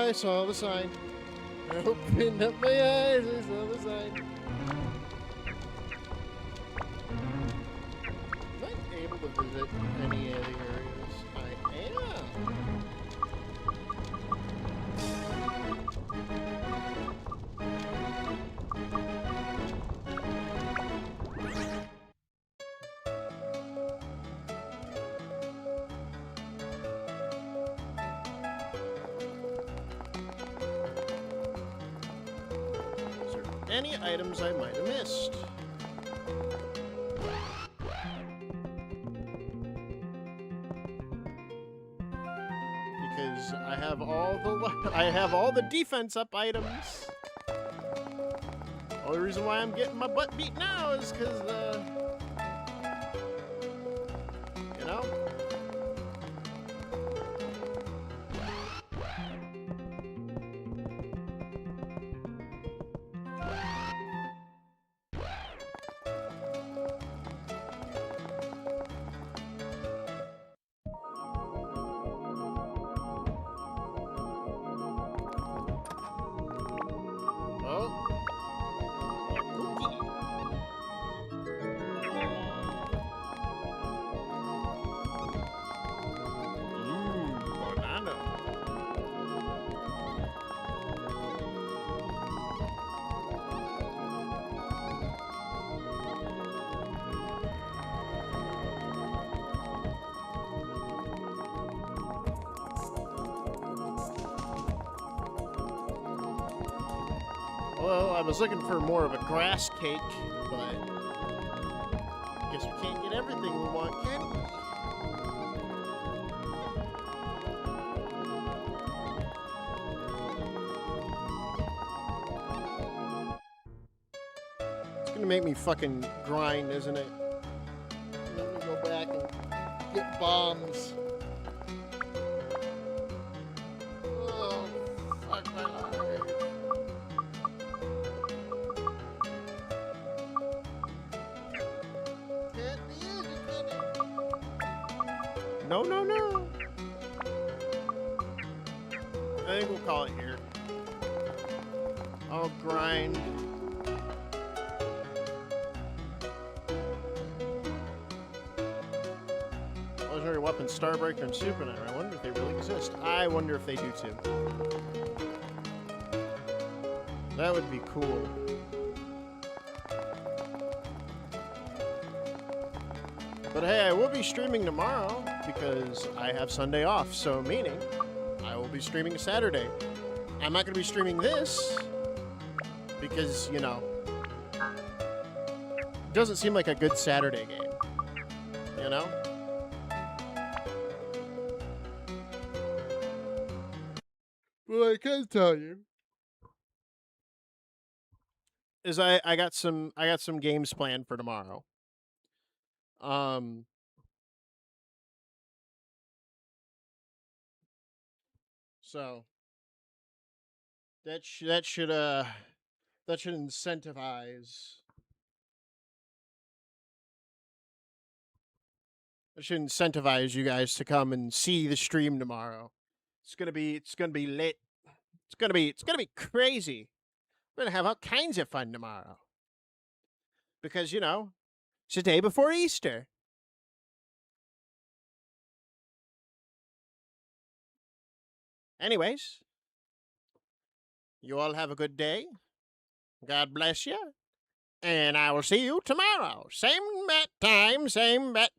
I saw the sign. I opened up my eyes, I saw the sign. Am I able to visit any of the areas? I am. Any items I might have missed. Because I have all the defense up items. Only reason why I'm getting my butt beat now is because you know. Well, I was looking for more of a grass cake, but I guess we can't get everything we want, can we? It's gonna make me fucking grind, isn't it? Let me go back and get bombs. Oh, fuck my life. No, no, no. I think we'll call it here. I'll grind. Legendary weapons, Starbreaker and Supernova. I wonder if they really exist. I wonder if they do too. That would be cool. But hey, I will be streaming tomorrow because I have Sunday off, so meaning I will be streaming Saturday. I'm not going to be streaming this because, you know, it doesn't seem like a good Saturday game, you know? Well, I can tell you is I got some games planned for tomorrow. Um, so that should incentivize you guys to come and see the stream tomorrow. It's gonna be lit. It's gonna be crazy. We're gonna have all kinds of fun tomorrow because it's the day before Easter. Anyways, you all have a good day. God bless you, and I will see you tomorrow. Same bat time, same bat